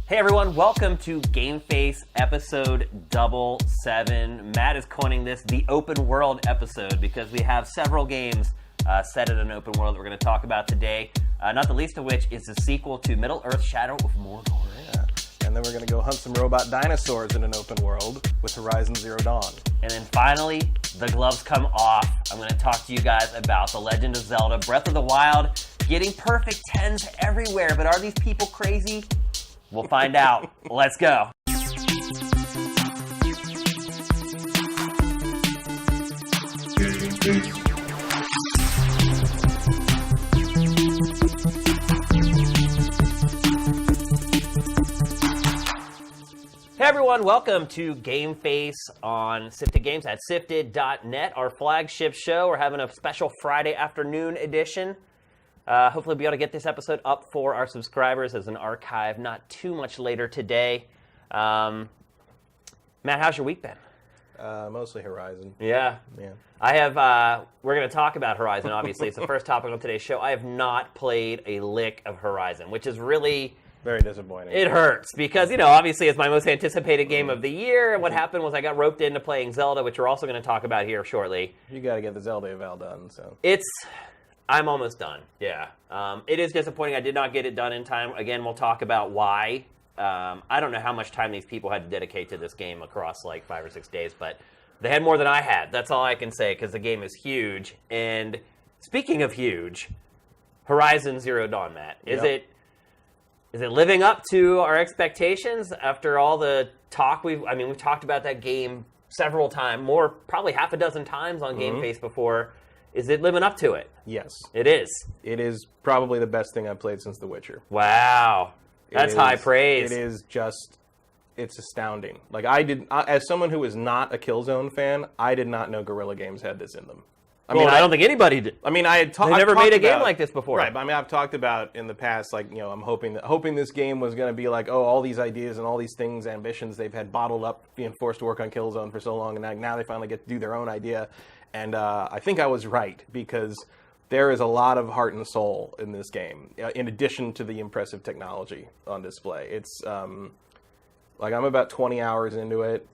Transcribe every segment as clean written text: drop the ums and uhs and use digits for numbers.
Hey everyone, welcome to GameFace episode 7. Matt is coining this the open world episode because we have several games set in an open world that we're going to talk about today, not the least of which is the sequel to Middle-earth: Shadow of Mordor. Yeah. And then we're going to go hunt some robot dinosaurs in an open world with Horizon Zero Dawn. And then finally, the gloves come off. I'm going to talk to you guys about The Legend of Zelda: Breath of the Wild, getting perfect 10s everywhere, but are these people crazy? We'll find out. Let's go. Hey everyone, welcome to GameFace on Sifted Games at sifted.net, our flagship show. We're having a special Friday afternoon edition. Hopefully we'll be able to get this episode up for our subscribers as an archive not too much later today. Matt, how's your week been? Mostly Horizon. Yeah. I have, we're going to talk about Horizon, obviously. It's the first topic on today's show. I have not played a lick of Horizon, which is really... very disappointing. It hurts because, you know, obviously it's my most anticipated game of the year. And what happened was I got roped into playing Zelda, which we're also going to talk about here shortly. You got to get the Zelda eval done, so... I'm almost done, yeah. It is disappointing. I did not get it done in time. Again, we'll talk about why. I don't know how much time these people had to dedicate to this game across like 5 or 6 days, but they had more than I had. That's all I can say, because the game is huge. And speaking of huge, Horizon Zero Dawn, Matt. Is it living up to our expectations after all the talk we've talked about that game several times, probably half a dozen times on GameFace before. Is it living up to it? Yes. It is. It is probably the best thing I've played since The Witcher. Wow. That's high praise. It is just, it's astounding. Like, as someone who is not a Killzone fan, I did not know Guerrilla Games had this in them. I don't think anybody did. I mean, I've never made a game like this before. Right, but I mean, I've talked about in the past, like, you know, I'm hoping this game was going to be like, all these ideas and all these things, ambitions they've had bottled up, being forced to work on Killzone for so long, and now they finally get to do their own idea. And I think I was right, because there is a lot of heart and soul in this game, in addition to the impressive technology on display. It's, like, I'm about 20 hours into it.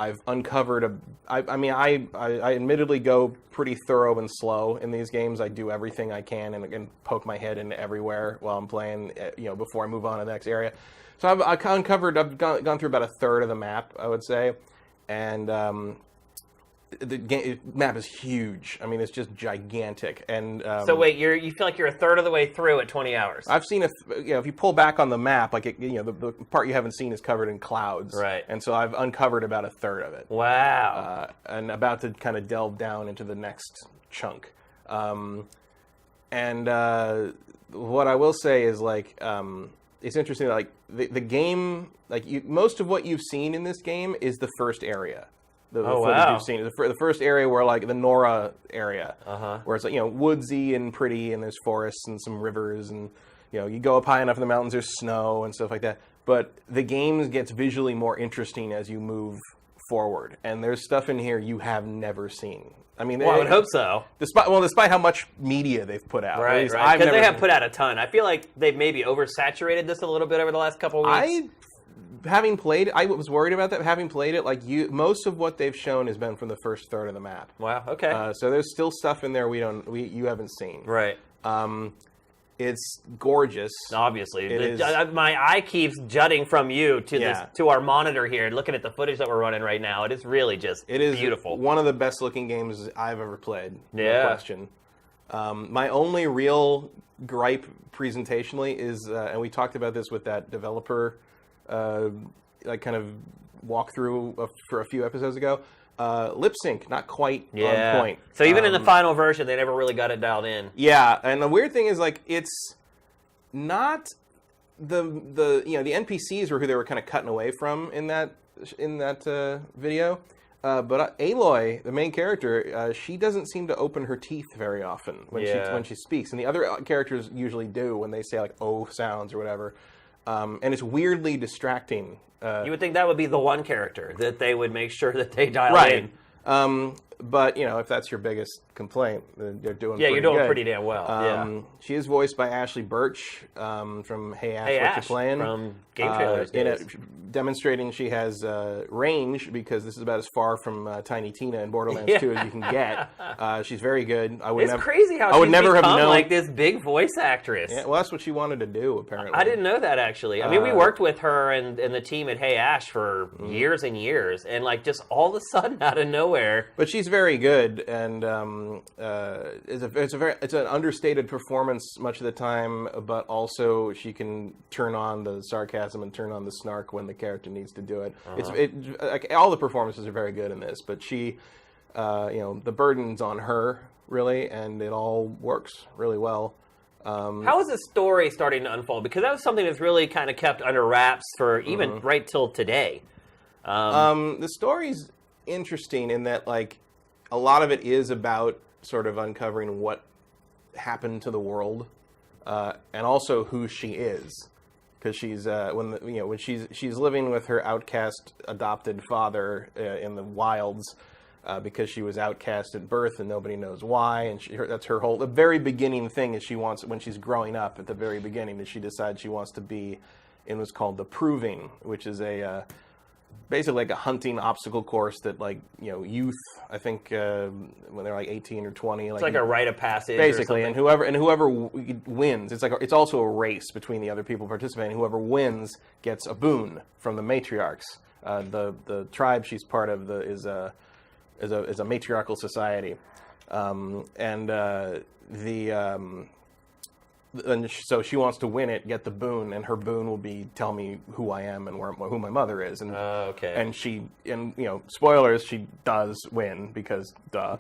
I've uncovered I admittedly go pretty thorough and slow in these games. I do everything I can and poke my head into everywhere while I'm playing, before I move on to the next area. So I've gone through about a third of the map, I would say. And the map is huge. I mean, it's just gigantic. And so wait, you feel like you're a third of the way through at 20 hours? I've seen if you pull back on the map, like the part you haven't seen is covered in clouds, right? And so I've uncovered about a third of it. Wow! And about to kind of delve down into the next chunk. What I will say is, like, it's interesting. Like the game, like most of what you've seen in this game is the first area. The footage you've seen. The first area where, like, the Nora area, where it's, like, woodsy and pretty, and there's forests and some rivers, and, you go up high enough in the mountains, there's snow and stuff like that. But the game gets visually more interesting as you move forward, and there's stuff in here you have never seen. I mean, I would hope so. Despite how much media they've put out, right? Because they have put out a ton. I feel like they've maybe oversaturated this a little bit over the last couple of weeks. Having played, I was worried about that. Having played it, like most of what they've shown has been from the first third of the map. Wow. Okay. So there's still stuff in there you haven't seen. Right. It's gorgeous. Obviously, my eye keeps jutting from you to our monitor here, looking at the footage that we're running right now. It is really just beautiful. One of the best looking games I've ever played. Yeah. No question. My only real gripe presentationally is, and we talked about this with that developer. Like kind of walkthrough for a few episodes ago. Lip sync, not quite on point. So even in the final version, they never really got it dialed in. Yeah, and the weird thing is, like, it's not the NPCs were who they were kind of cutting away from in that video. But Aloy, the main character, she doesn't seem to open her teeth very often when she speaks, and the other characters usually do when they say, like, "oh" sounds or whatever. And it's weirdly distracting. You would think that would be the one character that they would make sure that they dial in. But if that's your biggest complaint, then you're doing you're doing good. pretty damn well. She is voiced by Ashley Birch from Hey Ash, What You Playing? From Game Trailers days. Demonstrating she has range, because this is about as far from Tiny Tina in Borderlands 2 as you can get. She's very good. It's crazy how she's become like this big voice actress. Yeah, well, that's what she wanted to do, apparently. I didn't know that, actually. I mean, we worked with her and the team at Hey Ash for years and years, and like just all of a sudden, out of nowhere. But she's very good, and it's an understated performance much of the time. But also, she can turn on the sarcasm and turn on the snark when the character needs to do it. Like, all the performances are very good in this, but she, the burden's on her really, and it all works really well. How is the story starting to unfold? Because that was something that's really kind of kept under wraps for even right till today. The story's interesting in that, like, a lot of it is about sort of uncovering what happened to the world, and also who she is, because she's when she's living with her outcast adopted father in the wilds, because she was outcast at birth and nobody knows why, and that's her whole. The very beginning thing is when she's growing up at the very beginning, that she decides she wants to be in what's called the Proving, which is basically like a hunting obstacle course that, like, youth, I think, when they're like 18 or 20, it's like a rite of passage, basically, and whoever wins, it's also a race between the other people participating. Whoever wins gets a boon from the matriarchs. The tribe she's part of is a matriarchal society, and so she wants to win it, get the boon, and her boon will be tell me who I am and who my mother is. And and spoilers, she does win because duh.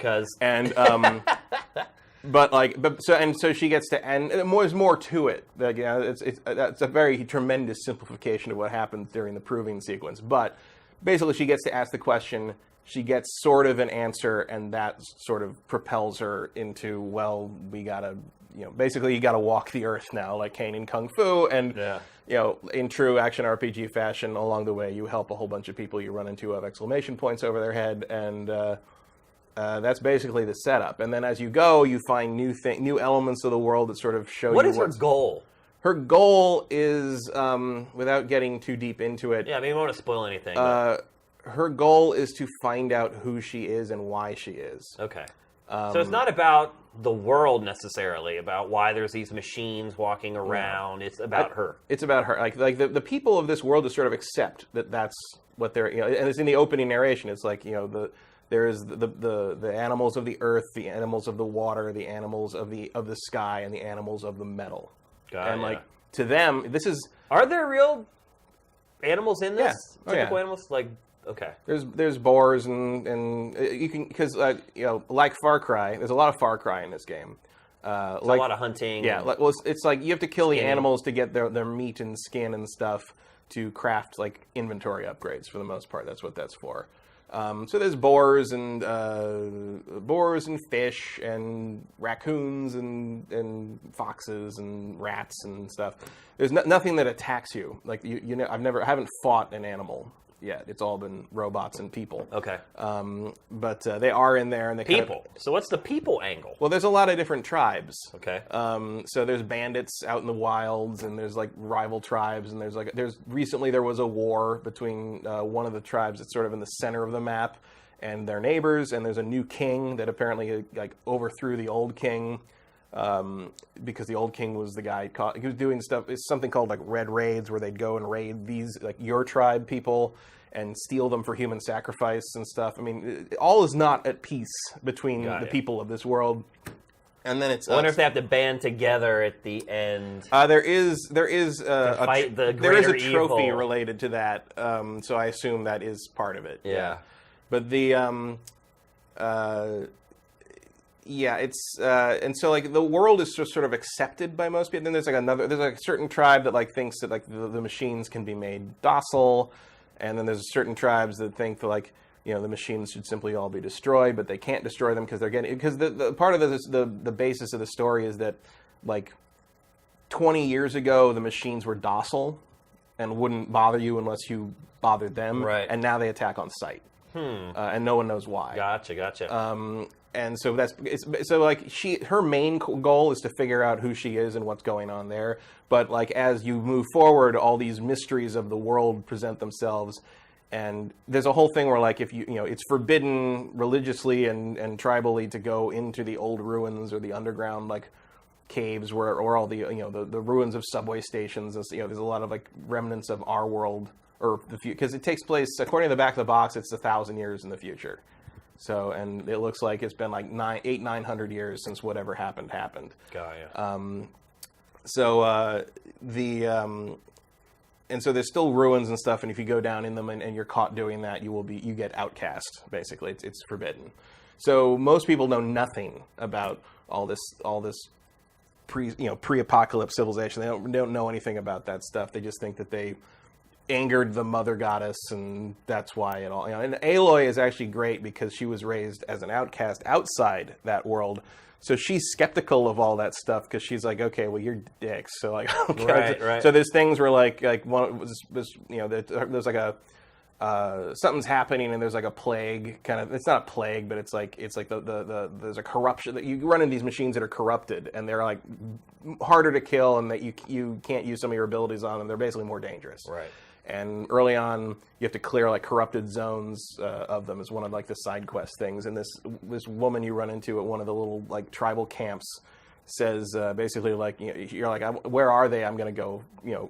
So she gets to, and there's more to it. Like, that's a very tremendous simplification of what happens during the Proving sequence. But basically, she gets to ask the question. She gets sort of an answer, and that sort of propels her into, well, we gotta. Basically, you got to walk the earth now, like Kane in Kung Fu, and in true action RPG fashion, along the way, you help a whole bunch of people you run into who have exclamation points over their head, and that's basically the setup. And then as you go, you find new elements of the world that sort of show you. What is her goal? Her goal is, without getting too deep into it. Yeah, I mean, I don't want to spoil anything. Her goal is to find out who she is and why she is. Okay. So it's not about the world necessarily, about why there's these machines walking around. It's about her. It's about her. Like the people of this world just sort of accept that that's what they're. And it's in the opening narration. It's like there's the animals of the earth, the animals of the water, the animals of the sky, and the animals of the metal. To them, this is. Are there real animals in this? Yeah. Typical animals, like. Okay. There's boars and you can, because like Far Cry, there's a lot of Far Cry in this game. A lot of hunting. Yeah, it's like you have to kill the animals to get their meat and skin and stuff to craft like inventory upgrades for the most part. That's what that's for. So there's boars and fish and raccoons and foxes and rats and stuff. There's nothing that attacks you. Like I haven't fought an animal yet. It's all been robots and people. Okay. But they are in there, and they people. So what's the people angle? Well, there's a lot of different tribes. Okay. So there's bandits out in the wilds, and there's like rival tribes, and recently there was a war between one of the tribes that's sort of in the center of the map and their neighbors, and there's a new king that apparently like overthrew the old king. Because the old king was the guy he was doing stuff. It's something called like red raids, where they'd go and raid these like your tribe people and steal them for human sacrifice and stuff. I mean, all is not at peace between the people of this world. And then I wonder if they have to band together at the end. There is a trophy evil related to that. So I assume that is part of it. Yeah. But it's and so like the world is just sort of accepted by most people. Then there's like a certain tribe that like thinks that like the machines can be made docile, and then there's certain tribes that think that like the machines should simply all be destroyed, but they can't destroy them because the part of the basis of the story is that like 20 years ago the machines were docile and wouldn't bother you unless you bothered them, right? And now they attack on sight. and no one knows why. Gotcha. And so her main goal is to figure out who she is and what's going on there. But like as you move forward, all these mysteries of the world present themselves. And there's a whole thing where, like, if it's forbidden religiously and tribally to go into the old ruins or the underground, like, caves or all the, the ruins of subway stations. And, there's a lot of, like, remnants of our world, or the future, because it takes place, according to the back of the box, it's 1,000 years in the future. So, and it looks like it's been, like, 900 years since whatever happened. Got ya. And so there's still ruins and stuff, and if you go down in them and you're caught doing that, you get outcast. Basically, it's forbidden. So most people know nothing about all this pre-apocalypse civilization. They don't know anything about that stuff. They just think that they angered the mother goddess, and that's why it all. And Aloy is actually great because she was raised as an outcast outside that world. So she's skeptical of all that stuff because she's like, okay, well, you're dicks. So like, okay. Right. So there's things where like one was there's like a something's happening and there's like a plague kind of. It's not a plague, but it's like the there's a corruption that you run into these machines that are corrupted and they're like harder to kill and that you can't use some of your abilities on them. They're basically more dangerous. Right. And early on, you have to clear like corrupted zones of them as one of like the side quest things. And this woman you run into at one of the little like tribal camps says basically like you're like, where are they? I'm gonna go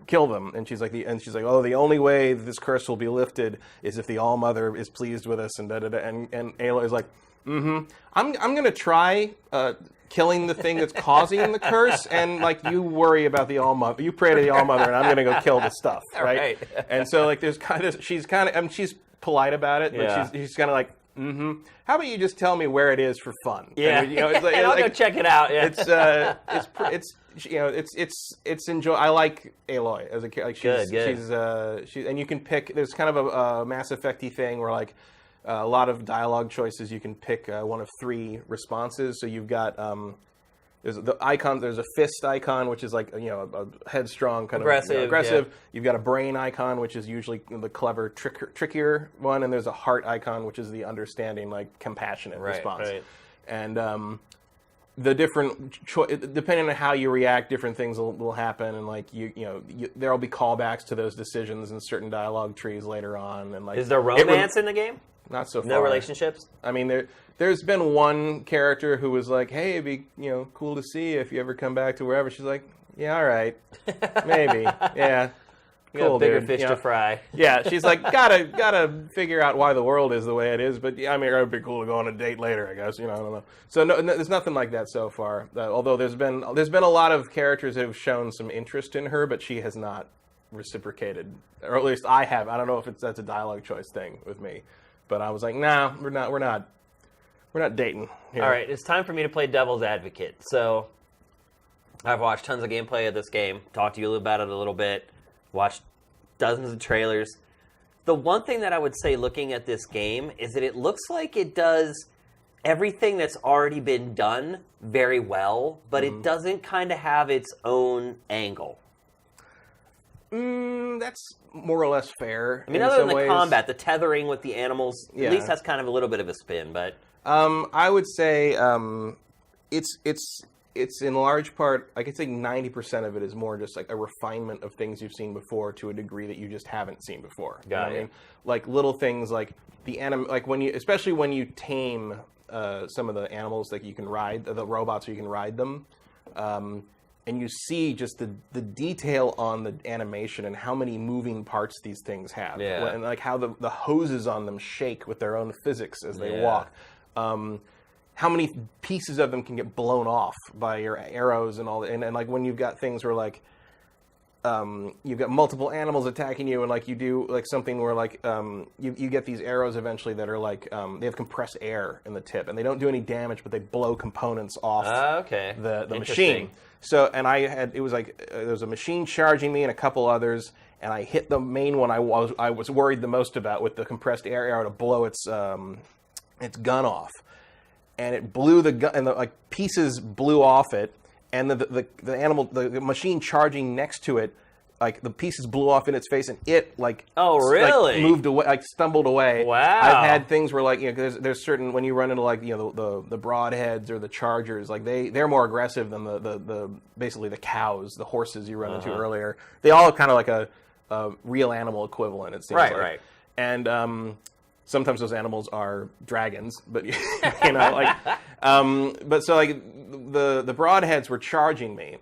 kill them. And she's like oh, the only way this curse will be lifted is if the All Mother is pleased with us and da da da. And Aloy is like, I'm gonna try killing the thing that's causing the curse, and like you worry about the All Mother, you pray to the All Mother, and I'm gonna go kill the stuff, right? And so like there's she's polite about it, but she's kind of like, how about you just tell me where it is for fun? Yeah, and, it's like, and I'll go check it out. Yeah. It's enjoy. I like Aloy as a character. Like Good. She's and you can pick. There's kind of a Mass Effect-y thing where like. A lot of dialogue choices. You can pick one of 3 responses. So you've got there's the icon. There's a fist icon, which is like a headstrong kind of aggressive. Yeah. You've got a brain icon, which is usually the clever, trickier one, and there's a heart icon, which is the understanding, like compassionate response. Right. And the different depending on how you react, different things will happen, and like there'll be callbacks to those decisions in certain dialogue trees later on. And like, is there romance in the game? Not so far. No relationships? I mean, there's been one character who was like, hey, it'd be cool to see you if you ever come back to wherever. She's like, yeah, all right. Maybe. Yeah. Cool, bigger fish to fry. Yeah, she's like, gotta figure out why the world is the way it is. But yeah, I mean, it'd be cool to go on a date later, I guess. I don't know. So no, there's nothing like that so far. Although there's been a lot of characters that have shown some interest in her, but she has not reciprocated, or at least I have. I don't know if that's a dialogue choice thing with me. But I was like, nah, we're not dating here. All right, it's time for me to play devil's advocate. So I've watched tons of gameplay of this game, talked to you about it a little bit, watched dozens of trailers. The one thing that I would say looking at this game is that it looks like it does everything that's already been done very well, but it doesn't kind of have its own angle. That's more or less fair. I mean, other than the combat, the tethering with the animals, at least has kind of a little bit of a spin. But I would say it's in large part, I could say 90% of it is more just like a refinement of things you've seen before to a degree that you just haven't seen before. Got it. I mean? Like little things like like especially when you tame some of the animals that you can ride, the robots, so you can ride them. And you see just the detail on the animation and how many moving parts these things have. Yeah. And like how the hoses on them shake with their own physics as they walk. How many pieces of them can get blown off by your arrows and all that. And like when you've got things where like you've got multiple animals attacking you, and like you do like something where like you get these arrows eventually that are like they have compressed air in the tip, and they don't do any damage, but they blow components off the machine. So, and it was like there was a machine charging me and a couple others, and I hit the main one I was worried the most about with the compressed air arrow to blow its gun off, and it blew the gun, and the like pieces blew off it, and the machine charging next to it like the pieces blew off in its face, and it Oh, really? like, moved away, like stumbled away. Wow. I've had things where like there's certain when you run into like the broadheads or the chargers, like they're more aggressive than the basically the cows, the horses you run into earlier. They all have kind of like a real animal equivalent. It seems Right. And sometimes those animals are dragons, but but so like the broadheads were charging me.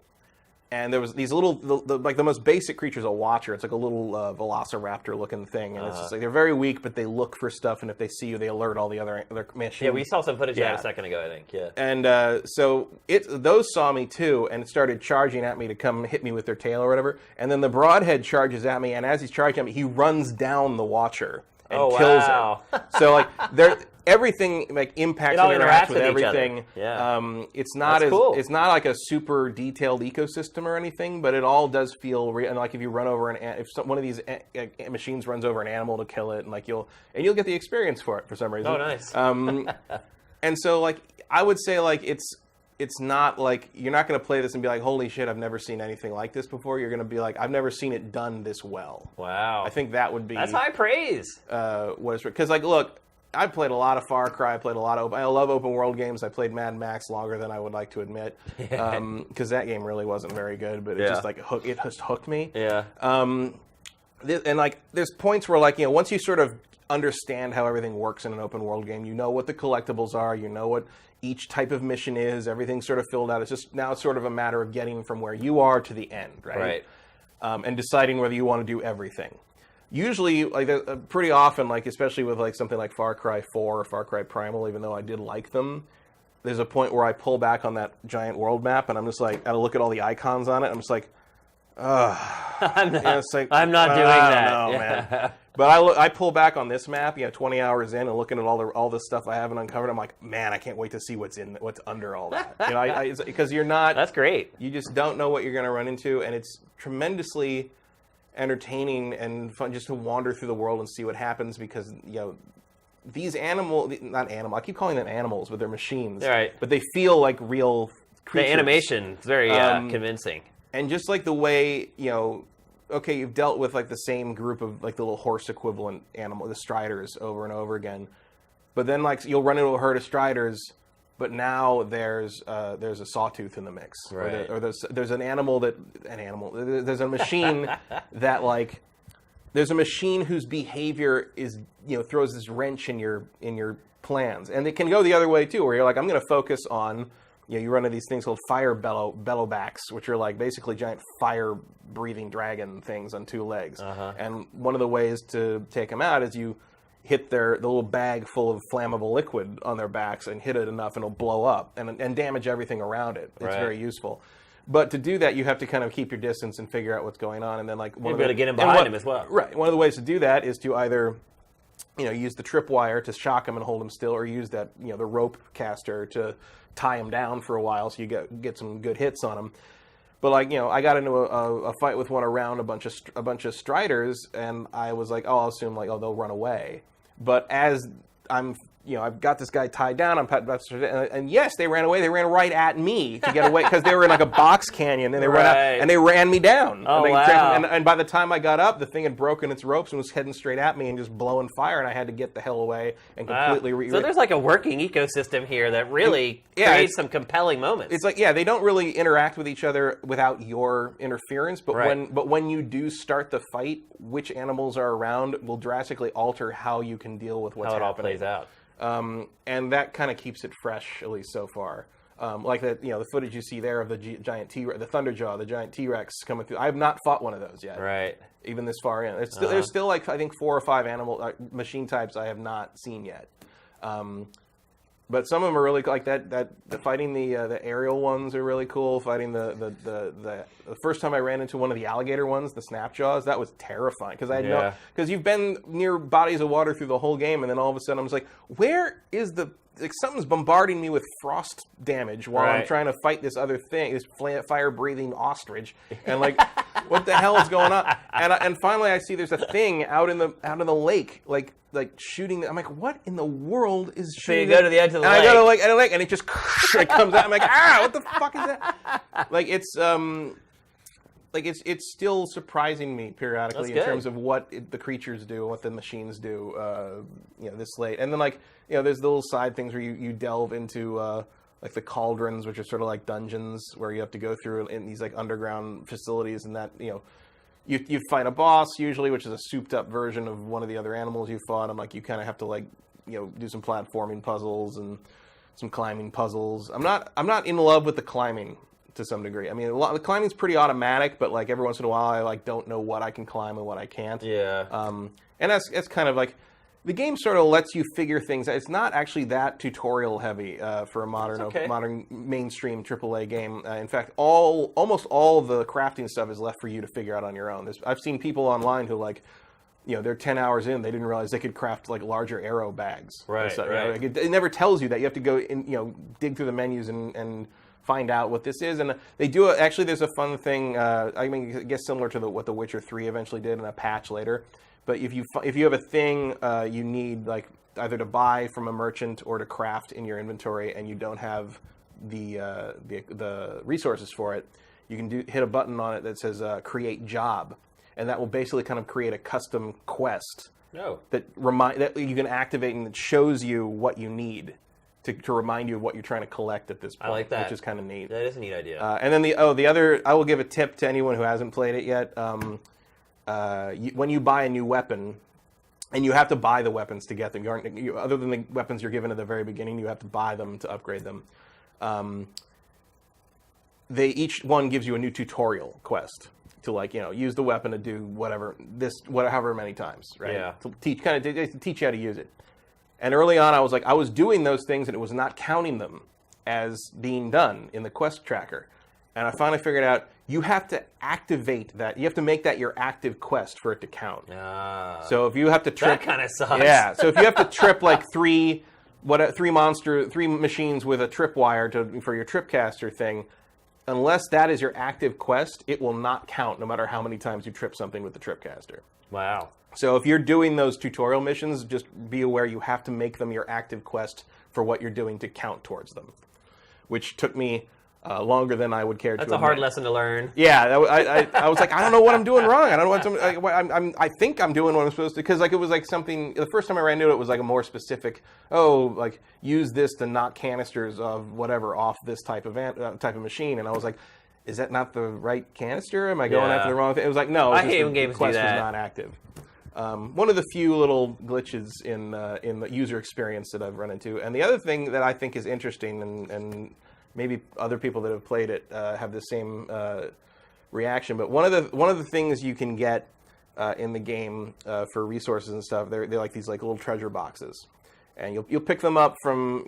And there was these little, like the most basic creature's a watcher. It's like a little velociraptor-looking thing, and it's just like they're very weak, but they look for stuff, and if they see you, they alert all the other machines. Yeah, we saw some footage of that a second ago, I think. Yeah. And so those saw me too, and started charging at me to come hit me with their tail or whatever. And then the broadhead charges at me, and as he's charging at me, he runs down the watcher and kills it. So like everything like impacts and interacts with everything. Yeah. It's not cool. It's not like a super detailed ecosystem or anything, but it all does feel real. And like if you run over one of these machines runs over an animal to kill it, and like you'll get the experience for it for some reason. Oh, nice. And so like I would say like it's not like you're not going to play this and be like, holy shit, I've never seen anything like this before. You're going to be like, I've never seen it done this well. Wow. I think that would be that's high praise. What is because like look. I've played a lot of Far Cry. I played a lot of. I love open world games. I played Mad Max longer than I would like to admit, because that game really wasn't very good. But it just like it just hooked me. Yeah. And like, there's points where like once you sort of understand how everything works in an open world game, you know what the collectibles are, you know what each type of mission is. Everything's sort of filled out. It's just now it's sort of a matter of getting from where you are to the end, right? And deciding whether you want to do everything. Usually, like pretty often, like especially with like something like Far Cry 4 or Far Cry Primal, even though I did like them, there's a point where I pull back on that giant world map, and I'm just like, I look at all the icons on it, I'm just like, I'm not, like, I'm not doing that. No, man. But I pull back on this map, 20 hours in, and looking at all the stuff I haven't uncovered, I'm like, man, I can't wait to see what's under all that. Because you're not. That's great. You just don't know what you're going to run into, and it's tremendously entertaining and fun just to wander through the world and see what happens, because these I keep calling them animals, but they're machines, right? But they feel like real creatures. The animation is very convincing, and just like the way okay, you've dealt with like the same group of like the little horse equivalent animal, the striders, over and over again, but then like you'll run into a herd of striders. But now there's a sawtooth in the mix, right? Or there's there's a machine that like there's a machine whose behavior is throws this wrench in your plans, and it can go the other way too, where you're like, I'm going to focus on you run into these things called fire bellowbacks, which are like basically giant fire breathing dragon things on two legs, and one of the ways to take them out is you hit the little bag full of flammable liquid on their backs and hit it enough and it'll blow up and damage everything around it. It's very useful. But to do that, you have to kind of keep your distance and figure out what's going on. And then like you've got to get in behind him as well. Right. One of the ways to do that is to either use the tripwire to shock him and hold him still, or use that the rope caster to tie him down for a while so you get some good hits on him. But like I got into a fight with one around a bunch of striders, and I was like, I'll assume like they'll run away. But as I'm, I've got this guy tied down, and yes, they ran away. They ran right at me to get away because they were in like a box canyon, and they ran me down. Oh, wow. And by the time I got up, the thing had broken its ropes and was heading straight at me and just blowing fire, and I had to get the hell away and completely. So there's like a working ecosystem here that really creates some compelling moments. It's like they don't really interact with each other without your interference, but when you do start the fight, which animals are around will drastically alter how you can deal with what's happening. How it all plays out. And that kind of keeps it fresh, at least so far. Like that, the footage you see there of the giant the Thunderjaw, the giant T-Rex coming through. I have not fought one of those yet. Right. Even this far in, there's still like I think 4 or 5 machine types I have not seen yet. But some of them are really like that. Fighting the aerial ones are really cool. Fighting the first time I ran into one of the alligator ones, the Snapjaws, that was terrifying because because you've been near bodies of water through the whole game, and then all of a sudden I'm just like, where is something's bombarding me with frost damage while I'm trying to fight this other thing, this fire-breathing ostrich, and like, what the hell is going on? And finally, I see there's a thing out in the lake, like shooting. I'm like, what in the world is shooting? So you go to the edge of the lake. I go to the lake, and it just it comes out. I'm like, what the fuck is that? Like it's like it's still surprising me periodically That's in good. terms of what the creatures do and what the machines do. This late, and then like there's little side things where you delve into like the cauldrons, which are sort of like dungeons where you have to go through in these like underground facilities, and that you fight a boss usually, which is a souped up version of one of the other animals you fought. And like you kind of have to like do some platforming puzzles and some climbing puzzles. I'm not in love with the climbing to some degree. I mean, the climbing's pretty automatic, but like every once in a while, I like don't know what I can climb and what I can't. Yeah. And that's kind of like the game sort of lets you figure things out. It's not actually that tutorial heavy for a modern mainstream AAA game. In fact, almost all the crafting stuff is left for you to figure out on your own. I've seen people online who like, they're 10 hours in, they didn't realize they could craft like larger arrow bags. Right. So, right. It never tells you that. You have to go in, dig through the menus and find out what this is. And they do actually. There's a fun thing. I mean, I guess similar to what The Witcher 3 eventually did in a patch later. But if you have a thing you need like either to buy from a merchant or to craft in your inventory, and you don't have the resources for it, you can hit a button on it that says create job, and that will basically kind of create a custom quest that you can activate, and it shows you what you need to remind you of what you're trying to collect at this point. I like that. Which is kind of neat. That is a neat idea. And then the other, I will give a tip to anyone who hasn't played it yet. When you buy a new weapon, and you have to buy the weapons to get them. Other than the weapons you're given at the very beginning, you have to buy them to upgrade them. Each one gives you a new tutorial quest to use the weapon to do however many times, right? Yeah. To teach you how to use it. And early on, I was doing those things, and it was not counting them as being done in the quest tracker. And I finally figured out you have to activate that. You have to make that your active quest for it to count. So if you have to trip, that kind of sucks. Yeah. So if you have to trip like three machines with a tripwire for your tripcaster thing, unless that is your active quest, it will not count no matter how many times you trip something with the tripcaster. Wow. So if you're doing those tutorial missions, just be aware you have to make them your active quest for what you're doing to count towards them, which took me longer than I would care to admit. That's a hard lesson to learn. Yeah, I was like, I don't know what I'm doing wrong. I don't know what I think I'm doing what I'm supposed to, because it was like something. The first time I ran into it was like a more specific. Use this to knock canisters of whatever off this type of machine, and I was like, is that not the right canister? Am I going after the wrong thing? It was like, no. I hate when games do that. The quest was not active. One of the few little glitches in the user experience that I've run into, and the other thing that I think is interesting, and maybe other people that have played it have the same reaction. But one of the things you can get in the game for resources and stuff, they're like these like little treasure boxes, and you'll pick them up from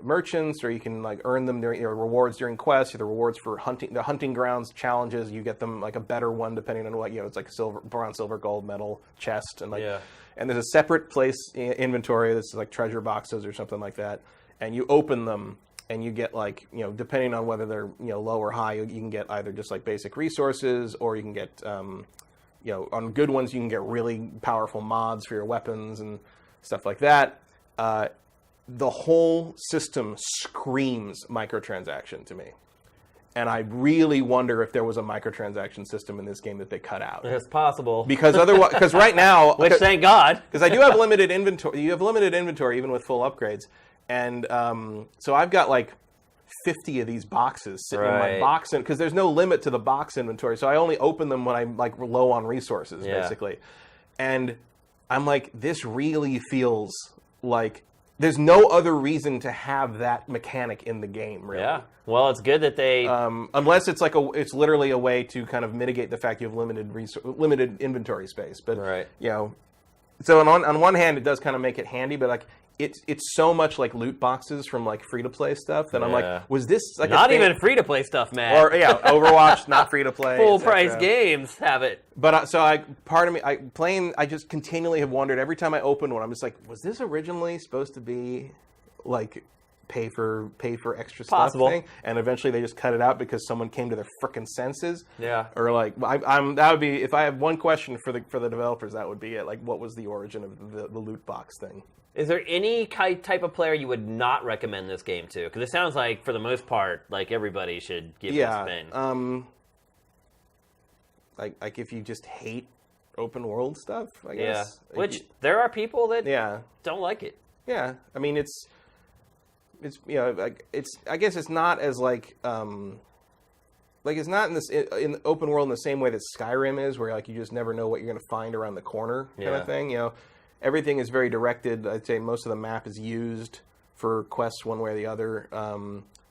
merchants, or you can like earn them during rewards during quests, or the rewards for hunting grounds challenges. You get them like a better one depending on what it's like silver, bronze, silver, gold, metal chest, and and there's a separate place inventory that's like treasure boxes or something like that, and you open them. And you get like, depending on whether they're, low or high, you can get either just like basic resources, or you can get, on good ones, you can get really powerful mods for your weapons and stuff like that. The whole system screams microtransaction to me. And I really wonder if there was a microtransaction system in this game that they cut out. It's possible. Because right now... Which, thank God. Because I do have limited inventory. You have limited inventory even with full upgrades. And so I've got like 50 of these boxes sitting in my box, because there's no limit to the box inventory. So I only open them when I'm like low on resources, basically. And I'm like, this really feels like there's no other reason to have that mechanic in the game, really. Yeah. Well, it's good that they... unless it's like it's literally a way to kind of mitigate the fact you have limited inventory space. But so on one hand, it does kind of make it handy, but like it's so much like loot boxes from like free to play stuff that I'm like, was this like not even free to play stuff, man? Or Overwatch, not free to play. Full price games have it. But I just continually have wondered every time I open one. I'm just like, was this originally supposed to be like pay for extra stuff thing? And eventually they just cut it out because someone came to their frickin' senses. Yeah. Or like that would be, if I have one question for the developers, that would be it. Like, what was the origin of the loot box thing? Is there any type of player you would not recommend this game to? Because it sounds like, for the most part, like everybody should give it a spin. like if you just hate open world stuff, I Yeah, guess. which there are people that Yeah. don't like it. Yeah, I mean it's like I guess it's not as like it's not in the open world in the same way that Skyrim is, where like you just never know what you're going to find around the corner kind of thing. You know, everything is very directed. I'd say most of the map is used for quests one way or the other.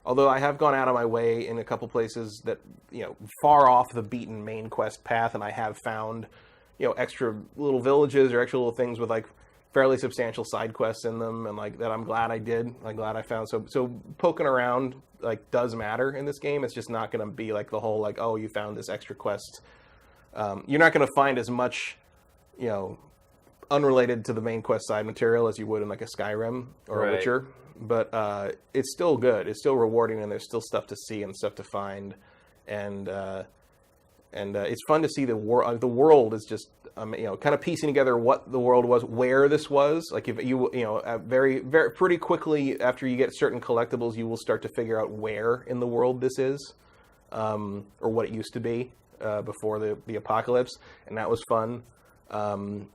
Although I have gone out of my way in a couple places that, you know, far off the beaten main quest path, and I have found, you know, extra little villages or extra little things with like fairly substantial side quests in them, and like that I'm glad I did. I'm glad I found. So poking around like does matter in this game. It's just not going to be like the whole like, oh, you found this extra quest. You're not going to find as much, you know, unrelated to the main quest side material as you would in like a Skyrim or a Witcher. But it's still good. It's still rewarding, and there's still stuff to see and stuff to find, and it's fun to see the world. The world is just you know, kind of piecing together what the world was, where this was. Like if you know, very pretty quickly after you get certain collectibles, you will start to figure out where in the world this is, or what it used to be before the apocalypse, and that was fun. Like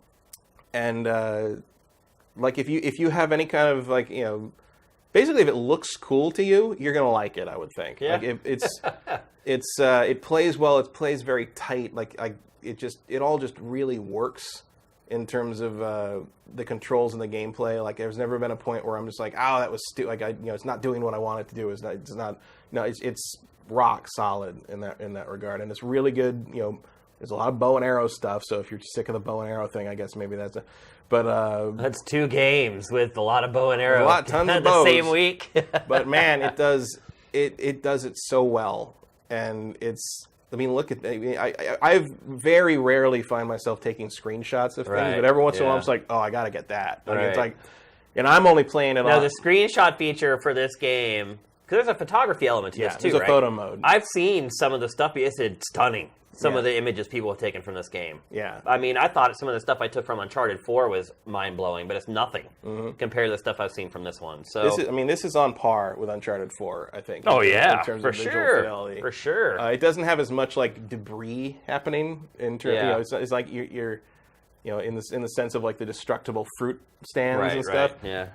if you have any kind of like, you know, basically if it looks cool to you, you're gonna like it. I would think. Yeah. Like it plays well. It plays very tight. It all just really works in terms of the controls and the gameplay. Like there's never been a point where I'm just like, oh, that was stupid. Like it's not doing what I want it to do. It's rock solid in that regard, and it's really good. You know, there's a lot of bow and arrow stuff. So if you're sick of the bow and arrow thing, I guess maybe that's that's 2 games with a lot of bow and arrow. Tons of bows. The same week. But man, it does it so well, and it's. I mean, look at. I very rarely find myself taking screenshots of things, but every once in a while, I'm just like, oh, I gotta get that. Like, it's like, and I'm only playing it. No, the screenshot feature for this game, because there's a photography element to this too, there's a photo mode. I've seen some of the stuff. It's stunning. Some of the images people have taken from this game. Yeah. I mean, I thought some of the stuff I took from Uncharted 4 was mind-blowing, but it's nothing compared to the stuff I've seen from this one. So this is on par with Uncharted 4, I think. Oh, yeah, in terms for of visual sure. fidelity. For sure. It doesn't have as much, like, debris happening in terms, you know, it's like you're you know, in the sense of, like, the destructible fruit stands and stuff. Yeah.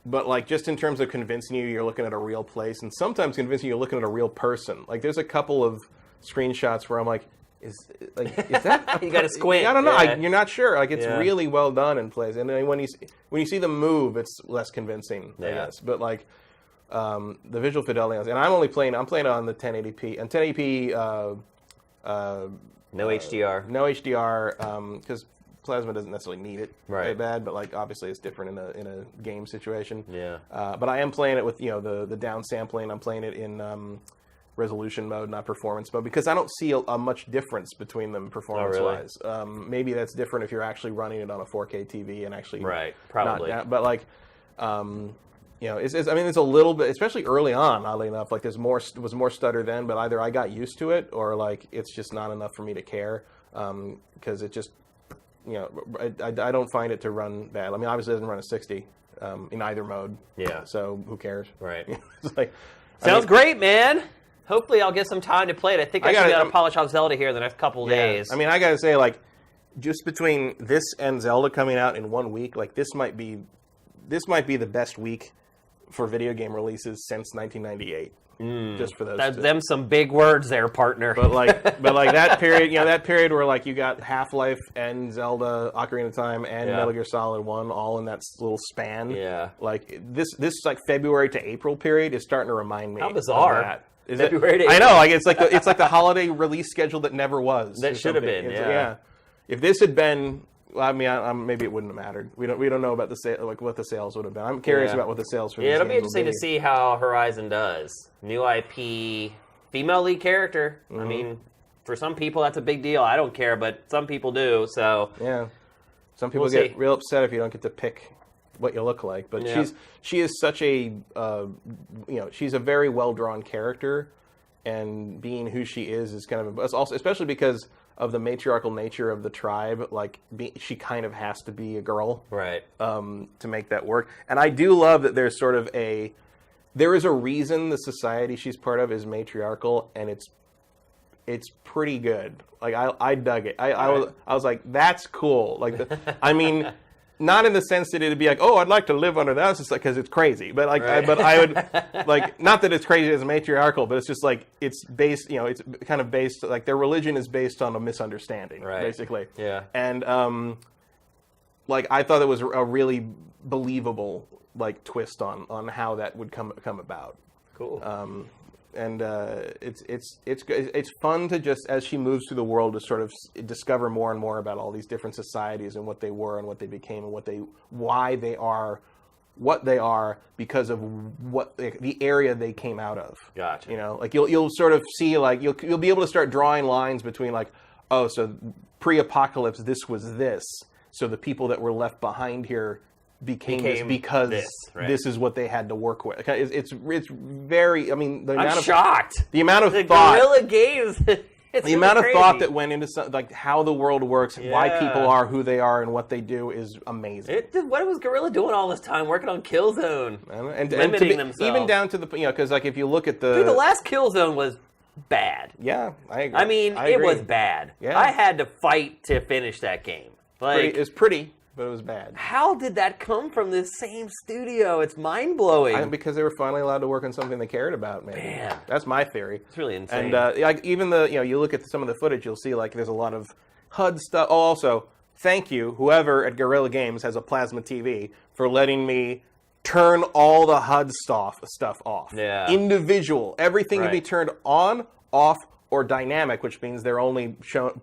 But, like, just in terms of convincing you're looking at a real place, and sometimes convincing you're looking at a real person. Like, there's a couple of screenshots where I'm like, is that you got to squint? I don't know. You're not sure. Like it's really well done in plays, and then when you see them move, it's less convincing, I guess. But like the visual fidelity, and I'm playing it on the 1080p and 1080p. No HDR. No HDR because Plasma doesn't necessarily need it very bad, but like obviously it's different in a game situation. Yeah. But I am playing it with the down sampling. I'm playing it in resolution mode, not performance mode, because I don't see a much difference between them performance-wise. Maybe that's different if you're actually running it on a 4K TV and actually probably. But like, it's a little bit, especially early on. Oddly enough, like was more stutter then, but either I got used to it or like it's just not enough for me to care because it just, I don't find it to run bad. I mean, obviously it doesn't run a 60 in either mode. Yeah. So who cares? Right. It's like, Sounds great, man. Hopefully I'll get some time to play it. I think I should be able to polish off Zelda here in the next couple days. I mean, I gotta say, like, just between this and Zelda coming out in 1 week, like this might be the best week for video game releases since 1998. Just for those. Them some big words there, partner. But like that period, that period where like you got Half-Life and Zelda, Ocarina of Time, and Metal Gear Solid 1 all in that little span. Yeah. Like this like February to April period is starting to remind me. How bizarre. Of that. Is February to April. I know, like it's like the holiday release schedule that never was. That should have been. Yeah. If this had been. Well, I mean, maybe it wouldn't have mattered. We don't know about what the sales would have been. I'm curious about what the sales for these it'll be games interesting to see how Horizon does. New IP, female lead character. I mean, for some people that's a big deal. I don't care, but some people do. So yeah, some people get real upset if you don't get to pick what you look like. But she is such a she's a very well drawn character, and being who she is kind of also especially because of the matriarchal nature of the tribe, like she kind of has to be a girl, right? To make that work. And I do love that there's sort of there is a reason the society she's part of is matriarchal, and it's pretty good. Like I dug it. I was like, that's cool. Like I mean, not in the sense that it'd be like, oh, I'd like to live under that. It's just like because it's crazy. But like, I would like, not that it's crazy as matriarchal, but it's just like it's based. It's kind of based like their religion is based on a misunderstanding, basically. Yeah. And like I thought it was a really believable like twist on how that would come about. Cool. And it's fun to just, as she moves through the world, to sort of discover more and more about all these different societies and what they were and what they became and why they are what they are because of what the area they came out of. Gotcha. Like you'll sort of see like you'll be able to start drawing lines between like, oh, so pre-apocalypse this was this, so the people that were left behind here became this because this is what they had to work with. It's very. I mean, I'm shocked. The amount of thought. Guerrilla Games. The amount of thought that went into like how the world works, why people are who they are, and what they do is amazing. What was Guerrilla doing all this time working on Killzone and limiting themselves, even down to the because like if you look at the last Killzone was bad. Yeah, I agree. I mean, it was bad. Yeah. I had to fight to finish that game. Like, it's pretty. But it was bad. How did that come from this same studio? It's mind-blowing. Because they were finally allowed to work on something they cared about, maybe. Man. That's my theory. It's really insane. And like even you look at some of the footage, you'll see like there's a lot of HUD stuff. Oh, also, thank you, whoever at Guerrilla Games has a plasma TV, for letting me turn all the HUD stuff off. Yeah. Individual. Everything can be turned on, off, or dynamic, which means they're only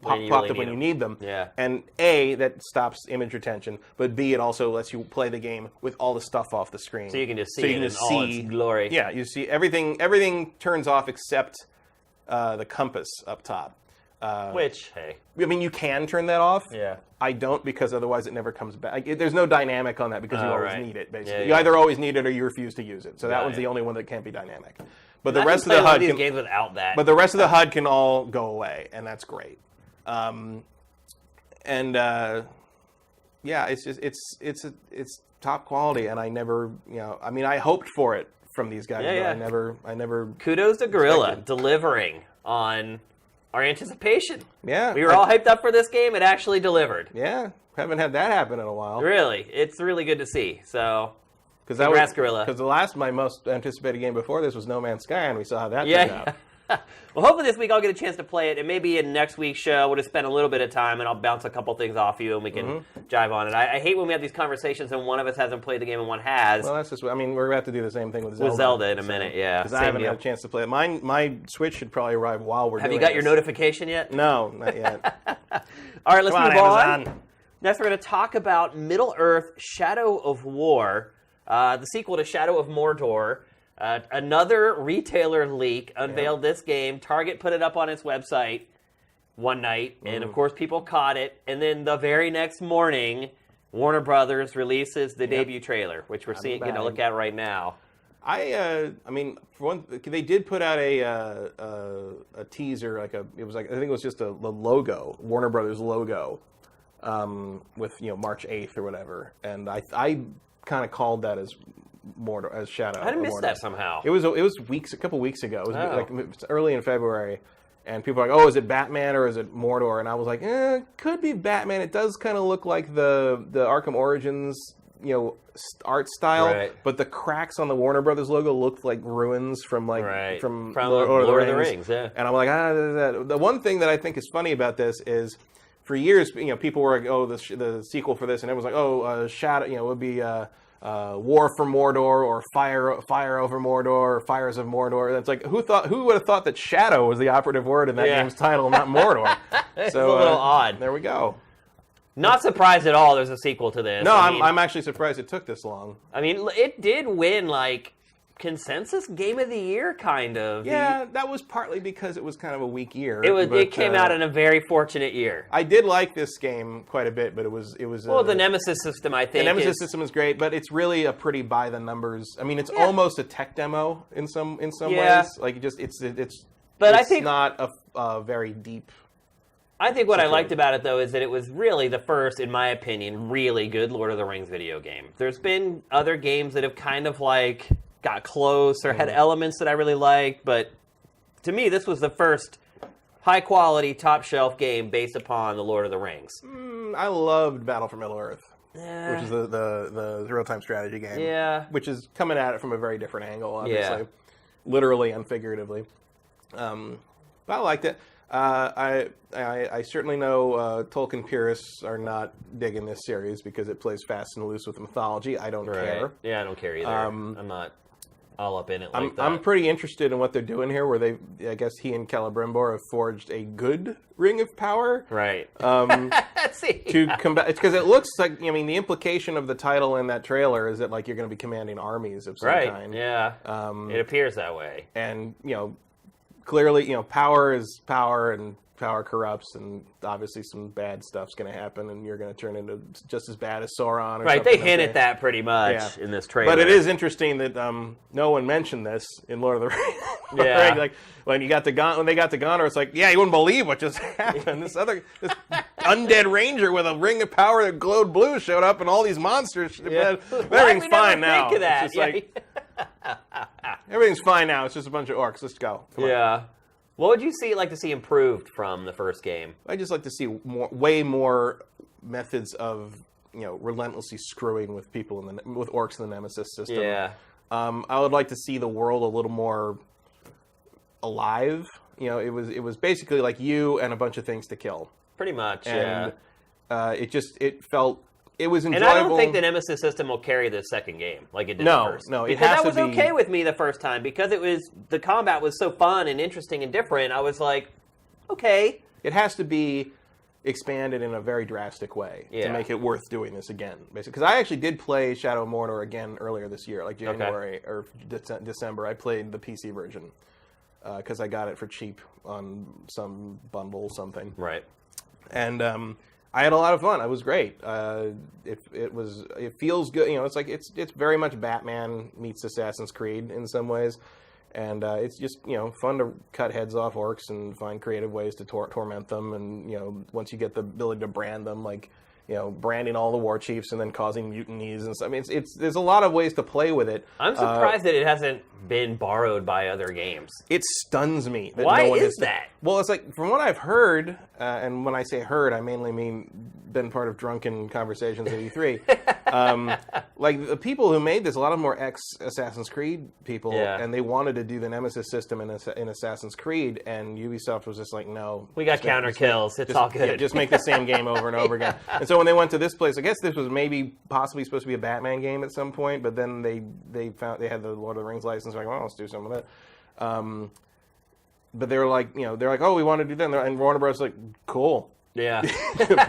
popped up when you need them. Yeah. And A, that stops image retention, but B, it also lets you play the game with all the stuff off the screen. So you can just see it in all its glory. Yeah, you see everything turns off except the compass up top. Which, hey. I mean, you can turn that off. Yeah. I don't, because otherwise it never comes back. There's no dynamic on that because you always need it, basically. Yeah, you either always need it or you refuse to use it. So that one's the only one that can't be dynamic. But the rest of the HUD games without that. But the rest of the HUD can all go away, and that's great. Yeah, it's just it's top quality, and I never I mean I hoped for it from these guys, but I never. Kudos to Guerrilla delivering on our anticipation. Yeah, we were all hyped up for this game. It actually delivered. Yeah, haven't had that happen in a while. Really, it's really good to see. So. Because Guerrilla. Because my most anticipated game before this was No Man's Sky, and we saw how that turned out. Well, hopefully this week I'll get a chance to play it. It may be in next week's show. We'll just spend a little bit of time, and I'll bounce a couple things off you, and we can jive on it. I hate when we have these conversations and one of us hasn't played the game and one has. Well, that's just. I mean, we're about to do the same thing with Zelda. With Zelda in a minute, yeah. Because I haven't had a chance to play it. My Switch should probably arrive while we're doing Have you got your notification yet? No, not yet. All right, let's move on. Amazon. Next, we're going to talk about Middle-earth: Shadow of War. The sequel to Shadow of Mordor. Another retailer leak unveiled this game. Target put it up on its website one night, and of course people caught it. And then the very next morning, Warner Brothers releases the debut trailer, which we're getting to look at right now. I mean, for one, they did put out a teaser, I think it was just a logo, Warner Brothers logo, with March 8th or whatever, and I kind of called that as Mordor, as Shadow. I missed that somehow. It was a couple weeks ago. It was early in February, and people were like, "Oh, is it Batman or is it Mordor?" And I was like, could be Batman. It does kind of look like the Arkham Origins, art style, but the cracks on the Warner Brothers logo looked like ruins from Lord of the Rings. Yeah. And I'm like, the one thing that I think is funny about this is, for years, people were like, "Oh, the sequel for this," and everyone's like, "Oh, Shadow," it would be War for Mordor or Fire over Mordor or Fires of Mordor. That's like, who would have thought that Shadow was the operative word in that game's title, not Mordor? It's a little odd. There we go. Not surprised at all. There's a sequel to this. No, I'm actually surprised it took this long. I mean, it did win consensus game of the year, kind of. Yeah, that was partly because it was kind of a weak year. It came out in a very fortunate year. I did like this game quite a bit, but it was. Well, the Nemesis system, I think. The Nemesis system is great, but it's really a pretty by the numbers. I mean, it's almost a tech demo in some ways. Like But I it's think not a very deep. I think what I liked about it, though, is that it was really the first, in my opinion, really good Lord of the Rings video game. There's been other games that have kind of got close or had elements that I really liked, but to me, this was the first high quality, top shelf game based upon the Lord of the Rings. I loved Battle for Middle Earth, Yeah. which is the real-time strategy game. Yeah. Which is coming at it from a very different angle, obviously. Yeah. Literally and figuratively. But I liked it. I certainly know Tolkien purists are not digging this series because it plays fast and loose with the mythology. I don't care. Yeah, I don't care either. I'm not all up in it like that. I'm pretty interested in what they're doing here, where I guess he and Celebrimbor have forged a good ring of power. Right. See. To combat, it's because it looks like, I mean, the implication of the title in that trailer is that like you're going to be commanding armies of some kind. Yeah. It appears that way. And clearly, power is power, and power corrupts, and obviously some bad stuff's going to happen, and you're going to turn into just as bad as Sauron. Or right, something they hint at that pretty much in this trailer. But it is interesting that no one mentioned this in Lord of the Rings. Yeah. Like when they got to Gondor, it's like, yeah, you wouldn't believe what just happened. This undead ranger with a ring of power that glowed blue showed up, and all these monsters. Yeah. Everything's fine now. Think of that? It's just everything's fine now. It's just a bunch of orcs. Let's go. Come on. What would you like to see improved from the first game? I just like to see way more methods of relentlessly screwing with people with orcs in the Nemesis system. Yeah. I would like to see the world a little more alive. It was basically like you and a bunch of things to kill. Pretty much. And it was enjoyable. And I don't think the Nemesis system will carry the second game like it did the first. No, because that was okay with me the first time because the combat was so fun and interesting and different. I was like, okay. It has to be expanded in a very drastic way to make it worth doing this again, basically. Because I actually did play Shadow of Mordor again earlier this year, like January or December. I played the PC version because I got it for cheap on some bundle something. Right. And I had a lot of fun. It was great. It feels good. It's very much Batman meets Assassin's Creed in some ways, and it's just fun to cut heads off orcs and find creative ways to torment them. And once you get the ability to brand them, branding all the war chiefs and then causing mutinies and stuff. I mean, there's a lot of ways to play with it. I'm surprised that it hasn't been borrowed by other games. It stuns me. That Why no one is that? Well, it's like, from what I've heard, and when I say heard, I mainly mean been part of drunken conversations at E3. Like, the people who made this, a lot of them were ex-Assassin's Creed people, and they wanted to do the Nemesis system in Assassin's Creed, and Ubisoft was just like, no. We got counter kills. It's all good. Yeah, just make the same game over and over again. And so when they went to this place, I guess this was possibly supposed to be a Batman game at some point, but then they found they had the Lord of the Rings license. Like, well, let's do some of that. But they were like, oh, we want to do that, and Warner Bros. Like, cool. Yeah.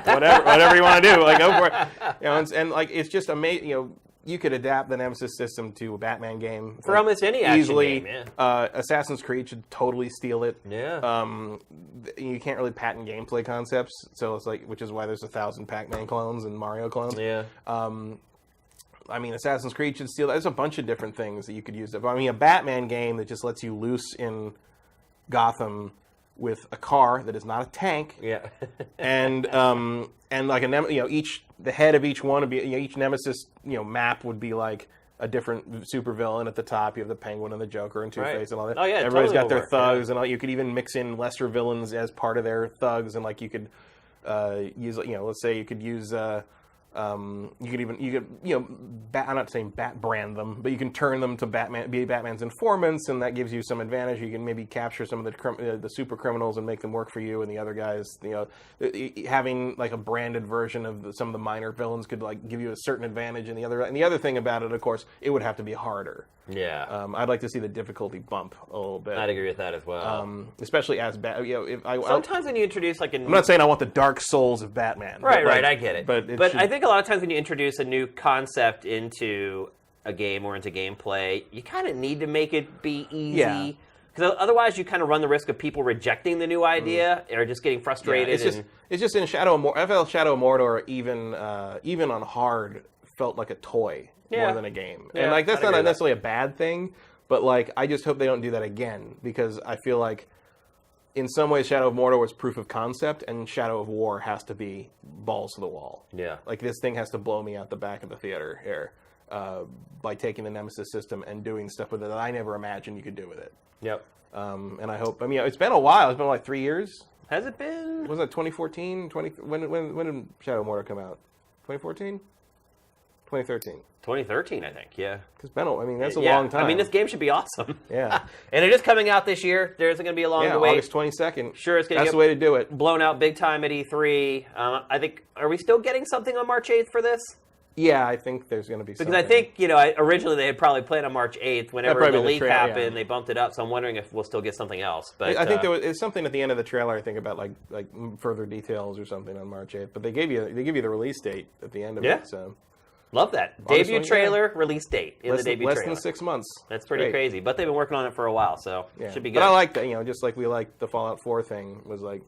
whatever you want to do, go for it. And it's just amazing. You could adapt the Nemesis system to a Batman game for almost any action easily. Game. Yeah. Assassin's Creed should totally steal it. Yeah. You can't really patent gameplay concepts, so it's which is why there's 1,000 Pac-Man clones and Mario clones. Yeah. I mean, Assassin's Creed should steal that. There's a bunch of different things that you could use. I mean, a Batman game that just lets you loose in Gotham with a car that is not a tank. Yeah. and like the head of each one would be each Nemesis map would be like a different supervillain at the top. You have the Penguin and the Joker and Two-Face and all that. Oh yeah, everybody's totally got their thugs and all. You could even mix in lesser villains as part of their thugs, and you could use let's say you could use. I'm not saying brand them, but you can turn them to be Batman's informants, and that gives you some advantage. You can maybe capture some of the super criminals and make them work for you, and the other guys, having a branded version of some of the minor villains could give you a certain advantage. And the other thing about it, of course, it would have to be harder. Yeah. I'd like to see the difficulty bump a little bit. I'd agree with that as well. Especially as sometimes when you introduce I'm not saying I want the Dark Souls of Batman. Right, I get it. But I think a lot of times when you introduce a new concept into a game or into gameplay, you kind of need to make it be easy. Yeah. Because otherwise you kind of run the risk of people rejecting the new idea or just getting frustrated. Yeah, it's just in Shadow of Mordor. I felt Shadow of Mordor, even on hard, felt like a toy more than a game. Yeah, and that's not necessarily a bad thing, but I just hope they don't do that again, because I feel like in some ways Shadow of Mordor was proof of concept, and Shadow of War has to be balls to the wall. Yeah. This thing has to blow me out the back of the theater here. by taking the Nemesis system and doing stuff with it that I never imagined you could do with it. Yep. And I hope. I mean, it's been a while. It's been like 3 years. Has it been? Was it 2014? When did Shadow Mortar come out? 2014? 2013. 2013, I think. Yeah. Because I mean, that's a long time. I mean, this game should be awesome. Yeah. And it is coming out this year. There's going to be a long wait. August 22nd. Sure, it's going to That's the way to do it. blown out big time at E3. I think. Are we still getting something on March 8th for this? Yeah, I think there's going to be something. Because I think, originally they had probably planned on March 8th. Whenever the leak happened, they bumped it up. So I'm wondering if we'll still get something else. But I think there was something at the end of the trailer, I think, about like further details or something on March 8th. But they give you the release date at the end of it. So love that. Honestly, debut trailer, release date in the debut trailer. trailer. Less than 6 months. That's pretty crazy. But they've been working on it for a while, so it should be good. But I like that, just like we liked the Fallout 4 thing, was like,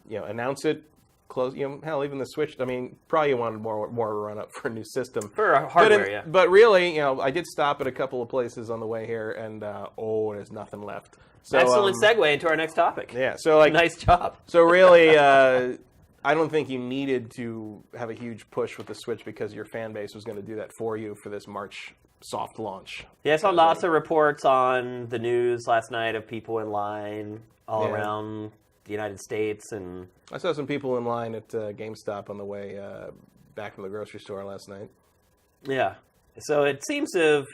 announce it, close, hell, even the Switch, I mean, probably you wanted more run up for a new system. For hardware, But really, I did stop at a couple of places on the way here, and there's nothing left. So, excellent segue into our next topic. Yeah, so like... Nice job. So really, I don't think you needed to have a huge push with the Switch because your fan base was going to do that for you for this March soft launch. Yeah, I saw lots of reports on the news last night of people in line all around the United States, and I saw some people in line at GameStop on the way back from the grocery store last night. Yeah, so it seems to have...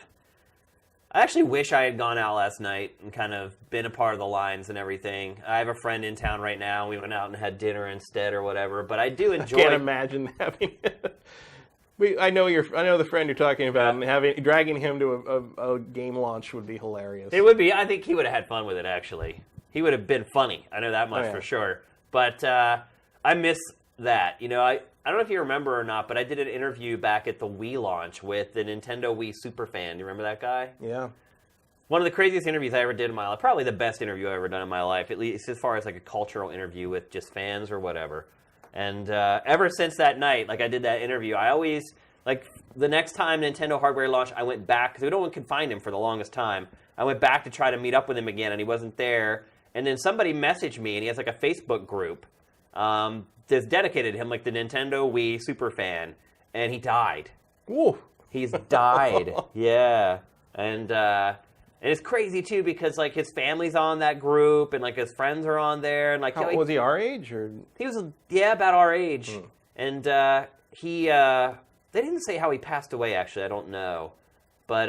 I actually wish I had gone out last night and kind of been a part of the lines and everything. I have a friend in town right now. We went out and had dinner instead or whatever, but I do enjoy... I can't imagine having... I know the friend you're talking about, and dragging him to a game launch would be hilarious. It would be. I think he would have had fun with it, actually. He would have been funny. I know that much for sure. But I miss that. I don't know if you remember or not, but I did an interview back at the Wii launch with the Nintendo Wii superfan. Do you remember that guy? Yeah. One of the craziest interviews I ever did in my life. Probably the best interview I've ever done in my life, at least as far as like a cultural interview with just fans or whatever. And ever since that night, like I did that interview, I always, like the next time Nintendo hardware launched, I went back, because no one could find him for the longest time. I went back to try to meet up with him again, and he wasn't there. And then somebody messaged me, and he has like a Facebook group that's dedicated to him, like the Nintendo Wii superfan, and he died. Ooh. He's died. Yeah. And it's crazy too because like his family's on that group and like his friends are on there and like was he our age or he was about our age. And he they didn't say how he passed away actually. I don't know. But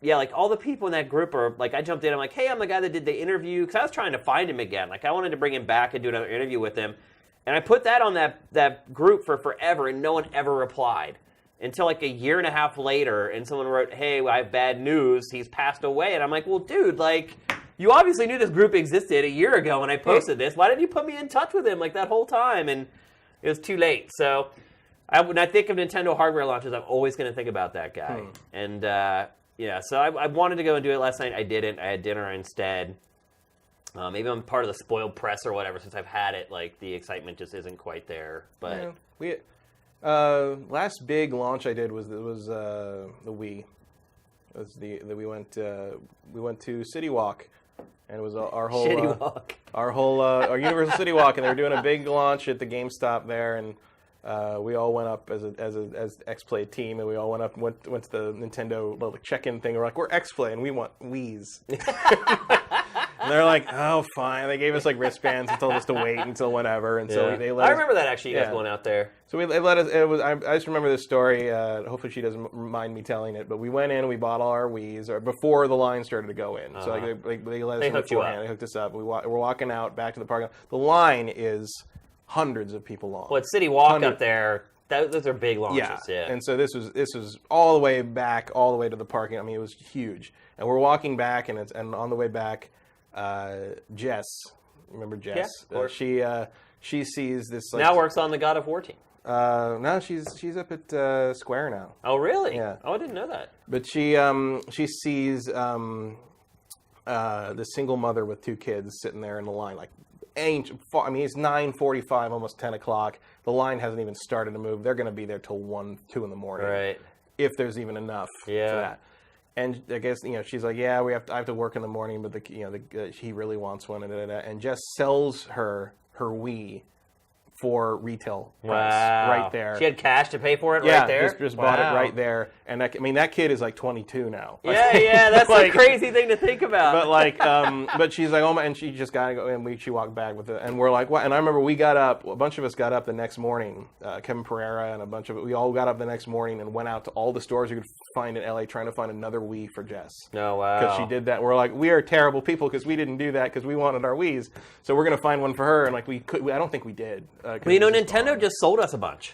yeah, like all the people in that group are like I jumped in. I'm like, hey, I'm the guy that did the interview because I was trying to find him again. Like I wanted to bring him back and do another interview with him. And I put that on that group for forever, and no one ever replied until like a year and a half later. And someone wrote, "Hey, I have bad news. He's passed away." And I'm like, "Well, dude, like, you obviously knew this group existed a year ago when I posted this. Why didn't you put me in touch with him like that whole time?" And it was too late. So when I think of Nintendo hardware launches, I'm always going to think about that guy. And yeah, so I wanted to go and do it last night. I didn't. I had dinner instead. Maybe I'm part of the spoiled press or whatever. Since I've had it, like the excitement just isn't quite there. But last big launch I did was the Wii. It was we went to City Walk, and it was our whole our Universal City Walk, and they were doing a big launch at the GameStop there, and we all went up as X-Play team, and we all went to the Nintendo little check-in thing. We're like, we're X-Play, and we want Wiis. And they're like, oh, fine. They gave us like wristbands and told us to wait until whenever. And so they let us. I remember that actually, you guys going out there. So they let us. I just remember this story. Hopefully she doesn't mind me telling it. But we went in and we bought all our Wiis before the line started to go in. So like they let us in beforehand. They hooked us up. We're walking out back to the parking lot. The line is hundreds of people long. Well, it's City Walk up there. Those are big launches. Yeah. And so this was all the way back, all the way to the parking. I mean, it was huge. And we're walking back, and on the way back. Jess, remember Jess? Yeah, she sees this. Like, now works on the God of War team. No, she's up at Square now. Oh, really? Yeah. Oh, I didn't know that. But she sees the single mother with two kids sitting there in the line, like ancient. I mean, it's 9:45, almost 10 o'clock. The line hasn't even started to move. They're going to be there till 1, 2 in the morning, right? If there's even enough for that. And I guess she's like, yeah, I have to work in the morning, but he really wants one, and Jess sells her Wii for retail price Wow. right there. She had cash to pay for it yeah, right there? just bought it Wow. right there. And that kid is like 22 now. Yeah, that's like, a crazy thing to think about. But like, but she's like, oh my, and she just got to go, and she walked back with it, and we're like, what? And I remember a bunch of us got up the next morning, Kevin Pereira and a bunch of it, we all got up the next morning and went out to all the stores you could find in LA trying to find another Wii for Jess. Oh, wow. Because she did that. We're like, we are terrible people because we didn't do that because we wanted our Wiis. So we're going to find one for her. And like, I don't think we did. Well, Nintendo just sold us a bunch.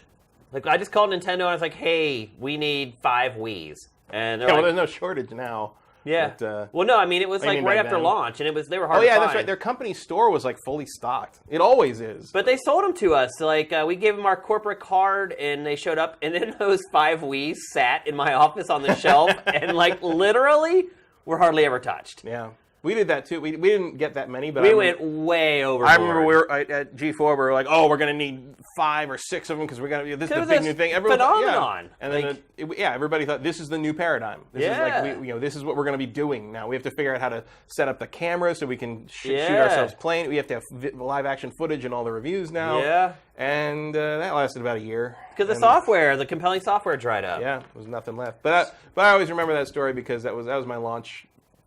Like, I just called Nintendo and I was like, hey, we need 5 Wiis. And they're well, like, there's no shortage now. yeah. But, well, no, I mean, it was like right back after then? launch, and they were hard oh to yeah, find. that's right. Their company store was like fully stocked. It always is. But they sold them to us. Like, we gave them our corporate card, and they showed up, and then those 5 Wiis sat in my office on the shelf, and like literally were hardly ever touched. Yeah. We did that too. We didn't get that many, but We went way overboard. I remember we were at G4. We were like, "Oh, we're going to need 5 or 6 of them because we're going to. This is the big new thing." Everyone phenomenon. And then, everybody thought this is the new paradigm. This is like this is what we're going to be doing now. We have to figure out how to set up the camera so we can shoot ourselves playing. We have to have live action footage in all the reviews now. Yeah. And that lasted about a year. Because the compelling software dried up. Yeah, there was nothing left. But I always remember that story because that was my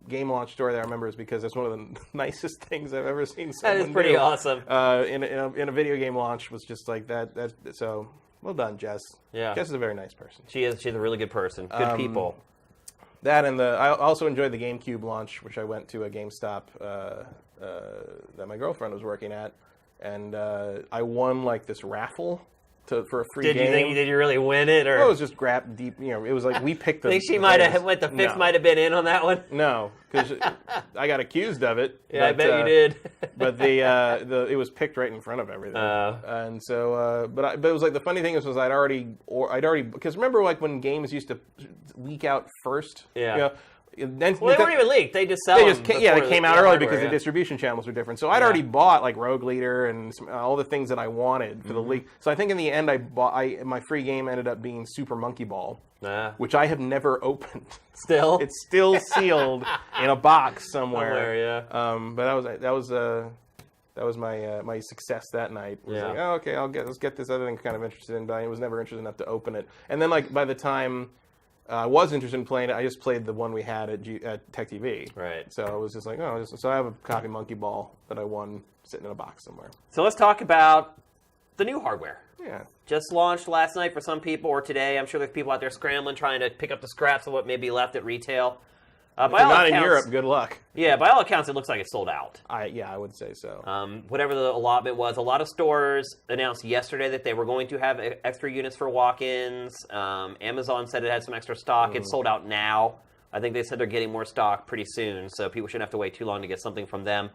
game launch story that I remember is because it's one of the nicest things I've ever seen someone That is pretty do. awesome. In a video game launch was just like that. So well done, Jess. Yeah. Jess is a very nice person. She's a really good person. Good people. That and I also enjoyed the GameCube launch, which I went to a GameStop that my girlfriend was working at, and I won like this raffle for a free game. Did you really win it, or Well, it was just grab deep. It was like we picked the. I think she might have went. The fix might have been in on that one. No, because I got accused of it. Yeah, I bet you did. But it was picked right in front of everything. And so, but it was like the funny thing was I'd already because remember like when games used to leak out first. Yeah. Then, Well, they weren't even leaked. They just sell they them. just they came out early hardware, because the distribution channels were different. So I'd already bought like Rogue Leader and all the things that I wanted for the leak. So I think in the end my free game ended up being Super Monkey Ball, which I have never opened. Still, it's still sealed in a box somewhere. Yeah. But that was my success that night. It was like, oh, okay, let's get this other thing kind of interested in, but I was never interested enough to open it. And then like by the time I was interested in playing it, I just played the one we had at Tech TV. Right. So I was just like, so I have a copy Monkey Ball that I won sitting in a box somewhere. So let's talk about the new hardware. Yeah. Just launched last night for some people, or today. I'm sure there's people out there scrambling, trying to pick up the scraps of what may be left at retail. If you're not in Europe, good luck. Yeah, by all accounts, it looks like it's sold out. I would say so. Whatever the allotment was, a lot of stores announced yesterday that they were going to have extra units for walk-ins. Amazon said it had some extra stock. It's sold out now. I think they said they're getting more stock pretty soon, so people shouldn't have to wait too long to get something from them.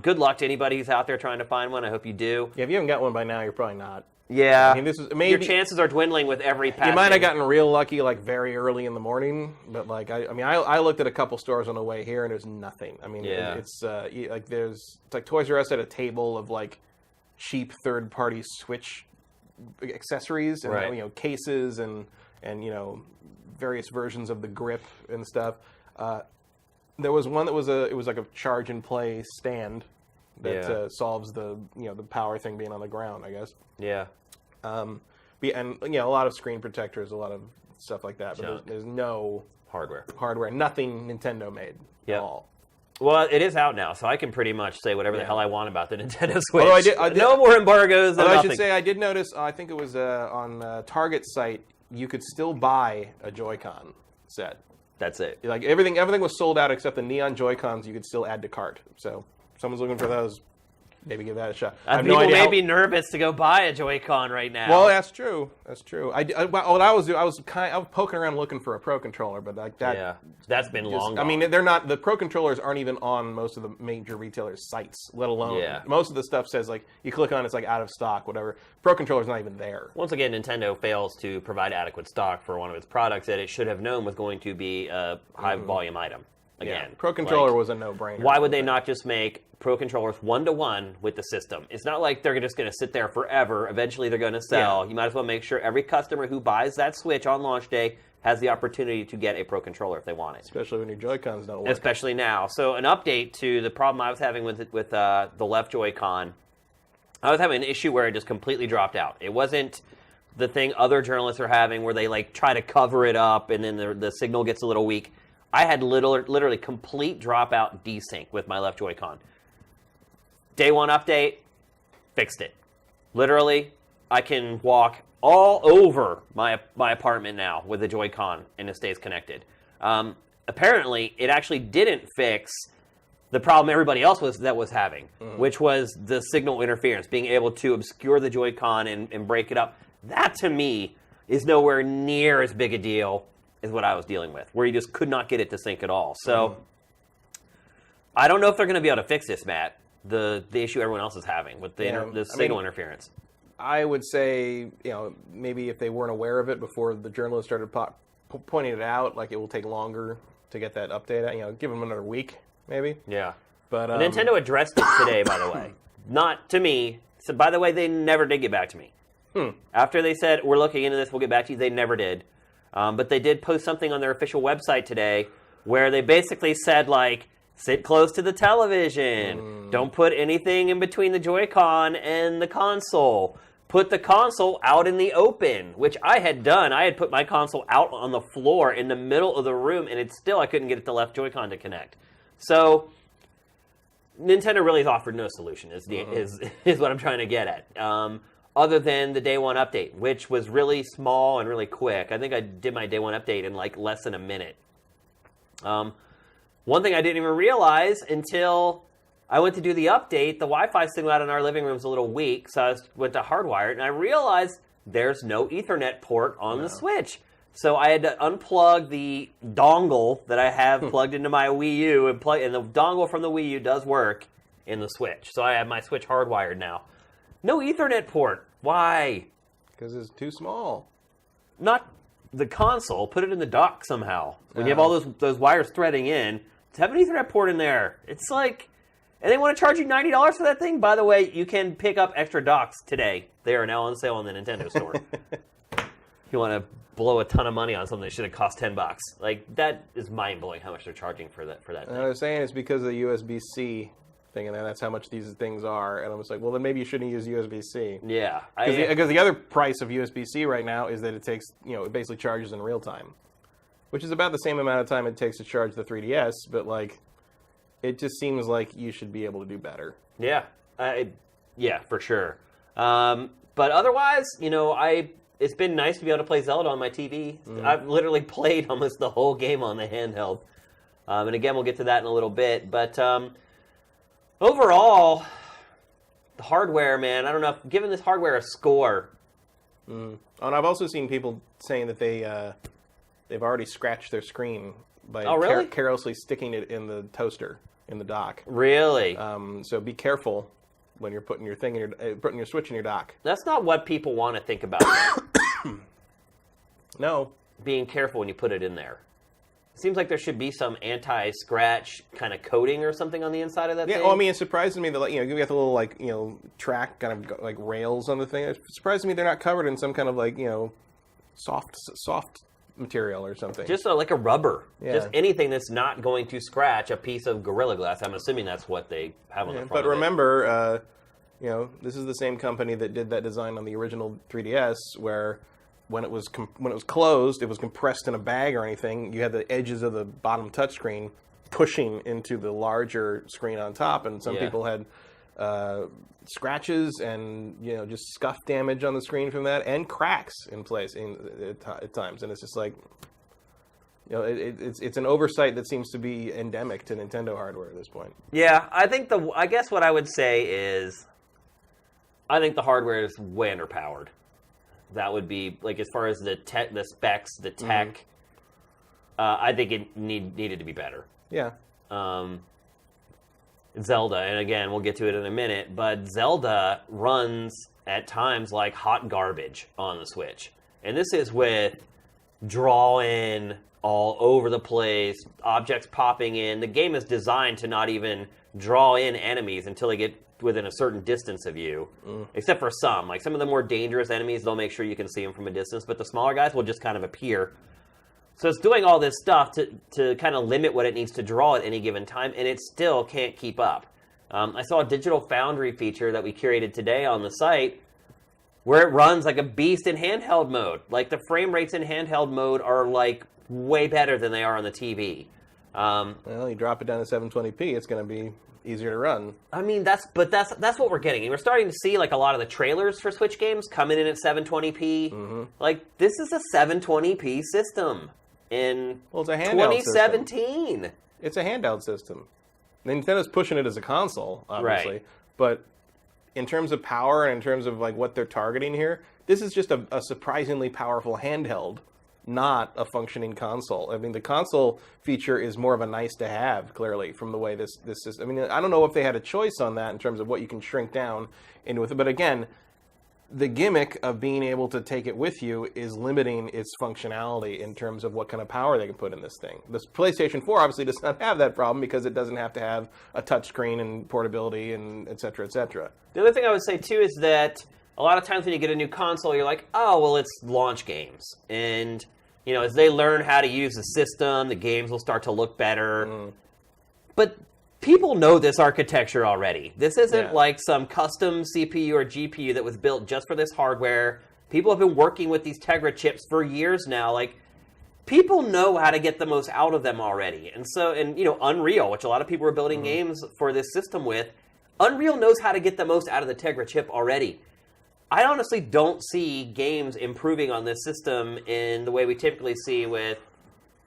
Good luck to anybody who's out there trying to find one. I hope you do. Yeah, if you haven't got one by now, you're probably not. Yeah, I mean, this is maybe your chances are dwindling with every passing. You might have gotten real lucky, like very early in the morning, but like I looked at a couple stores on the way here, and there's nothing. I mean, it's like it's like Toys R Us had a table of like cheap third-party Switch accessories and cases and various versions of the grip and stuff. There was one that it was like a charge and play stand that solves the the power thing being on the ground, I guess. Yeah. And a lot of screen protectors, a lot of stuff like that. But there's no hardware, nothing Nintendo made at all. Well, it is out now, so I can pretty much say whatever the hell I want about the Nintendo Switch. Although I did, no more embargoes. I should say I did notice. I think it was on Target's site. You could still buy a Joy-Con set. That's it. Like everything was sold out except the neon Joy-Cons. You could still add to cart. So if someone's looking for those, maybe give that a shot. People may be nervous to go buy a Joy-Con right now. Well, that's true. That's true. What I was doing, I was poking around looking for a Pro Controller, but like that. Yeah, that's been long gone. I mean, they're not. The Pro Controllers aren't even on most of the major retailers' sites, let alone. Yeah. Most of the stuff says like you click on it's like out of stock, whatever. Pro Controller's not even there. Once again, Nintendo fails to provide adequate stock for one of its products that it should have known was going to be a high volume item. Again, Pro Controller was a no-brainer. Why would they not just make Pro Controllers one-to-one with the system? It's not like they're just going to sit there forever. Eventually, they're going to sell. Yeah. You might as well make sure every customer who buys that Switch on launch day has the opportunity to get a Pro Controller if they want it. Especially when your Joy-Cons don't work. Especially now. So an update to the problem I was having with the left Joy-Con. I was having an issue where it just completely dropped out. It wasn't the thing other journalists are having where they like try to cover it up and then the signal gets a little weak. I had literally complete dropout desync with my left Joy-Con. Day one update, fixed it. Literally, I can walk all over my apartment now with the Joy-Con and it stays connected. Apparently, it actually didn't fix the problem everybody else was having, which was the signal interference, being able to obscure the Joy-Con and break it up. That, to me, is nowhere near as big a deal as what I was dealing with, where you just could not get it to sync at all. So, I don't know if they're going to be able to fix this, Matt, the issue everyone else is having with the signal interference. I would say, maybe if they weren't aware of it before the journalists started pointing it out, like it will take longer to get that update out. Give them another week. Maybe. Yeah. But Nintendo addressed it today, by the way. Not to me. So, by the way, they never did get back to me. After they said, we're looking into this, we'll get back to you, they never did. But they did post something on their official website today where they basically said, like, sit close to the television. Don't put anything in between the Joy-Con and the console. Put the console out in the open, which I had done. I had put my console out on the floor in the middle of the room, and I couldn't get the left Joy-Con to connect. So, Nintendo really has offered no solution, is what I'm trying to get at. Other than the day one update, which was really small and really quick. I think I did my day one update in like less than a minute. One thing I didn't even realize until I went to do the update, the Wi-Fi signal out in our living room was a little weak, so I went to hardwire it, and I realized there's no Ethernet port on the Switch. So I had to unplug the dongle that I have plugged into my Wii U, and the dongle from the Wii U does work in the Switch. So I have my Switch hardwired now. No Ethernet port. Why? Because it's too small. Not the console. Put it in the dock somehow. When you have all those wires threading in, to have an Ethernet port in there, it's like... And they want to charge you $90 for that thing? By the way, you can pick up extra docks today. They are now on sale on the Nintendo Store. If you want to blow a ton of money on something that should have cost $10. Like, that is mind-blowing how much they're charging for that thing. And I was saying it's because of the USB-C thing, and that's how much these things are. And I was like, well, then maybe you shouldn't use USB-C. Yeah. Because the other price of USB-C right now is that it takes, it basically charges in real time, which is about the same amount of time it takes to charge the 3DS, but, like, it just seems like you should be able to do better. Yeah. Yeah, for sure. But otherwise, it's been nice to be able to play Zelda on my TV. I've literally played almost the whole game on the handheld. And again, we'll get to that in a little bit. But overall, the hardware, man, I don't know. Giving this hardware a score. And I've also seen people saying that they've already scratched their screen by carelessly sticking it in the toaster in the dock. Really? So be careful when you're putting your putting your Switch in your dock. That's not what people want to think about. No. Being careful when you put it in there. It seems like there should be some anti-scratch kind of coating or something on the inside of that thing. Yeah, well, I mean, it surprises me that, you got the little, track kind of like rails on the thing. It surprises me they're not covered in some kind of, soft material or something. Just like a rubber. Yeah. Just anything that's not going to scratch a piece of Gorilla Glass. I'm assuming that's what they have on the front But remember, this is the same company that did that design on the original 3DS, where when it was closed, it was compressed in a bag or anything. You had the edges of the bottom touchscreen pushing into the larger screen on top, and some people had scratches and just scuff damage on the screen from that, and cracks in place at times. And it's just like, it's an oversight that seems to be endemic to Nintendo hardware at this point. Yeah, I guess what I would say is, I think the hardware is way underpowered. That would be, like, as far as the specs, the tech, I think it needed to be better. Yeah. Zelda, and again, we'll get to it in a minute, but Zelda runs at times like hot garbage on the Switch. And this is with draw-in all over the place, objects popping in. The game is designed to not even draw in enemies until they get within a certain distance of you, except for some. Like, some of the more dangerous enemies, they'll make sure you can see them from a distance, but the smaller guys will just kind of appear. So it's doing all this stuff to kind of limit what it needs to draw at any given time, and it still can't keep up. I saw a Digital Foundry feature that we curated today on the site where it runs like a beast in handheld mode. Like, the frame rates in handheld mode are, like, way better than they are on the TV. Well, you drop it down to 720p, it's going to be easier to run. I mean, that's what we're getting. We're starting to see, like, a lot of the trailers for Switch games coming in at 720p. Mm-hmm. Like, this is a 720p system in it's a handheld 2017. System. It's a handheld system. Nintendo's pushing it as a console, obviously. Right. But in terms of power and in terms of like what they're targeting here, this is just a surprisingly powerful handheld, not a functioning console. I mean, the console feature is more of a nice to have, clearly, from the way this is. I mean, I don't know if they had a choice on that in terms of what you can shrink down into with it. But again, the gimmick of being able to take it with you is limiting its functionality in terms of what kind of power they can put in this thing. This PlayStation 4 obviously does not have that problem because it doesn't have to have a touchscreen and portability and et cetera, et cetera. The other thing I would say, too, is that a lot of times when you get a new console, you're like, oh, well, it's launch games. And, you know, as they learn how to use the system, the games will start to look better. But people know this architecture already. This isn't like some custom CPU or GPU that was built just for this hardware. People have been working with these Tegra chips for years now. Like, people know how to get the most out of them already. And so, and you know, Unreal, which a lot of people are building games for this system with, Unreal knows how to get the most out of the Tegra chip already. I honestly don't see games improving on this system in the way we typically see with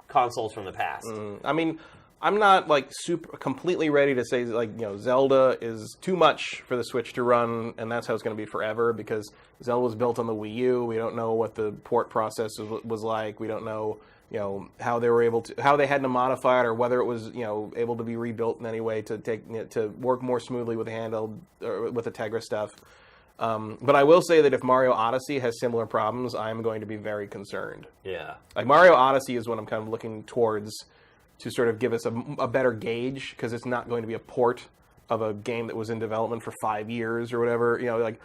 consoles from the past. I mean, I'm not like completely ready to say like, you know, Zelda is too much for the Switch to run, and that's how it's going to be forever because Zelda was built on the Wii U. We don't know what the port process was like. We don't know, you know, how they were able to, how they had to modify it, or whether it was, you know, able to be rebuilt in any way to take to work more smoothly with the handheld or with the Tegra stuff. But I will say that if Mario Odyssey has similar problems, I'm going to be very concerned. Yeah, like Mario Odyssey is what I'm kind of looking towards to sort of give us a better gauge, because it's not going to be a port of a game that was in development for 5 years or whatever. You know, like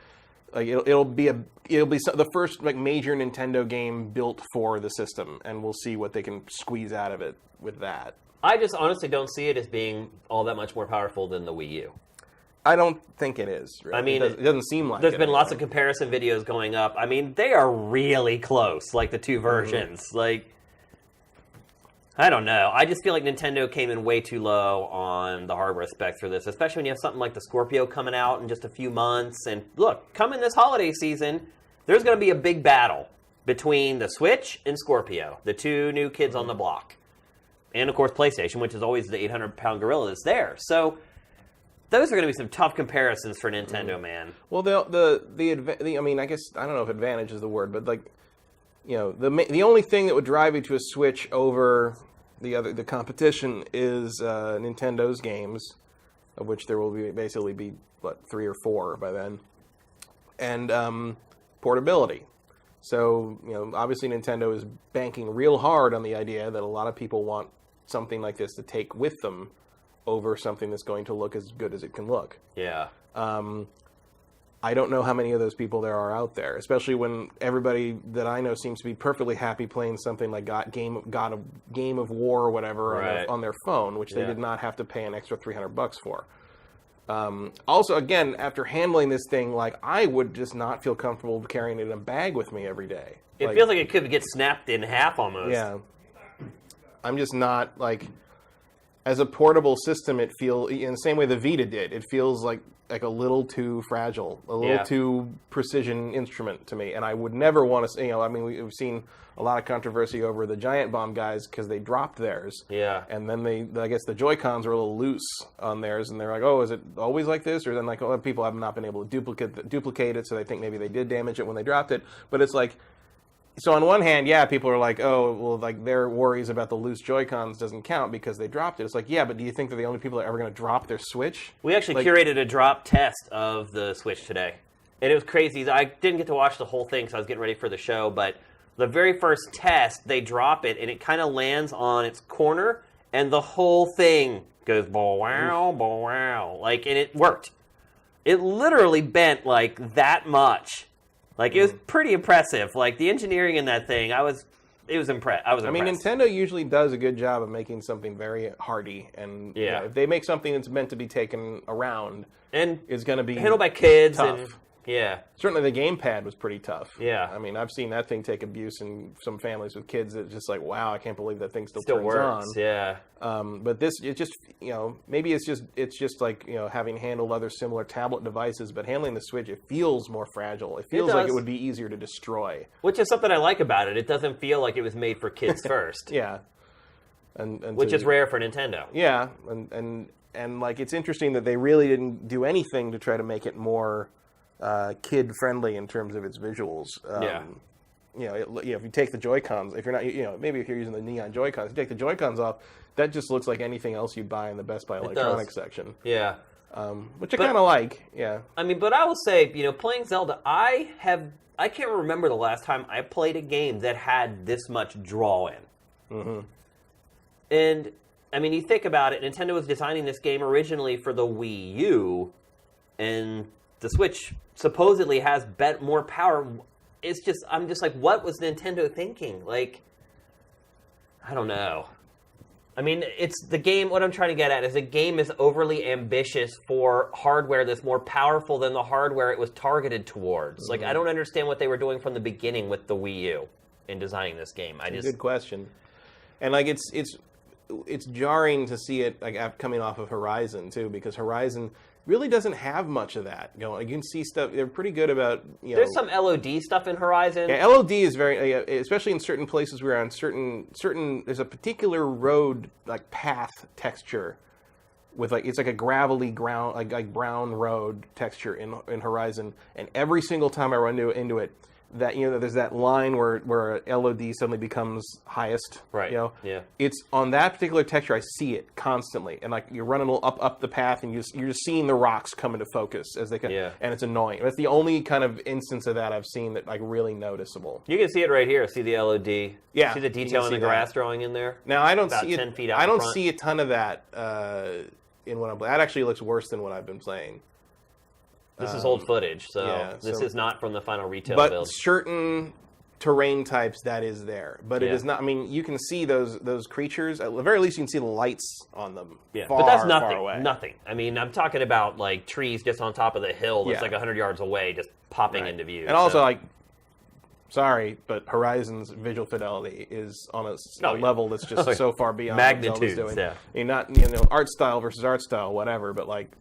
it'll be the first like major Nintendo game built for the system, and we'll see what they can squeeze out of it with that. I just honestly don't see it as being all that much more powerful than the Wii U. I don't think it is. Really. I mean, it doesn't seem like there's been lots of comparison videos going up. I mean, they are really close, like the two versions. Like, I don't know. I just feel like Nintendo came in way too low on the hardware specs for this, especially when you have something like the Scorpio coming out in just a few months. And look, coming this holiday season, there's going to be a big battle between the Switch and Scorpio, the two new kids on the block. And, of course, PlayStation, which is always the 800-pound gorilla that's there. So those are going to be some tough comparisons for Nintendo, man. Well, I mean, I guess, I don't know if advantage is the word, but like, you know, the only thing that would drive you to a Switch over the competition is Nintendo's games, of which there will basically be 3 or 4 by then, and portability. So, you know, obviously Nintendo is banking real hard on the idea that a lot of people want something like this to take with them over something that's going to look as good as it can look. Yeah. I don't know how many of those people there are out there, especially when everybody that I know seems to be perfectly happy playing something like Game of War or whatever on their phone, which they did not have to pay an extra $300 for. Also, again, after handling this thing, like, I would just not feel comfortable carrying it in a bag with me every day. It feels like it could get snapped in half almost. Yeah. I'm just not, like, as a portable system, it feels, in the same way the Vita did, it feels like a little too fragile, a little too precision instrument to me. And I would never want to, you know, I mean, we've seen a lot of controversy over the Giant Bomb guys because they dropped theirs. Yeah. And then I guess the Joy-Cons were a little loose on theirs, and they're like, oh, is it always like this? Or then like, oh, people have not been able to duplicate it, so they think maybe they did damage it when they dropped it. But it's like, so on one hand, yeah, people are like, oh, well, like their worries about the loose Joy-Cons doesn't count because they dropped it. It's like, yeah, but do you think they're the only people that are ever going to drop their Switch? We actually curated a drop test of the Switch today. And it was crazy. I didn't get to watch the whole thing because I was getting ready for the show, but the very first test, they drop it, and it kind of lands on its corner, and the whole thing goes bow-wow, bow-wow. Like, and it worked. It literally bent, like, that much. Like, it was pretty impressive. Like, the engineering in that thing, I was I was impressed. I mean, Nintendo usually does a good job of making something very hardy, and you know, if they make something that's meant to be taken around, and is going to be handled by kids, tough. and yeah, certainly the gamepad was pretty tough. Yeah, I mean, I've seen that thing take abuse in some families with kids. It's just like, wow, I can't believe that thing still turns works. on. Yeah, but this, it just, you know, maybe it's just like, you know, having handled other similar tablet devices, but handling the Switch, it feels more fragile. It feels like it would be easier to destroy. Which is something I like about it. It doesn't feel like it was made for kids first. Yeah, which is rare for Nintendo. Yeah, and like it's interesting that they really didn't do anything to try to make it more kid friendly in terms of its visuals. You know, if you take the Joy-Cons, if you're not, you know, maybe if you're using the neon Joy-Cons, you take the Joy-Cons off, that just looks like anything else you'd buy in the Best Buy electronics section. Yeah. Which I kind of like. Yeah. I mean, but I will say, you know, playing Zelda, I can't remember the last time I played a game that had this much draw in. Mm-hmm. And I mean, you think about it, Nintendo was designing this game originally for the Wii U, and the Switch supposedly has more power. It's just, I'm just like, what was Nintendo thinking? Like, I don't know. I mean, it's the game, what I'm trying to get at is the game is overly ambitious for hardware that's more powerful than the hardware it was targeted towards. Mm-hmm. Like, I don't understand what they were doing from the beginning with the Wii U in designing this game. Good question. And like, it's jarring to see it like coming off of Horizon too, because Horizon really doesn't have much of that going. You can see stuff. They're pretty good about, you know. There's some LOD stuff in Horizon. Yeah, LOD is very, especially in certain places where on certain. There's a particular road like path texture, with like it's like a gravelly ground, like brown road texture in Horizon, and every single time I run into it. That, you know, there's that line where LOD suddenly becomes highest, right? You know, yeah. It's on that particular texture. I see it constantly, and like you're running up the path, and you're just seeing the rocks come into focus as they come, and it's annoying. That's the only kind of instance of that I've seen that like really noticeable. You can see it right here. See the LOD? Yeah. See the detail in the grass drawing in there? Now I don't about see 10 it. feet out I don't front. see a ton of that in what I'm playing. That actually looks worse than what I've been playing. This is old footage, so this is not from the final retail build. But certain terrain types, that is there. But it is not, I mean, you can see those creatures. At the very least, you can see the lights on them far, but that's nothing. Far away. Nothing. I mean, I'm talking about like trees just on top of the hill that's like 100 yards away, just popping into view. And also, like, sorry, but Horizon's visual fidelity is on a level that's just so far beyond magnitudes. What Zelda's doing. I mean, not, you know, art style versus art style, whatever, but like,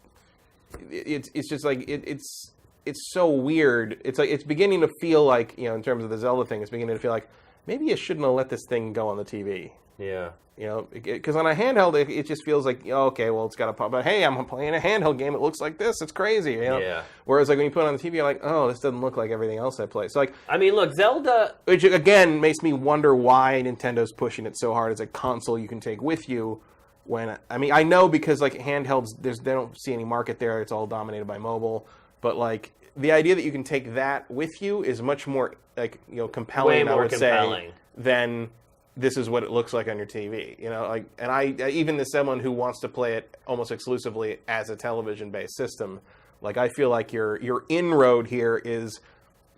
it's just like it's so weird. It's like it's beginning to feel like, you know, in terms of the Zelda thing, it's beginning to feel like maybe you shouldn't have let this thing go on the TV. Yeah. You know, because on a handheld, it just feels like, okay, well, it's got to pop. But hey, I'm playing a handheld game. It looks like this. It's crazy. You know? Yeah. Whereas like when you put it on the TV, you're like, oh, this doesn't look like everything else I play. So like, I mean, look, Zelda, which again makes me wonder why Nintendo's pushing it so hard as a console you can take with you. When, I mean, I know because like handhelds, they don't see any market there. It's all dominated by mobile. But like the idea that you can take that with you is much more like, you know, compelling. I would say, than this is what it looks like on your TV. You know, like, and I even as someone who wants to play it almost exclusively as a television-based system, like I feel like your inroad here is,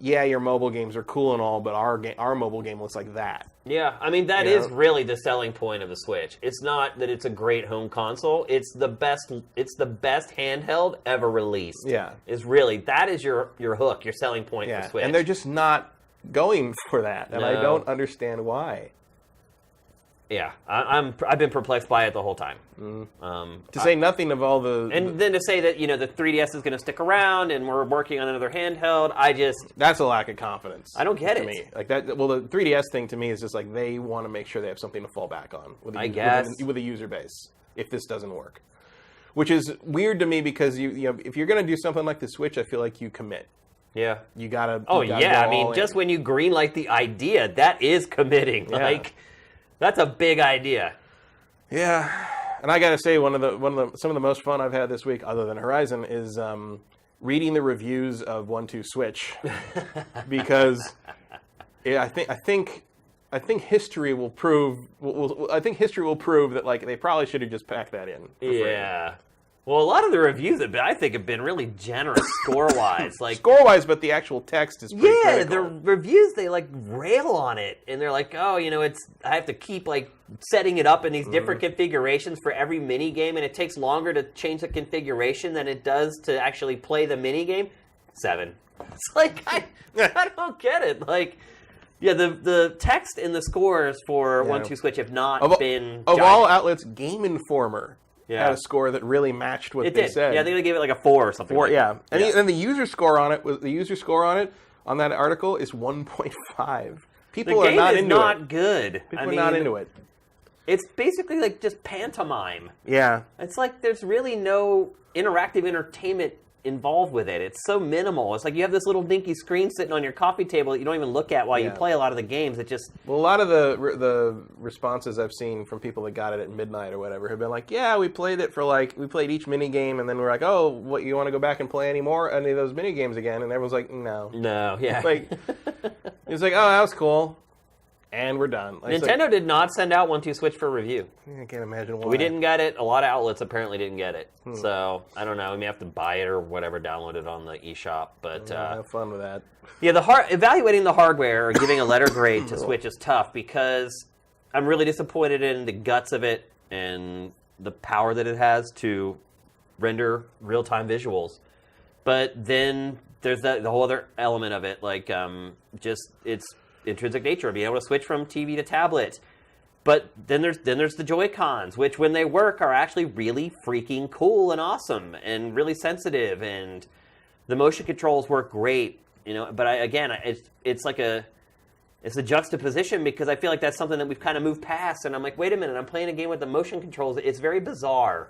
yeah, your mobile games are cool and all, but our mobile game looks like that. Yeah, I mean, that is really the selling point of the Switch. It's not that it's a great home console. It's the best handheld ever released. Yeah. Is really, that is your hook, your selling point for Switch. And they're just not going for that, and No. I don't understand why. Yeah, I've been perplexed by it the whole time. To say nothing of all the... And then to say that, you know, the 3DS is going to stick around and we're working on another handheld, That's a lack of confidence. I don't get to it. Me. Like that. Well, the 3DS thing to me is just like they want to make sure they have something to fall back on with a user base if this doesn't work. Which is weird to me because you know if you're going to do something like the Switch, I feel like you commit. Yeah. You gotta. Oh yeah, I mean, just when you greenlight the idea, that is committing. Yeah. Like, that's a big idea. Yeah, and I gotta say, some of the most fun I've had this week, other than Horizon, is reading the reviews of 1-2 Switch, because I think history will prove. I think history will prove that like they probably should have just packed that in. Yeah. Well, a lot of the reviews I think have been really generous score-wise. Like score-wise, but the actual text is pretty critical. The reviews, they like rail on it, and they're like, oh, I have to keep like setting it up in these different configurations for every mini game, and it takes longer to change the configuration than it does to actually play the mini game. 7. It's like I don't get it. Like, yeah, the text and the scores for 1-2 Switch have not been of all outlets. Game Informer. Yeah. Had a score that really matched what they said. Yeah, I think they gave it like a 4 or something. 4, and the user score on it on that article is 1.5. People are not into it. The game is not good. People are not into it. It's basically like just pantomime. Yeah. It's like there's really no interactive entertainment involved with it. It's so minimal. It's like you have this little dinky screen sitting on your coffee table that you don't even look at while you play a lot of the games. It just... Well, a lot of the responses I've seen from people that got it at midnight or whatever have been like, yeah, we played it for we played each mini game, and then we're like, oh, what, you want to go back and play any of those mini games again? And everyone's like, no. No, yeah. It's like, oh, that was cool. And we're done. Nintendo did not send out 1-2 Switch for review. I can't imagine why. We didn't get it. A lot of outlets apparently didn't get it. So, I don't know. We may have to buy it or whatever, download it on the eShop. But have fun with that. Yeah, evaluating the hardware or giving a letter grade to Switch is tough because I'm really disappointed in the guts of it and the power that it has to render real-time visuals. But then there's the whole other element of it, like just its intrinsic nature of being able to switch from TV to tablet. But then there's the Joy-Cons, which when they work are actually really freaking cool and awesome and really sensitive, and the motion controls work great, but it's a juxtaposition because I feel like that's something that we've kind of moved past, and I'm like, wait a minute, I'm playing a game with the motion controls. It's very bizarre.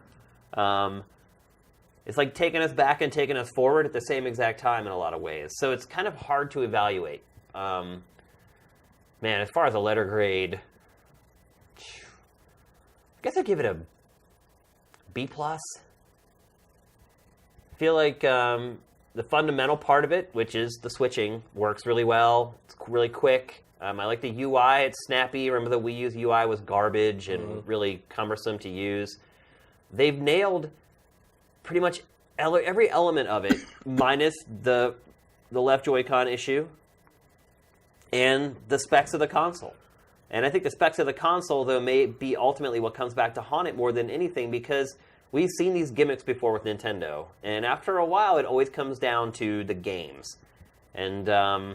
It's like taking us back and taking us forward at the same exact time in a lot of ways. So it's kind of hard to evaluate. Man, as far as a letter grade, I guess I'd give it a B+. I feel like the fundamental part of it, which is the switching, works really well. It's really quick. I like the UI. It's snappy. Remember the Wii U's UI was garbage and really cumbersome to use. They've nailed pretty much every element of it, minus the left Joy-Con issue and the specs of the console. And I think the specs of the console, though, may be ultimately what comes back to haunt it more than anything, because we've seen these gimmicks before with Nintendo. And after a while, it always comes down to the games. And, I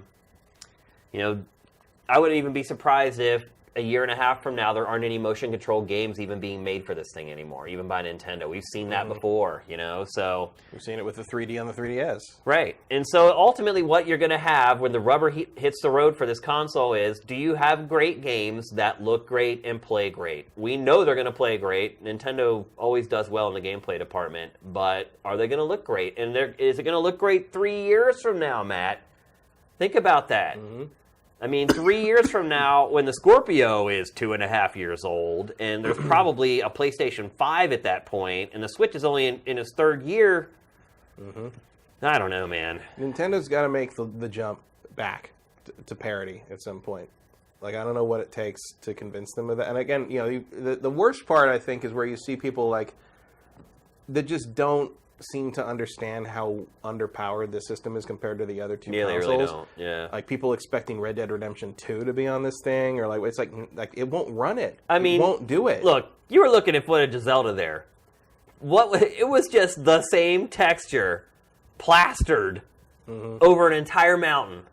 wouldn't even be surprised if a year and a half from now, there aren't any motion control games even being made for this thing anymore, even by Nintendo. We've seen that before, so... We've seen it with the 3D on the 3DS. Right. And so ultimately what you're going to have when the rubber hits the road for this console is, do you have great games that look great and play great? We know they're going to play great. Nintendo always does well in the gameplay department, but are they going to look great? And is it going to look great 3 years from now, Matt? Think about that. I mean, 3 years from now, when the Scorpio is 2.5 years old, and there's probably a PlayStation 5 at that point, and the Switch is only in its third year, I don't know, man. Nintendo's got to make the jump back to parity at some point. Like, I don't know what it takes to convince them of that. And again, the worst part, I think, is where you see people that just don't seem to understand how underpowered this system is compared to the other two consoles. They really don't. Yeah. Like people expecting Red Dead Redemption 2 to be on this thing, or it's like it won't run it. It won't do it. Look, you were looking at footage of Zelda there. It was just the same texture plastered over an entire mountain.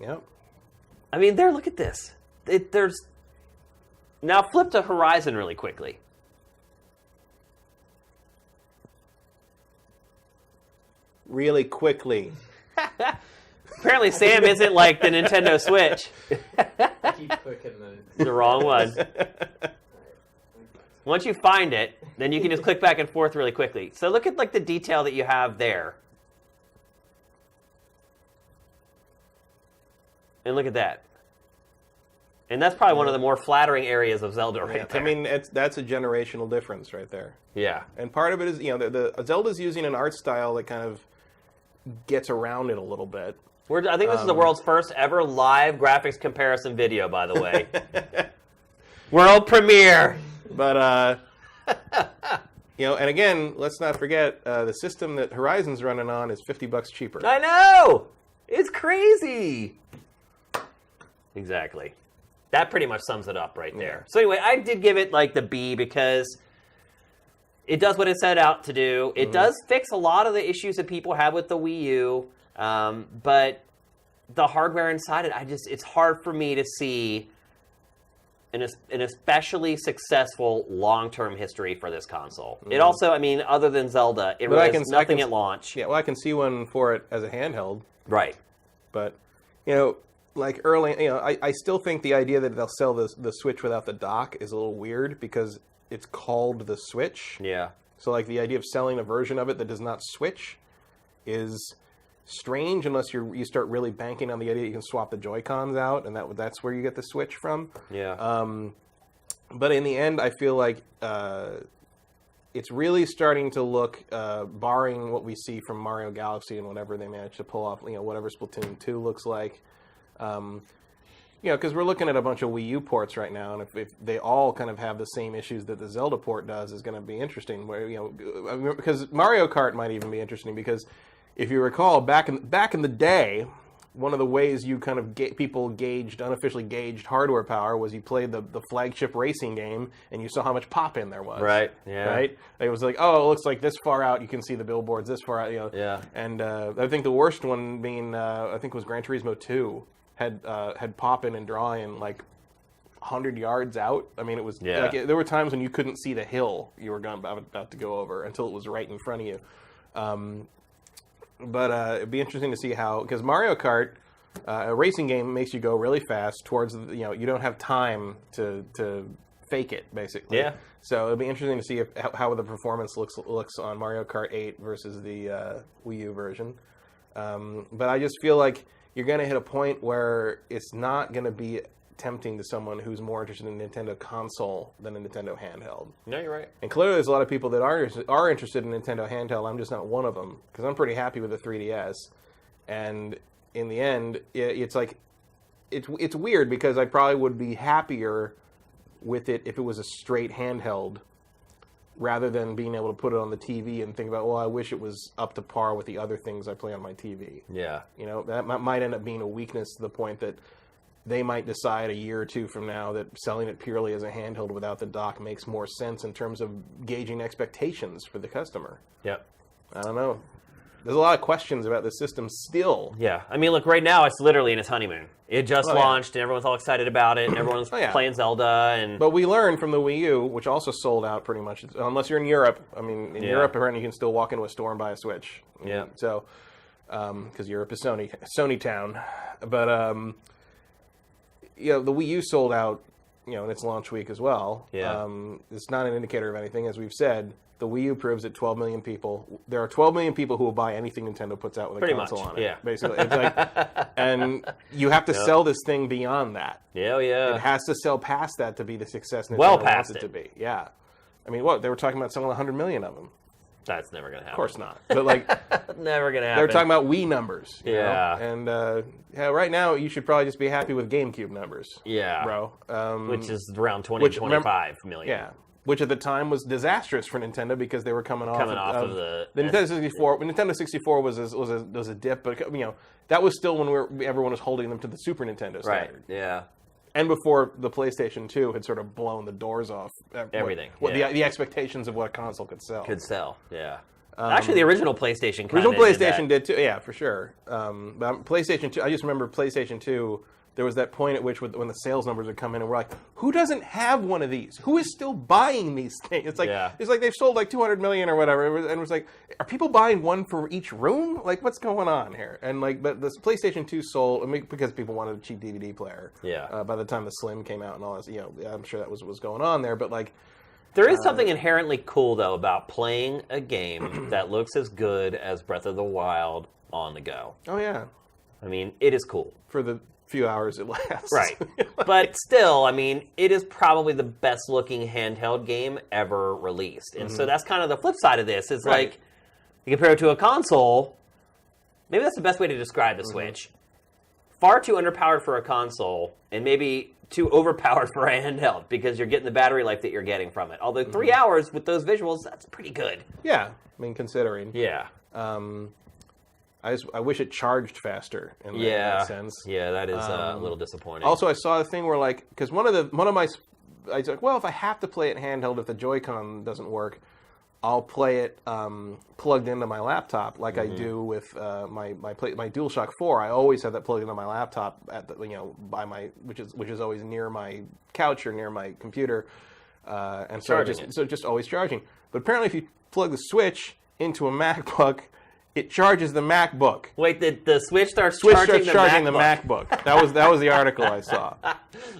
Yep. I mean, look at this. Now flip to Horizon really quickly. Really quickly. Apparently Sam isn't like the Nintendo Switch. Keep clicking the wrong one. Once you find it, then you can just click back and forth really quickly. So look at the detail that you have there. And look at that. And that's probably one of the more flattering areas of Zelda right there. I mean, that's a generational difference right there. Yeah. And part of it is, the Zelda's using an art style that kind of gets around it a little bit. I think this is the world's first ever live graphics comparison video, by the way. World premiere! But, And again, let's not forget the system that Horizon's running on is $50 cheaper. I know! It's crazy! Exactly. That pretty much sums it up right there. So anyway, I did give it like the B because it does what it set out to do. It does fix a lot of the issues that people have with the Wii U, but the hardware inside it, it's hard for me to see an especially successful long-term history for this console. It also, I mean, other than Zelda, it really has nothing at launch. Yeah, well, I can see one for it as a handheld. Right. But, like early, I still think the idea that they'll sell the Switch without the dock is a little weird because it's called the Switch. Yeah. So, like, the idea of selling a version of it that does not switch is strange unless you start really banking on the idea that you can swap the Joy-Cons out, and that's where you get the Switch from. Yeah. But in the end, I feel like it's really starting to look, barring what we see from Mario Galaxy and whatever they manage to pull off, whatever Splatoon 2 looks like. Because we're looking at a bunch of Wii U ports right now, and if they all kind of have the same issues that the Zelda port does, is going to be interesting. Because Mario Kart might even be interesting, because if you recall, back in the day, one of the ways you kind of people unofficially gauged hardware power was you played the flagship racing game, and you saw how much pop-in there was. Right, yeah. Right? It was like, oh, it looks like this far out, you can see the billboards this far out, Yeah. And I think the worst one being, I think it was Gran Turismo 2, had pop-in and draw-in like 100 yards out. I mean, it was like there were times when you couldn't see the hill you were about to go over until it was right in front of you. But it'd be interesting to see how, because Mario Kart, a racing game, makes you go really fast towards you don't have time to fake it, basically. Yeah. So it'd be interesting to see how the performance looks on Mario Kart 8 versus the Wii U version. But I just feel like you're going to hit a point where it's not going to be tempting to someone who's more interested in a Nintendo console than a Nintendo handheld. No, you're right. And clearly there's a lot of people that are interested in Nintendo handheld. I'm just not one of them, because I'm pretty happy with the 3DS. And in the end, it's like, it's weird, because I probably would be happier with it if it was a straight handheld, rather than being able to put it on the TV and think about, well, I wish it was up to par with the other things I play on my TV. Yeah. That might end up being a weakness to the point that they might decide a year or two from now that selling it purely as a handheld without the dock makes more sense in terms of gauging expectations for the customer. Yep. I don't know. There's a lot of questions about the system still. Yeah. I mean, look, right now it's literally in its honeymoon. It just launched, and everyone's all excited about it, and everyone's playing Zelda. But we learned from the Wii U, which also sold out pretty much, unless you're in Europe. I mean, in Europe, apparently you can still walk into a store and buy a Switch. Yeah. So, because Europe is Sony town. But, the Wii U sold out, in its launch week as well. Yeah. It's not an indicator of anything. As we've said, the Wii U proves that 12 million people, there are 12 million people who will buy anything Nintendo puts out with a console on it. Yeah. Basically. It's like, and you have to sell this thing beyond that. Yeah, yeah. It has to sell past that to be the success Nintendo Well wants past it it. to be. Yeah. I mean, they were talking about selling 100 million of them. That's never going to happen. Of course not. But like, never going to happen. they're talking about Wii numbers. You Yeah. know? And right now, you should probably just be happy with GameCube numbers. Yeah. Bro. Which is around 25 million. Yeah. Which at the time was disastrous for Nintendo because they were coming off of the Nintendo 64. Nintendo 64 was a dip, but that was still when everyone was holding them to the Super Nintendo standard. Right. Yeah. And before the PlayStation 2 had sort of blown the doors off everything. The expectations of what a console could sell. Yeah. Actually, the original PlayStation did too. Yeah, for sure. But PlayStation 2, I just remember PlayStation 2, there was that point at which when the sales numbers would come in and we're like, who doesn't have one of these? Who is still buying these things? It's like they've sold like 200 million or whatever. And it was like, are people buying one for each room? Like, what's going on here? And but the PlayStation 2 sold, because people wanted a cheap DVD player. Yeah. By the time the Slim came out and all this, I'm sure that was what was going on there. But like, there is something inherently cool though about playing a game that looks as good as Breath of the Wild on the go. Oh yeah. I mean, it is cool. For the few hours it lasts. Right. But still, I mean, it is probably the best looking handheld game ever released. And so that's kind of the flip side of this. Is like, you compare it to a console, maybe that's the best way to describe the Switch. Far too underpowered for a console, and maybe too overpowered for a handheld because you're getting the battery life that you're getting from it. Although 3 hours with those visuals, that's pretty good. Yeah, I mean, considering. Yeah. I wish it charged faster in that sense. Yeah, that is a little disappointing. Also, I saw a thing where, like, because one of my, I was like, well, if I have to play it handheld, if the Joy-Con doesn't work, I'll play it plugged into my laptop, like I do with my DualShock 4. I always have that plugged into my laptop at the, by my which is always near my couch or near my computer, and so just always charging. But apparently, if you plug the Switch into a MacBook, it charges the MacBook. Wait, the Switch starts charging the MacBook. That was the article I saw.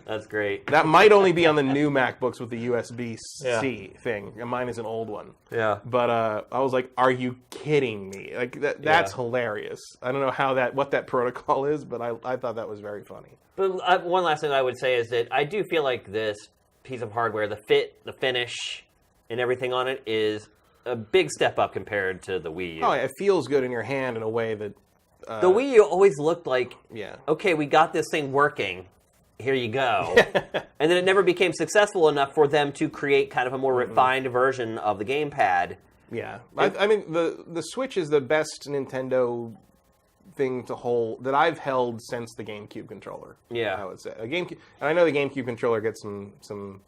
That's great. That might only be on the new MacBooks with the USB-C thing. Mine is an old one. Yeah. But I was like, "Are you kidding me?" Like that's hilarious. I don't know what that protocol is, but I thought that was very funny. But one last thing I would say is that I do feel like this piece of hardware, the fit, the finish, and everything on it is a big step up compared to the Wii U. Oh, yeah, it feels good in your hand in a way that... the Wii U always looked like, okay, we got this thing working. Here you go. And then it never became successful enough for them to create kind of a more refined version of the gamepad. Yeah. I mean, the Switch is the best Nintendo thing to hold that I've held since the GameCube controller. Yeah. I would say. And I know the GameCube controller gets some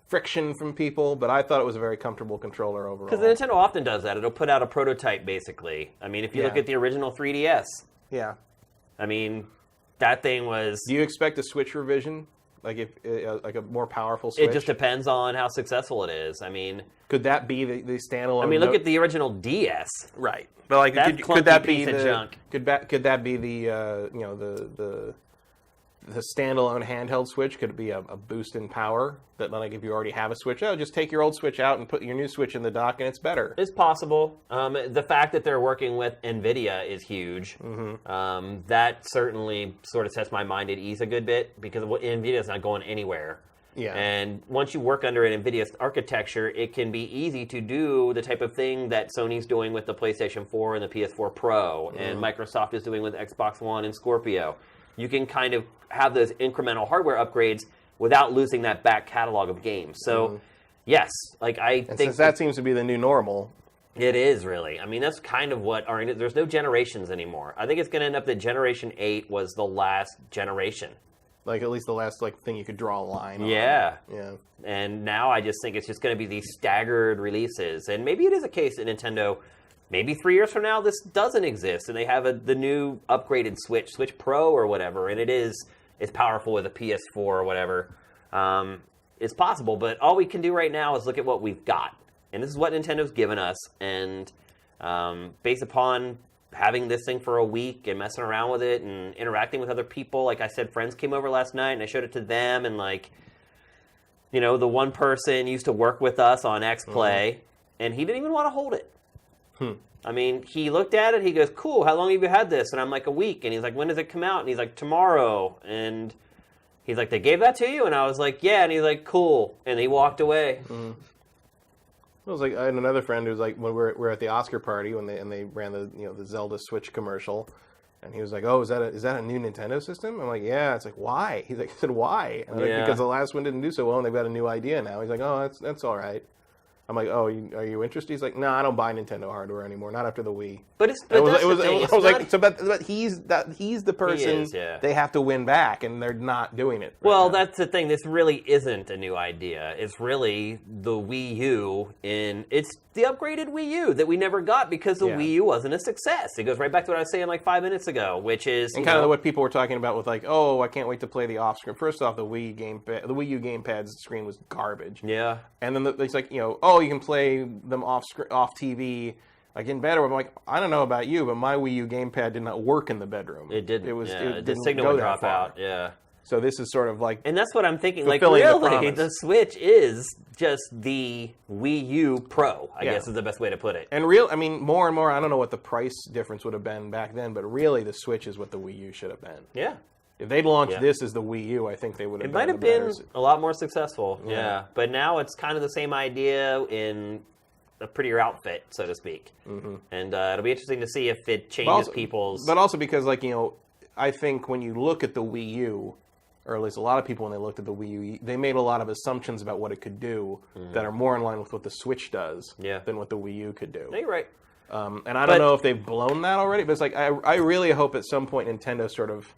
friction from people, but I thought it was a very comfortable controller overall. Because Nintendo often does that. It'll put out a prototype, basically. I mean, if you look at the original 3DS. Yeah. I mean, that thing was... Do you expect a Switch revision? Like like a more powerful Switch? It just depends on how successful it is. I mean... Could that be the standalone... I mean, look at the original DS. Right. But like, could that be the junk? Could that be the the standalone handheld Switch? Could it be a boost in power that, like, if you already have a Switch, just take your old Switch out and put your new Switch in the dock and it's better? It's possible. The fact that they're working with NVIDIA is huge. That certainly sort of sets my mind at ease a good bit because NVIDIA is not going anywhere. Yeah. And once you work under an NVIDIA architecture, it can be easy to do the type of thing that Sony's doing with the PlayStation 4 and the PS4 Pro, and Microsoft is doing with Xbox One and Scorpio. You can kind of have those incremental hardware upgrades without losing that back catalog of games. So, yes, like since that seems to be the new normal. It is, really. I mean, that's kind of what there's no generations anymore. I think it's going to end up that Generation 8 was the last generation. Like, at least the last, like, thing you could draw a line on. Yeah. Yeah. And now I just think it's just going to be these staggered releases. And maybe it is a case that Nintendo, maybe 3 years from now, this doesn't exist. And they have the new upgraded Switch Pro or whatever. And it's powerful with a PS4 or whatever. It's possible. But all we can do right now is look at what we've got. And this is what Nintendo's given us. And based upon having this thing for a week and messing around with it and interacting with other people. Like I said, friends came over last night and I showed it to them, and like, the one person used to work with us on X-Play and he didn't even want to hold it. I mean, he looked at it, he goes, "Cool, how long have you had this?" And I'm like, "A week." And he's like, "When does it come out?" And he's like, "Tomorrow." And he's like, "They gave that to you?" And I was like, "Yeah." And he's like, "Cool." And he walked away. It was like, I had another friend who was like, when we were at the Oscar party when they ran the Zelda Switch commercial, and he was like, "Oh, is that a new Nintendo system?" I'm like, "Yeah." It's like, "Why?" He said, "Why?" And I'm like, "Because the last one didn't do so well, and they've got a new idea now." He's like, "Oh, that's all right." I'm like, "Oh, are you interested?" He's like, "No, I don't buy Nintendo hardware anymore. Not after the Wii." But he's the person they have to win back, and they're not doing it. Well, that's the thing. This really isn't a new idea. It's really the Wii U, it's the upgraded Wii U that we never got because the Wii U wasn't a success. It goes right back to what I was saying like 5 minutes ago, which is kind of what people were talking about with like, "Oh, I can't wait to play the off-screen." First off, the Wii U gamepad's screen was garbage. Yeah. And then it's like, "Oh, you can play them off TV." Like in bed, I'm like, I don't know about you, but my Wii U gamepad did not work in the bedroom. It didn't. It didn't signal go would that drop far. out. Yeah. So this is sort of like, and that's what I'm thinking. Like, fulfilling really, the Switch is just the Wii U Pro. I guess is the best way to put it. And more and more, I don't know what the price difference would have been back then, but really, the Switch is what the Wii U should have been. Yeah. If they'd launched this as the Wii U, I think they would have. It might have been a lot more successful. Yeah. But now it's kind of the same idea in a prettier outfit, so to speak. And it'll be interesting to see if it changes people's... But also because, like, I think when you look at the Wii U, or at least a lot of people when they looked at the Wii U, they made a lot of assumptions about what it could do that are more in line with what the Switch does than what the Wii U could do. No, you're right. And I don't know if they've blown that already, but it's like I really hope at some point Nintendo sort of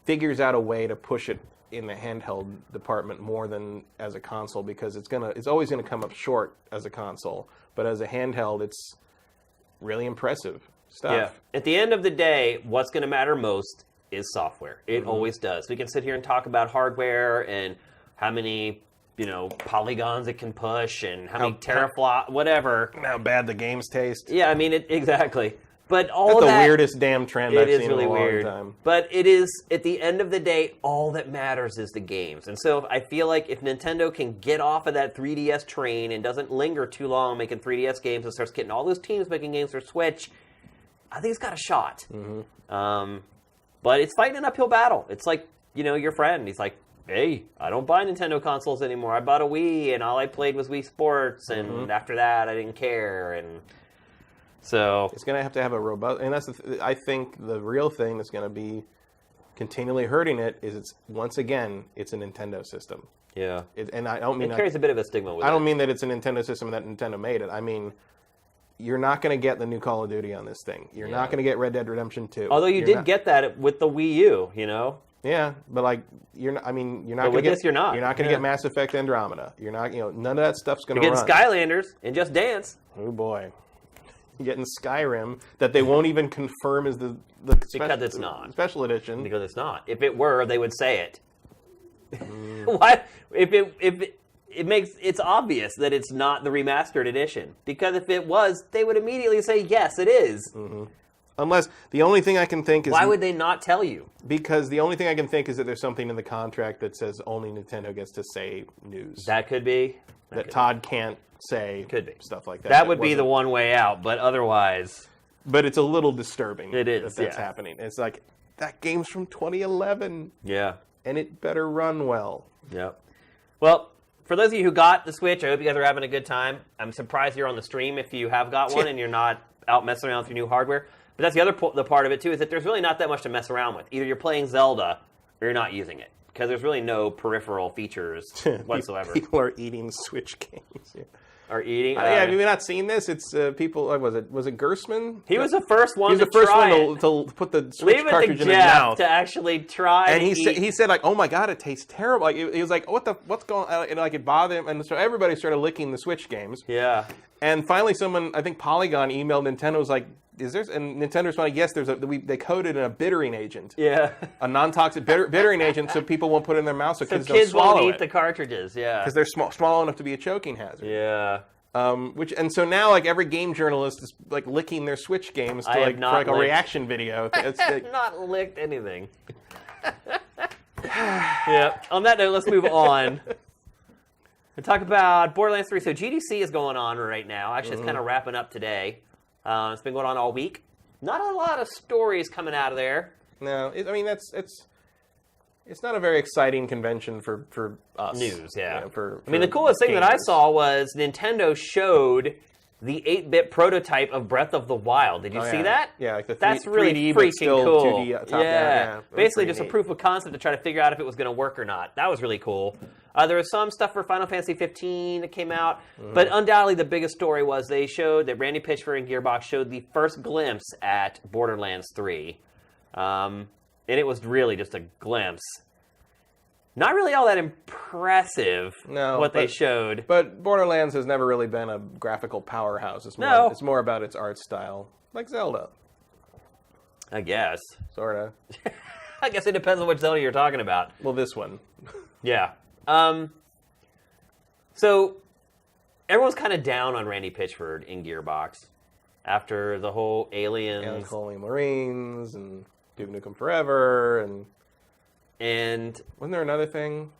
figures out a way to push it in the handheld department more than as a console, because it's always gonna come up short as a console, but as a handheld, it's really impressive stuff. Yeah. At the end of the day, what's going to matter most is software. It always does. We can sit here and talk about hardware and how many, polygons it can push and how many teraflops, whatever. How bad the games taste. Yeah, I mean, exactly. But all That's of that... the weirdest damn trend I've seen really in a long weird. time. But it is, at the end of the day, all that matters is the games. And so I feel like if Nintendo can get off of that 3DS train and doesn't linger too long making 3DS games and starts getting all those teams making games for Switch, I think it's got a shot. But it's fighting an uphill battle. It's like, your friend. He's like, hey, I don't buy Nintendo consoles anymore. I bought a Wii, and all I played was Wii Sports, and after that, I didn't care. And so it's going to have a robust, and that's I think the real thing that's going to be continually hurting it is once again it's a Nintendo system. Yeah, and I don't mean it carries a bit of a stigma with it. I don't mean that it's a Nintendo system that Nintendo made it. I mean, you're not going to get the new Call of Duty on this thing. You're not going to get Red Dead Redemption 2. Although you did get that with the Wii U, Yeah, but you're not. I mean, you're not. But with this, you're not. You're not going to get Mass Effect Andromeda. You're not. None of that stuff's going to run. You're getting Skylanders and Just Dance. Oh boy, you're getting Skyrim that they won't even confirm as the because it's not special edition. Because it's not. If it were, they would say it. Why? It's obvious that it's not the remastered edition. Because if it was, they would immediately say, yes, it is. Unless, the only thing I can think is... Why would they not tell you? Because the only thing I can think is that there's something in the contract that says only Nintendo gets to say news. That could be. That Todd can't say stuff like that. That would be the one way out, but otherwise... But it's a little disturbing. It is, that's happening. It's like, that game's from 2011. Yeah. And it better run well. Yep. Well, for those of you who got the Switch, I hope you guys are having a good time. I'm surprised you're on the stream if you have got one and you're not out messing around with your new hardware. But that's the other the part of it, too, is that there's really not that much to mess around with. Either you're playing Zelda or you're not using it. Because there's really no peripheral features whatsoever. People are eating Switch games. Yeah. Are eating? Have you not seen this? It's people. Was it Gersman? He was the first one. He was the first one to put the Switch cartridge in his mouth to actually try. And he said like, "Oh my god, it tastes terrible." Like, he was like, "What's going on?" And like it bothered him, and so everybody started licking the Switch games. Yeah. And finally, someone, I think Polygon, emailed Nintendo, was like, "Is there?" And Nintendo responded, "Yes, they coded in a bittering agent." Yeah. A non-toxic bittering agent, so people won't put it in their mouth, so kids don't swallow won't eat the cartridges. Yeah. Because they're small enough to be a choking hazard. Yeah. So now like every game journalist is like licking their Switch games to for a reaction video. I've not licked anything. Yeah. On that note, let's move on. We talk about Borderlands 3. So GDC is going on right now. Actually, it's kind of wrapping up today. It's been going on all week. Not a lot of stories coming out of there. No, it's not a very exciting convention for us. News, yeah. For the coolest thing that I saw was Nintendo showed the 8-bit prototype of Breath of the Wild. Did you see that? Yeah, like that's really 3D, freaking cool. 2D top down. Basically just a proof of concept to try to figure out if it was going to work or not. That was really cool. There was some stuff for Final Fantasy 15 that came out, but undoubtedly the biggest story was they showed that Randy Pitchford and Gearbox showed the first glimpse at Borderlands 3. And it was really just a glimpse. Not really all that impressive, what they showed. But Borderlands has never really been a graphical powerhouse. It's more about its art style, like Zelda. I guess. Sort of. I guess it depends on which Zelda you're talking about. Well, this one. Yeah. So, everyone's kind of down on Randy Pitchford in Gearbox after the whole Aliens... Calling Marines, and Duke Nukem Forever, and wasn't there another thing?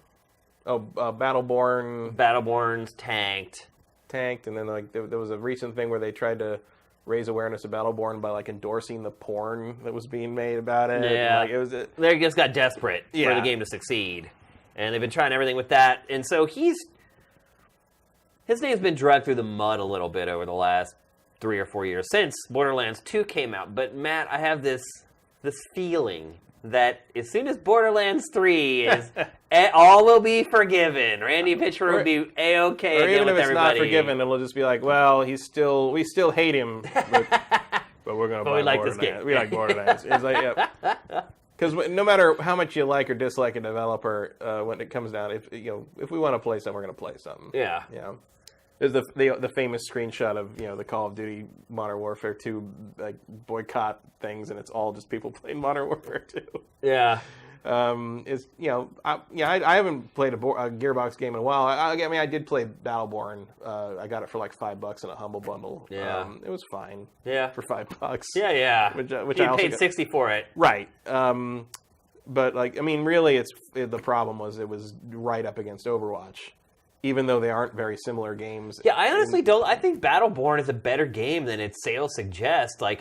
Oh, Battleborn. Battleborn's tanked, and then like there was a recent thing where they tried to raise awareness of Battleborn by like endorsing the porn that was being made about it. Yeah, they just got desperate for the game to succeed, and they've been trying everything with that. And so his name's been dragged through the mud a little bit over the last 3 or 4 years since Borderlands 2 came out. But Matt, I have this this feeling that as soon as Borderlands 3 is, all will be forgiven. Randy Pitchford will be A-okay Or again even with if it's everybody. not forgiven, it'll just be like, well, we still hate him, but we're going to buy we like this Borderlands. game. We like Borderlands. It's like, yeah. Because no matter how much you like or dislike a developer, when it comes down, if we want to play something, we're going to play something. Yeah. There's the famous screenshot of the Call of Duty Modern Warfare 2 like boycott things, and it's all just people playing Modern Warfare 2. Yeah. I haven't played a Gearbox game in a while. I mean, I did play Battleborn. I got it for like $5 in a Humble Bundle. Yeah. It was fine. Yeah. For $5. Yeah. Which you I also paid got. 60 for it. Right. But like, I mean, really, the problem was it was right up against Overwatch, even though they aren't very similar games. Yeah, I honestly don't. I think Battleborn is a better game than its sales suggest. Like,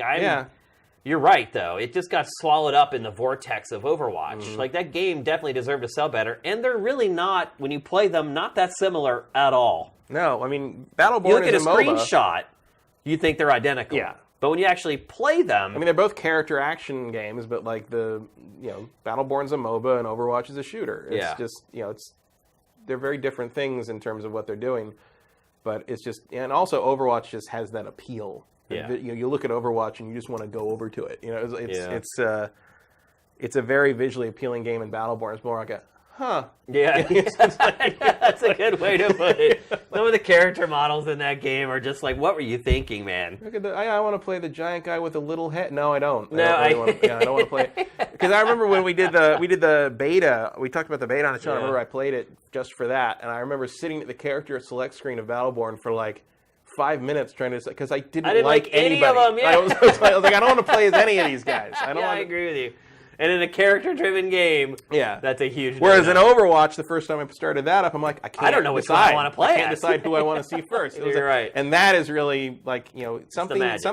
You're right, though. It just got swallowed up in the vortex of Overwatch. Mm-hmm. Like, that game definitely deserved to sell better, and they're really not, when you play them, not that similar at all. No, I mean, Battleborn You look at a is a MOBA. screenshot, you think they're identical. Yeah. But when you actually play them... I mean, they're both character action games, but like Battleborn's a MOBA and Overwatch is a shooter. It's just, they're very different things in terms of what they're doing. But it's just, and also Overwatch just has that appeal. Yeah. You look at Overwatch and you just want to go over to it. It's a very visually appealing game, and Battleborn is more like a, huh. Yeah, that's a good way to put it. Some of the character models in that game are just like, what were you thinking, man? Look at I want to play the giant guy with a little head. No, I don't. No, I don't want to play it. Because I remember when we did the beta, we talked about the beta on the show. Yeah. I remember I played it just for that, and I remember sitting at the character select screen of Battleborn for like 5 minutes trying to, because I didn't like any anybody. of them. Yeah. I was like, I don't want to play as any of these guys. I agree with you. And in a character-driven game, that's a huge. Whereas in Overwatch, the first time I started that up, I'm like, I don't know which one I want to play. I can't decide who I want to see first. You're right. And that is really like something. magic.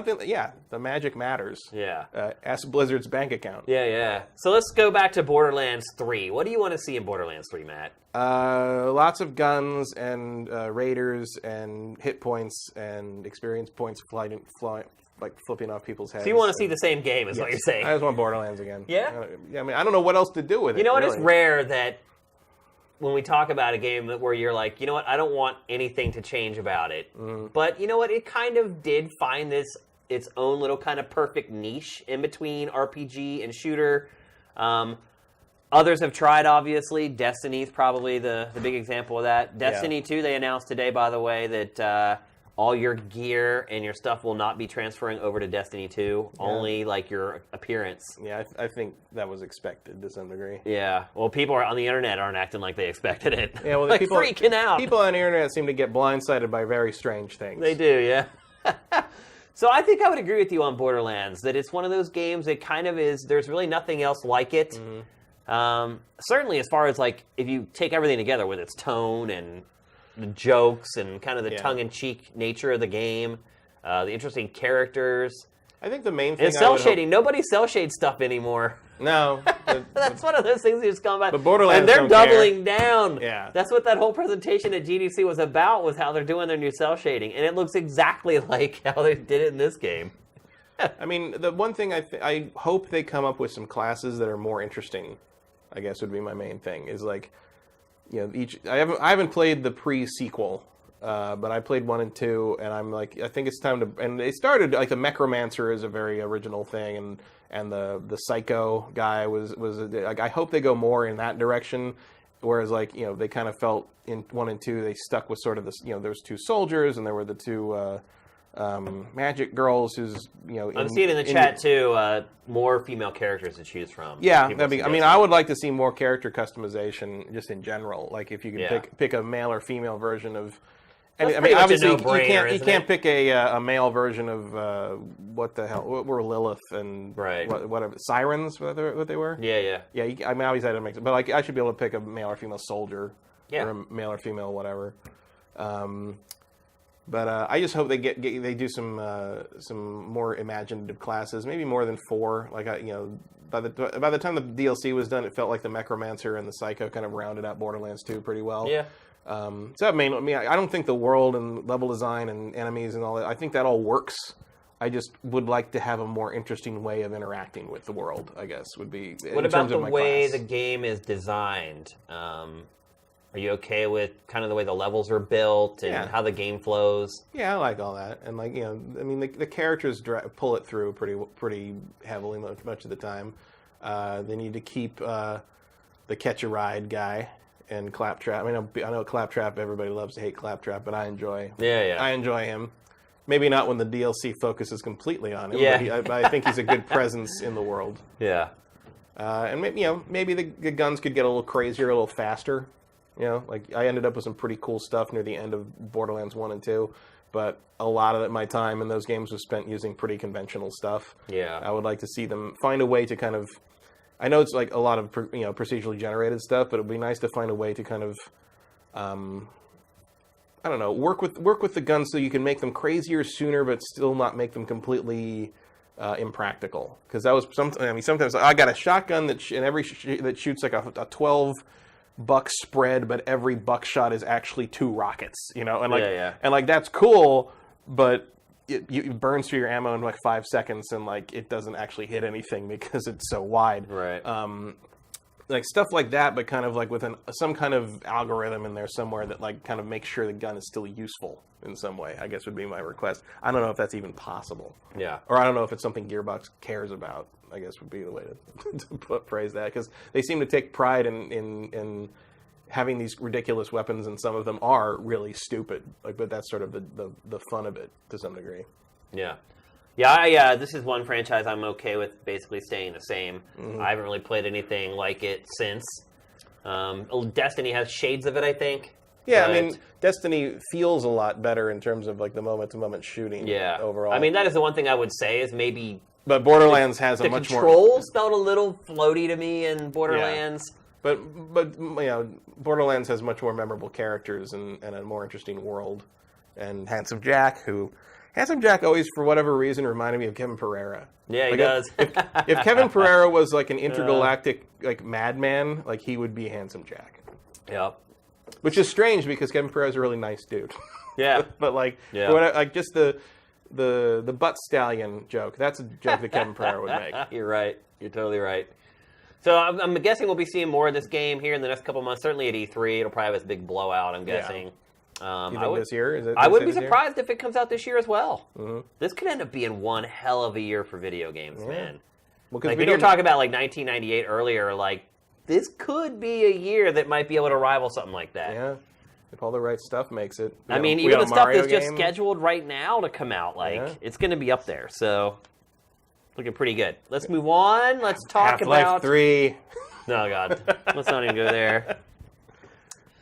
The magic matters. Yeah. Ask Blizzard's bank account. Yeah. So let's go back to Borderlands 3. What do you want to see in Borderlands 3, Matt? Lots of guns and raiders and hit points and experience points flying like flipping off people's heads. So you want to see the same game, is what you're saying? I just want Borderlands again. Yeah? I mean, I don't know what else to do with it. You know what? Really. It's rare that when we talk about a game where you're like, you know what, I don't want anything to change about it. But you know what? It kind of did find its own little kind of perfect niche in between RPG and shooter. Others have tried, obviously. Destiny's probably the big example of that. Destiny 2, they announced today, by the way, that all your gear and your stuff will not be transferring over to Destiny 2, only like your appearance. Yeah, I think that was expected to some degree. Yeah, well, people on the internet aren't acting like they expected it. Yeah, well, like people freaking out. People on the internet seem to get blindsided by very strange things. They do, yeah. So I think I would agree with you on Borderlands, that it's one of those games that kind of is, there's really nothing else like it. Certainly as far as like, if you take everything together with its tone and the jokes and kind of the tongue-in-cheek nature of the game, the interesting characters. I think the main thing and cell shading. Nobody cell shades stuff anymore. No. That's one of those things that's gone by. But Borderlands and they're don't doubling down. Yeah. That's what that whole presentation at GDC was about, was how they're doing their new cell shading. And it looks exactly like how they did it in this game. I mean, the one thing I hope they come up with some classes that are more interesting, I guess would be my main thing, is like, I haven't played the pre-sequel, but I played 1 and 2, and I'm like, I think it's time to. And they started like the Necromancer is a very original thing, and the Psycho guy was like, I hope they go more in that direction. Whereas like they kind of felt in 1 and 2 they stuck with sort of this. There was 2 soldiers and there were the 2 magic girls who's I'm seeing in the chat too more female characters to choose from. Yeah, I would like to see more character customization just in general. Like if you could pick a male or female version of. Obviously you can't pick a male version of what the hell? What were Lilith and whatever Sirens? What they were? Yeah. Obviously that makes sense, but like I should be able to pick a male or female soldier, or a male or female whatever. But I just hope they they do some more imaginative classes, maybe more than 4. Like by the time the DLC was done, it felt like the Necromancer and the Psycho kind of rounded out Borderlands 2 pretty well. Yeah. So I don't think the world and level design and enemies and all that. I think that all works I just would like to have a more interesting way of interacting with the world, I guess, would be... What about the way the game is designed? Are you okay with kind of the way the levels are built and how the game flows? Yeah, I like all that. And, like, you know, I mean, the characters pull it through pretty heavily much of the time. They need to keep the catch-a-ride guy and Claptrap. I know Claptrap, everybody loves to hate Claptrap, but I enjoy him. Maybe not when the DLC focuses completely on him, but I think he's a good presence in the world. Yeah. And maybe the guns could get a little crazier, a little faster. You know, like I ended up with some pretty cool stuff near the end of Borderlands 1 and 2, but a lot of my time in those games was spent using pretty conventional stuff. Yeah. I would like to see them find a way to kind of... I know it's like a lot of procedurally generated stuff, but it would be nice to find a way to kind of... I don't know, work with the guns so you can make them crazier sooner, but still not make them completely impractical. Because that was sometimes I got a shotgun that that shoots like a 12-buck spread, but every buckshot is actually 2 rockets. You know, and like and like that's cool, but it burns through your ammo in like 5 seconds, and like it doesn't actually hit anything because it's so wide. Right. Like stuff like that, but kind of like with some kind of algorithm in there somewhere that like kind of makes sure the gun is still useful in some way, I guess would be my request. I don't know if that's even possible. Yeah. Or I don't know if it's something Gearbox cares about, I guess would be the way to phrase that. Because they seem to take pride in having these ridiculous weapons, and some of them are really stupid. Like, but that's sort of the fun of it to some degree. Yeah. Yeah, this is one franchise I'm okay with basically staying the same. Mm-hmm. I haven't really played anything like it since. Destiny has shades of it, I think. Yeah, I mean, Destiny feels a lot better in terms of like the moment-to-moment shooting. Yeah, overall. I mean, that is the one thing I would say is maybe. But Borderlands has a much more. The controls felt a little floaty to me in Borderlands. Yeah. But Borderlands has much more memorable characters and a more interesting world. And Handsome Jack always, for whatever reason, reminded me of Kevin Pereira. Yeah, he like does. If Kevin Pereira was like an intergalactic like madman, like he would be Handsome Jack. Yep. Which is strange because Kevin Pereira's a really nice dude. Yeah. But like, like just the butt stallion joke. That's a joke that Kevin Pereira would make. You're right. You're totally right. So I'm guessing we'll be seeing more of this game here in the next couple months. Certainly at E3, it'll probably have its big blowout. I'm guessing. You think this year? I wouldn't be surprised if it comes out this year as well. Mm-hmm. This could end up being one hell of a year for video games, man. Well, like when you're talking about like 1998 earlier, like this could be a year that might be able to rival something like that. Yeah, if all the right stuff makes it. I mean, even the stuff that's just scheduled right now to come out, like it's going to be up there. So looking pretty good. Let's move on. Let's talk about Half-Life 3. No, God, let's not even go there.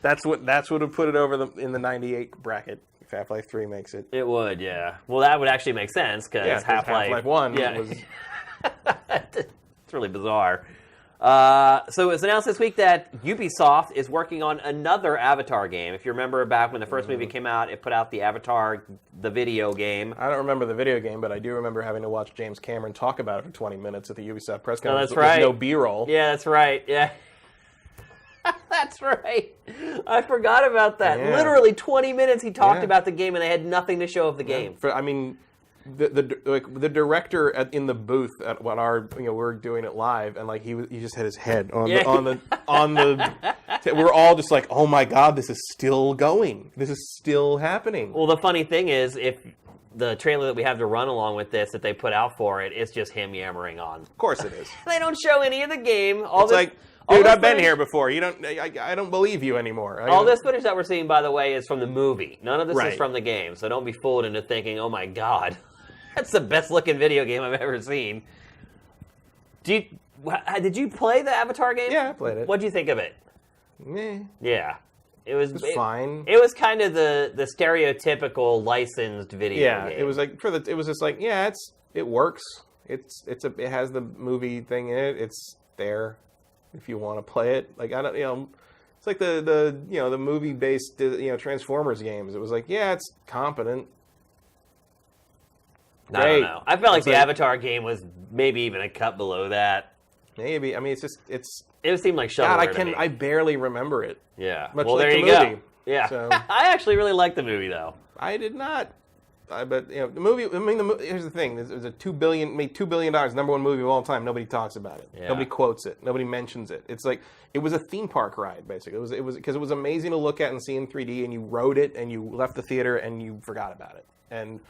That's what would put it over in the 98 bracket. If Half-Life 3 makes it, it would. Yeah. Well, that would actually make sense because Half-Life 1 was. It's really bizarre. So it was announced this week that Ubisoft is working on another Avatar game. If you remember back when the first movie came out, it put out the Avatar, the video game. I don't remember the video game, but I do remember having to watch James Cameron talk about it for 20 minutes at the Ubisoft press conference. Oh, that's right. With no B-roll. Yeah, that's right. Yeah. That's right. I forgot about that. Yeah. Literally 20 minutes he talked about the game, and they had nothing to show of the game. I mean, the director in the booth at when we're doing it live, and like he just had his head on the we're all just like, oh my god, this is still going. This is still happening. Well, the funny thing is, if the trailer that we have to run along with this that they put out for it, it's just him yammering on. Of course it is. They don't show any of the game. Dude, I've been here before. You don't. I don't believe you anymore. All this footage that we're seeing, by the way, is from the movie. None of this Right. is from the game, so don't be fooled into thinking, "Oh my god, that's the best looking video game I've ever seen." Did you play the Avatar game? Yeah, I played it. What'd you think of it? Yeah, it was fine. It was kind of the stereotypical licensed video game. It was like it was just like it works. It has the movie thing in it. It's there. If you want to play it, like I don't, it's like the movie based Transformers games. It was like it's competent. I don't know. I felt like the Avatar game was maybe even a cut below that. Maybe I mean it seemed like shovelware to me. I barely remember it. Yeah. Much well, like there the you movie. Go. Yeah. So. I actually really liked the movie though. I did not. But you know, the movie. I mean, here's the thing: it was a made $2 billion, number one movie of all time. Nobody talks about it. Yeah. Nobody quotes it. Nobody mentions it. It's like it was a theme park ride, basically. It was because it was amazing to look at and see in 3D, and you rode it, and you left the theater, and you forgot about it. And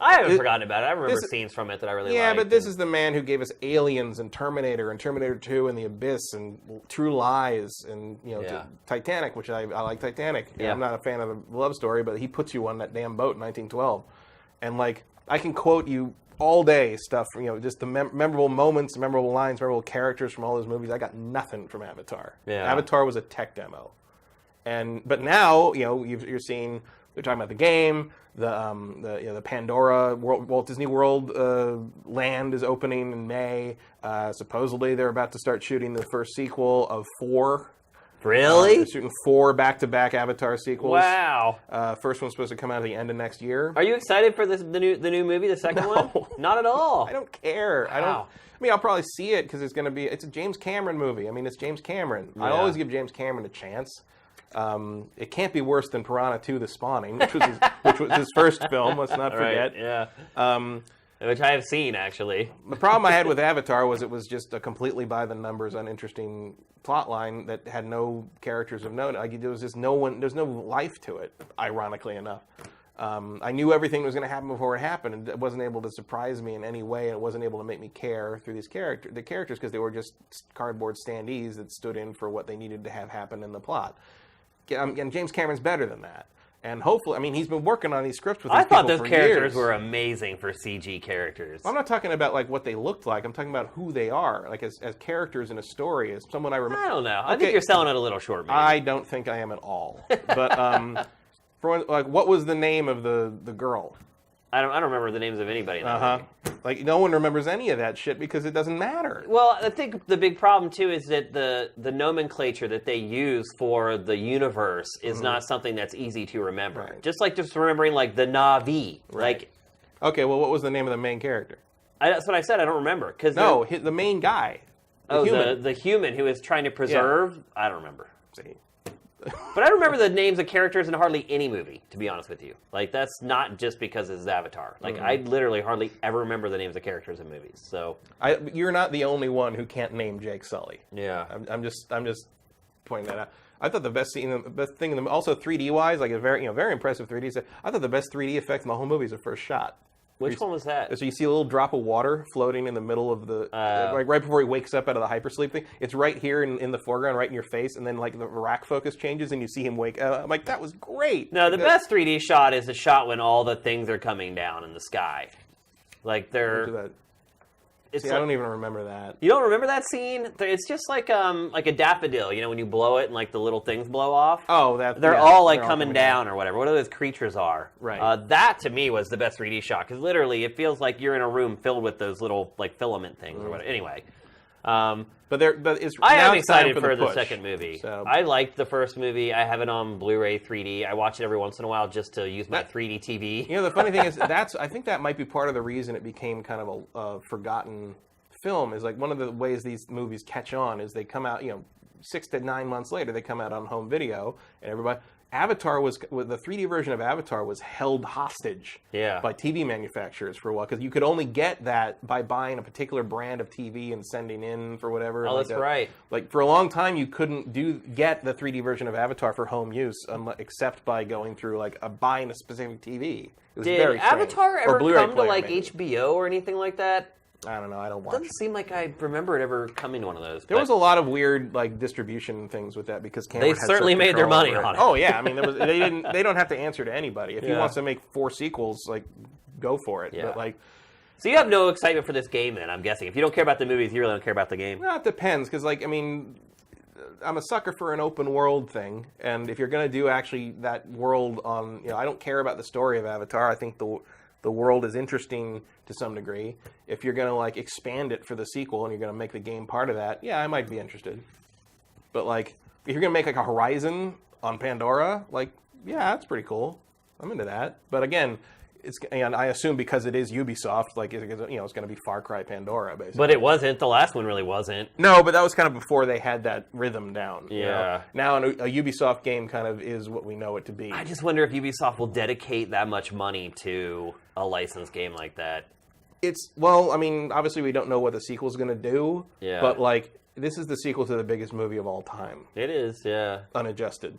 I haven't forgotten about it. I remember scenes from it that I really liked. Yeah, but this is the man who gave us Aliens and Terminator 2 and The Abyss and True Lies and Titanic, which I like Titanic. Yeah. I'm not a fan of the love story, but he puts you on that damn boat in 1912. And like I can quote you all day stuff, just the memorable moments, memorable lines, memorable characters from all those movies. I got nothing from Avatar. Yeah. Avatar was a tech demo. But now, you're seeing they're talking about the game. The Pandora Walt Disney World land is opening in May. Supposedly they're about to start shooting the first sequel of 4. Really? They're shooting 4 back-to-back Avatar sequels. Wow. First one's supposed to come out at the end of next year. Are you excited for the new movie, the second one? Not at all. I don't care. Wow. I'll probably see it because it's a James Cameron movie. I mean, it's James Cameron. Yeah. I always give James Cameron a chance. It can't be worse than Piranha 2: The Spawning, which was his first film. Let's not forget. Right, yeah. Which I have seen, actually. The problem I had with Avatar was it was just a completely by the numbers, uninteresting plot line that had no characters of note. Like, there was just there's no life to it, ironically enough. I knew everything was going to happen before it happened, and it wasn't able to surprise me in any way, and it wasn't able to make me care through the characters, because they were just cardboard standees that stood in for what they needed to have happen in the plot. And James Cameron's better than that. And hopefully, he's been working on these scripts with these people for years. I thought those characters were amazing for CG characters. I'm not talking about like what they looked like. I'm talking about who they are, like as characters in a story. As someone I remember. I don't know. I think you're selling it a little short, maybe. I don't think I am at all. But what was the name of the girl? I don't remember the names of anybody in that movie. Like, no one remembers any of that shit because it doesn't matter. Well, I think the big problem, too, is that the nomenclature that they use for the universe is not something that's easy to remember. Right. Just remembering, like, the Na'vi. Right. Okay, well, what was the name of the main character? That's what I said. I don't remember. The main guy. The human who is trying to preserve? Yeah. I don't remember. See. But I remember the names of characters in hardly any movie, to be honest with you. Like, that's not just because it's Avatar. Like, I literally hardly ever remember the names of characters in movies. So you're not the only one who can't name Jake Sully. Yeah. I'm just pointing that out. I thought the best thing, also 3D wise, like a very impressive 3D. I thought the best 3D effect in the whole movie is the first shot. Which one was that? So you see a little drop of water floating in the middle of the, right before he wakes up out of the hypersleep thing. It's right here in the foreground, right in your face, and then like the rack focus changes and you see him wake up. I'm like, that was great. No, the best 3D shot is the shot when all the things are coming down in the sky. Like they're... I don't even remember that. You don't remember that scene? It's just like a daffodil, when you blow it and like the little things blow off. Oh, they're all like coming down or whatever. What those creatures are. Right. That to me was the best 3D shot because literally it feels like you're in a room filled with those little like filament things or whatever. Anyway. I am excited for the second movie. So. I liked the first movie. I have it on Blu-ray 3D. I watch it every once in a while just to use my 3D TV. The funny thing is I think that might be part of the reason it became kind of a forgotten film. Is like one of the ways these movies catch on is they come out 6 to 9 months later they come out on home video and everybody. Avatar the 3D version of Avatar was held hostage by TV manufacturers for a while because you could only get that by buying a particular brand of TV and sending in for whatever. Oh, that's right. Like for a long time, you couldn't get the 3D version of Avatar for home use except by going through buying a specific TV. It was very strange. Avatar ever come to like HBO or anything like that? I don't know. I don't watch. It doesn't seem like I remember it ever coming to one of those. There was a lot of weird distribution things with that because Cameron they certainly made their money on it. Oh yeah, I mean they don't have to answer to anybody. If he wants to make 4 sequels, go for it. Yeah. But so you have no excitement for this game then? I'm guessing if you don't care about the movies, you really don't care about the game. Well, it depends because I'm a sucker for an open world thing, and if you're going to do actually that world on, I don't care about the story of Avatar. I think the world is interesting to some degree. If you're going to expand it for the sequel and you're going to make the game part of that, yeah, I might be interested. But if you're going to make a Horizon on Pandora, yeah, that's pretty cool. I'm into that. But again, and I assume because it is Ubisoft, like it's going to be Far Cry Pandora, basically. But it wasn't. The last one really wasn't. No, but that was kind of before they had that rhythm down. Yeah. Now a Ubisoft game kind of is what we know it to be. I just wonder if Ubisoft will dedicate that much money to a licensed game like that. I mean, obviously we don't know what the sequel's going to do. Yeah. But like, this is the sequel to the biggest movie of all time. It is, yeah. Unadjusted.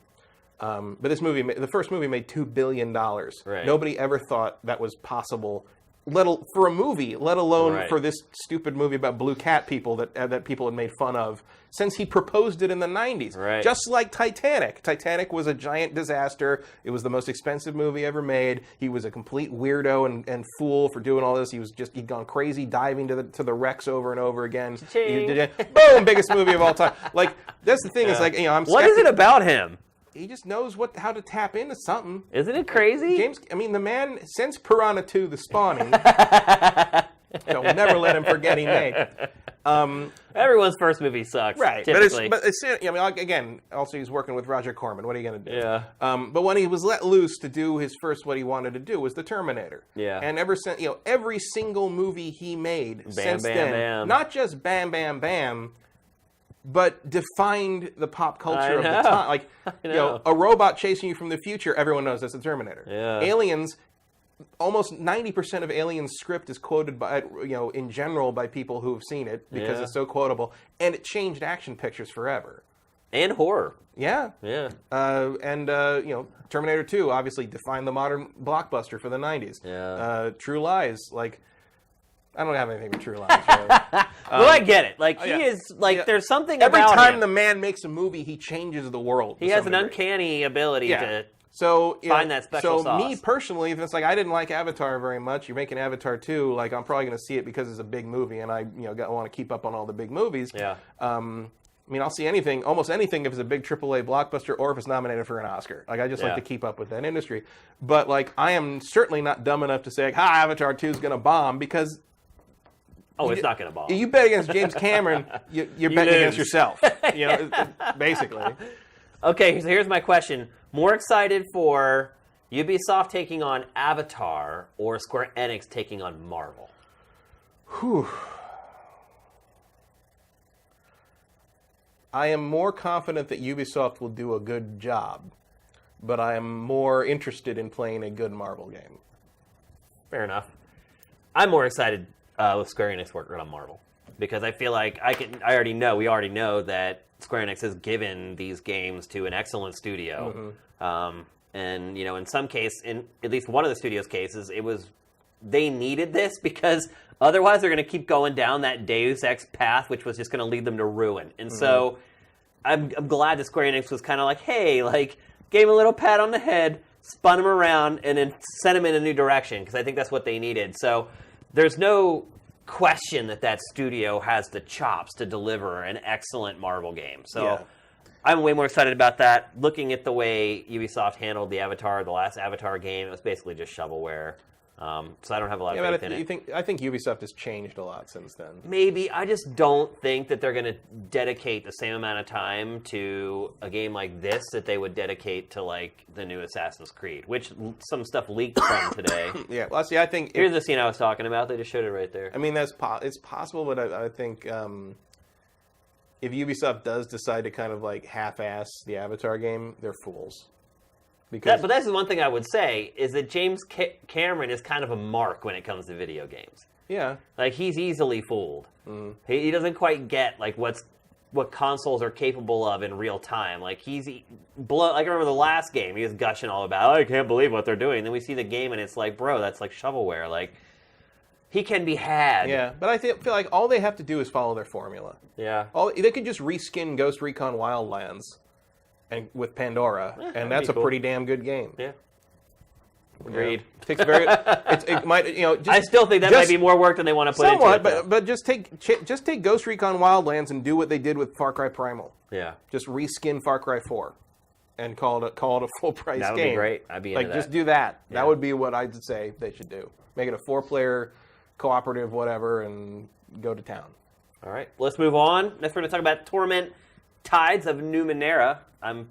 But this movie, the first movie, made $2 billion. Right. Nobody ever thought that was possible, for a movie, let alone for this stupid movie about blue cat people that people had made fun of since he proposed it in the 90s. Right. Just like Titanic. Titanic was a giant disaster. It was the most expensive movie ever made. He was a complete weirdo and fool for doing all this. He'd gone crazy diving to the wrecks over and over again. Boom, biggest movie of all time. Like, that's the thing. Is like, I'm What is it about him? He just knows how to tap into something. Isn't it crazy? The man, since Piranha 2, The Spawning, they'll never let him forget he made. Everyone's first movie sucks, right? Typically. But again, also he's working with Roger Corman. What are you going to do? Yeah. But when he was let loose to do what he wanted to do was the Terminator. Yeah. And ever since, every single movie he made since then, bam. not just bam, bam, bam, but defined the pop culture of the time. Like, a robot chasing you from the future, everyone knows that's the Terminator. Yeah. Aliens, almost 90% of Aliens script is quoted by, in general by people who have seen it because it's so quotable. And it changed action pictures forever. And horror. Yeah. Yeah. Terminator 2 obviously defined the modern blockbuster for the 90s. Yeah. True Lies, like, I don't have anything with True Lies, really. Well, I get it. Like, he is, like, there's something Every about time him. the man makes a movie, he changes the world. He has an uncanny ability to find that special sauce. So me personally, if it's like I didn't like Avatar very much, you're making Avatar 2, like I'm probably going to see it because it's a big movie, and I want to keep up on all the big movies. Yeah. I'll see almost anything if it's a big AAA blockbuster or if it's nominated for an Oscar. Like, I just like to keep up with that industry. But, like, I am certainly not dumb enough to say, like, Avatar 2 is going to bomb, because... Oh, it's not going to bomb. You bet against James Cameron, you're betting against yourself. Basically. Okay, so here's my question. More excited for Ubisoft taking on Avatar or Square Enix taking on Marvel? Whew. I am more confident that Ubisoft will do a good job, but I am more interested in playing a good Marvel game. Fair enough. I'm more excited with Square Enix working on Marvel because I feel like we already know that Square Enix has given these games to an excellent studio, and in some case, in at least one of the studio's cases, they needed this because otherwise they're going to keep going down that Deus Ex path, which was just going to lead them to ruin. And so I'm glad that Square Enix was kind of like, hey, like, gave him a little pat on the head, spun him around, and then sent him in a new direction because I think that's what they needed. So there's no question that studio has the chops to deliver an excellent Marvel game. So I'm way more excited about that. Looking at the way Ubisoft handled the last Avatar game, it was basically just shovelware. So I don't have a lot of faith in it. I think Ubisoft has changed a lot since then. Maybe. I just don't think that they're going to dedicate the same amount of time to a game like this that they would dedicate to, like, the new Assassin's Creed, which some stuff leaked from today. Yeah, well, see, I think... Here's the scene I was talking about. They just showed it right there. I mean, it's possible, but I think if Ubisoft does decide to kind of, like, half-ass the Avatar game, they're fools. But that's the one thing I would say, is that James Cameron is kind of a mark when it comes to video games. Yeah. Like, he's easily fooled. He doesn't quite get, like, what consoles are capable of in real time. Like, like, I remember the last game, he was gushing all about, I can't believe what they're doing. And then we see the game, and it's like, bro, that's like shovelware. Like, he can be had. Yeah, but I feel like all they have to do is follow their formula. Yeah. They could just reskin Ghost Recon Wildlands with Pandora, and that's a pretty damn good game. Yeah. Agreed. It takes it might, I still think that might be more work than they want to put into it. Somewhat, but just take Ghost Recon Wildlands and do what they did with Far Cry Primal. Yeah. Just reskin Far Cry 4 and call it a full price game. That would be great. I'd be into that. Just do that. Yeah. That would be what I'd say they should do. Make it a 4-player cooperative whatever and go to town. All right. Let's move on. Next we're going to talk about Torment Tides of Numenera. I'm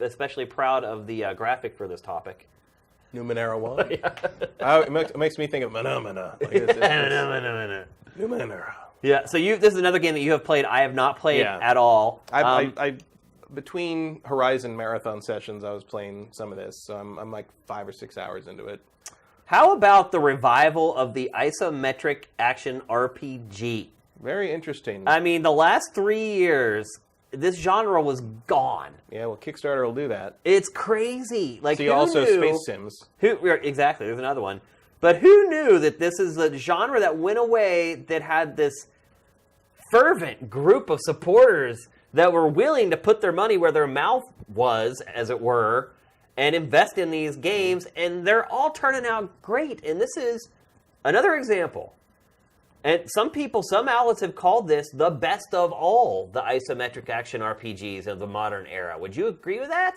especially proud of the graphic for this topic. Numenera 1? Yeah. It makes me think of Mana. Like Numenera. Yeah, so this is another game that you have played. I have not played Yeah. at all. I between Horizon marathon sessions, I was playing some of this, so I'm like 5 or 6 hours into it. How about the revival of the isometric action RPG? Very interesting. I mean, the last 3 years, this genre was gone. Yeah, well, Kickstarter will do that. It's crazy. Like, See, who also knew, Space Sims. Exactly, there's another one. But who knew that this is a genre that went away that had this fervent group of supporters that were willing to put their money where their mouth was, as it were, and invest in these games, and they're all turning out great. And this is another example. And some outlets have called this the best of all the isometric action RPGs of the modern era. Would you agree with that?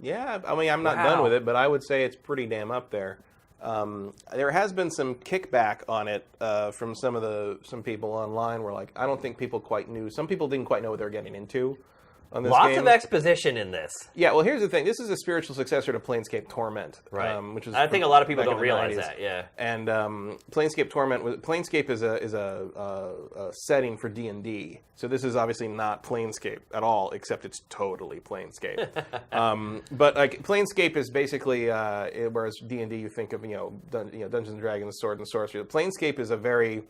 Yeah, I mean, I'm not done with it, but I would say it's pretty damn up there. There has been some kickback on it from some people online where, like, I don't think people quite knew. Some people didn't quite know what they were getting into on this Lots game. of exposition in this. Yeah, well, here's the thing. This is a spiritual successor to Planescape Torment, Right. Which is I think a lot of people back don't in the realize 90s. that. Yeah. And Planescape Torment Planescape is a setting for D&D. So this is obviously not Planescape at all, except it's totally Planescape. But like Planescape is basically whereas D&D you think of Dungeons and Dragons, Sword and Sorcery. Planescape is a very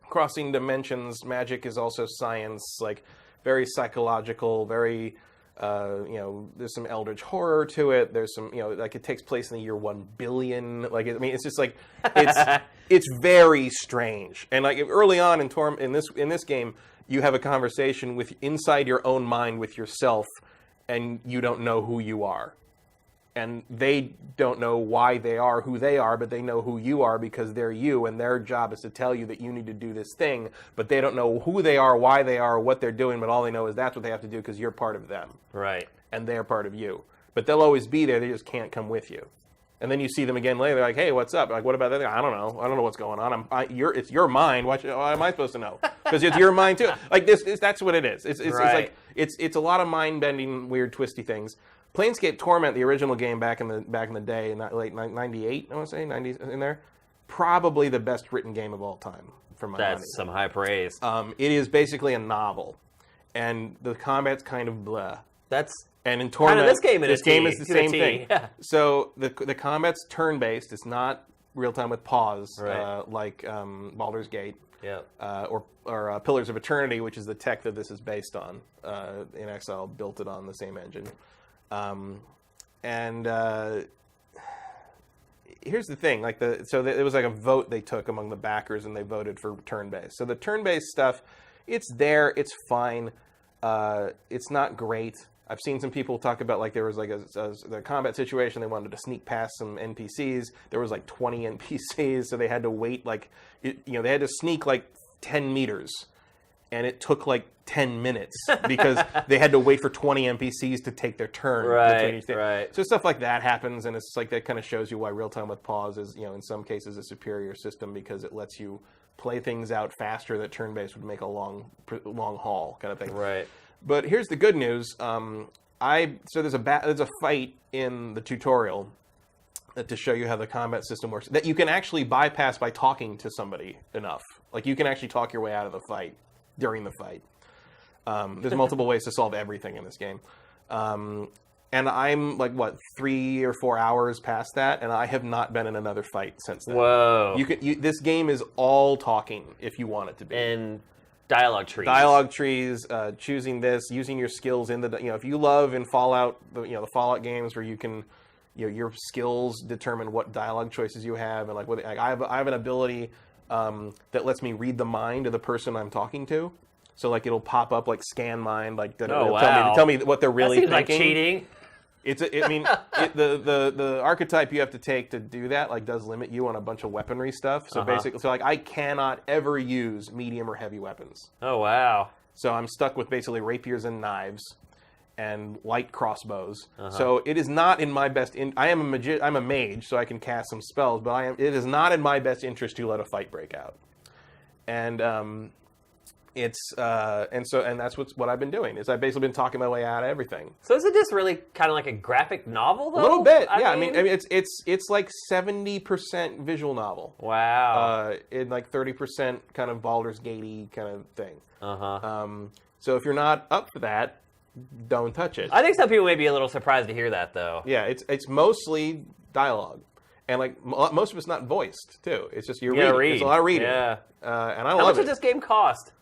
crossing dimensions. Magic is also science, like very psychological, very there's some eldritch horror to it. There's some, like it takes place in the year 1 billion. Like, I mean, it's just like, it's very strange. And like early on in this game, you have a conversation inside your own mind with yourself, and you don't know who you are. And they don't know why they are who they are, but they know who you are because they're you, and their job is to tell you that you need to do this thing, but they don't know who they are, why they are, what they're doing, but all they know is that's what they have to do because you're part of them. Right. And they're part of you. But they'll always be there, they just can't come with you. And then you see them again later, they're like, hey, what's up? Like, what about that thing? I don't know what's going on. It's your mind. What am I supposed to know? Because it's your mind too. Like that's what it is. It's right. it's a lot of mind-bending, weird, twisty things. Planescape Torment, the original game back in the day, in late 98, I want to say, 90s in there, probably the best written game of all time, for my money. That's some high praise. It is basically a novel, and the combat's kind of blah. And in kind Torment, of this game is the same thing. Yeah. So the combat's turn-based. It's not real-time with pause, right. like Baldur's Gate. Yeah. Or Pillars of Eternity, which is the tech that this is based on. In Exile built it on the same engine. Here's the thing, it was like a vote they took among the backers, and they voted for turn-based. So the turn-based stuff, it's there, it's fine. It's not great. I've seen some people talk about, like, there was like a combat situation, they wanted to sneak past some NPCs. There was like 20 NPCs, so they had to wait they had to sneak like 10 meters. And it took like 10 minutes because they had to wait for 20 NPCs to take their turn. Right. So stuff like that happens, and it's like that kind of shows you why real-time with pause is, in some cases, a superior system because it lets you play things out faster that turn-based would make a long haul kind of thing. Right. But here's the good news. There's a fight in the tutorial to show you how the combat system works that you can actually bypass by talking to somebody enough. Like, you can actually talk your way out of the fight during the fight. There's multiple ways to solve everything in this game. And I'm like, 3 or 4 hours past that, and I have not been in another fight since then. Whoa. This game is all talking if you want it to be. And dialogue trees. Dialogue trees, choosing this, using your skills in if you love in Fallout, the Fallout games where you can, your skills determine what dialogue choices you have, and I have an ability that lets me read the mind of the person I'm talking to. So it'll pop up scan mind, tell me what they're really that seems thinking. Like cheating. The archetype you have to take to do that does limit you on a bunch of weaponry stuff. So basically, I cannot ever use medium or heavy weapons. Oh wow! So I'm stuck with basically rapiers and knives and light crossbows. So it is not in my best. I'm a mage, so I can cast some spells, but it is not in my best interest to let a fight break out. And It's and that's what I've been doing is I've basically been talking my way out of everything. So is it just really kind of like a graphic novel, though? A little bit, yeah. I mean it's like 70% visual novel. Wow. In like 30% kind of Baldur's Gate-y kind of thing. Uh-huh. So if you're not up for that, don't touch it. I think some people may be a little surprised to hear that, though. Yeah, it's mostly dialogue. And like most of it's not voiced too. It's just you're reading. It's a lot of reading. Yeah. And I How love much it. does this game cost?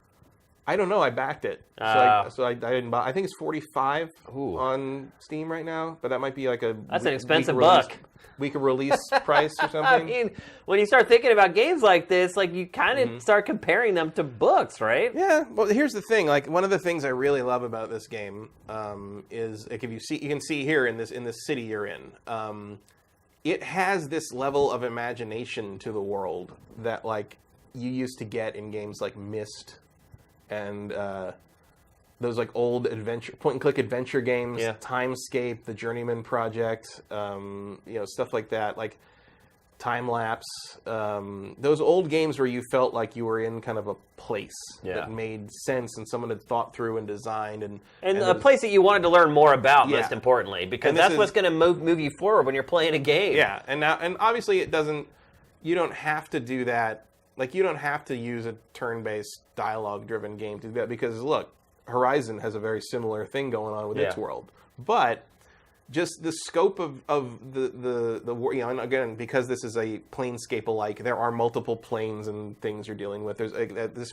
I don't know. I backed it, so I didn't buy. I think it's $45 on Steam right now, but that might be like That's an expensive buck. Week of release price or something. I mean, when you start thinking about games like this, like you kind of start comparing them to books, right? Yeah. Well, here's the thing. Like one of the things I really love about this game is like if you can see here in this city you're in. It has this level of imagination to the world that like you used to get in games like Myst and those like old point-and-click adventure games, Timescape, the Journeyman Project, stuff like that, like Time Lapse. Those old games where you felt like you were in kind of a place that made sense and someone had thought through and designed and a place that you wanted to learn more about, most importantly, because that's what's going to move you forward when you're playing a game. Yeah, and obviously it doesn't. You don't have to do that. Like you don't have to use a turn-based dialogue-driven game to do that because look, Horizon has a very similar thing going on with its world, but just the scope of the and again, because this is a planescape-alike, there are multiple planes and things you're dealing with. There's this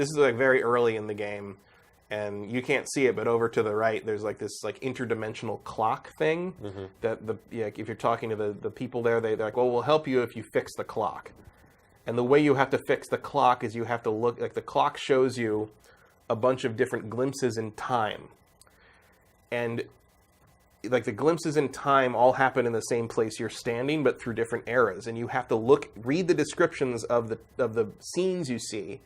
is like very early in the game, and you can't see it, but over to the right, there's like this like interdimensional clock thing that if you're talking to the people there, they're like, well, we'll help you if you fix the clock. And the way you have to fix the clock is you have to look, like the clock shows you a bunch of different glimpses in time. And like the glimpses in time all happen in the same place you're standing, but through different eras. And you have to read the descriptions of the scenes you see,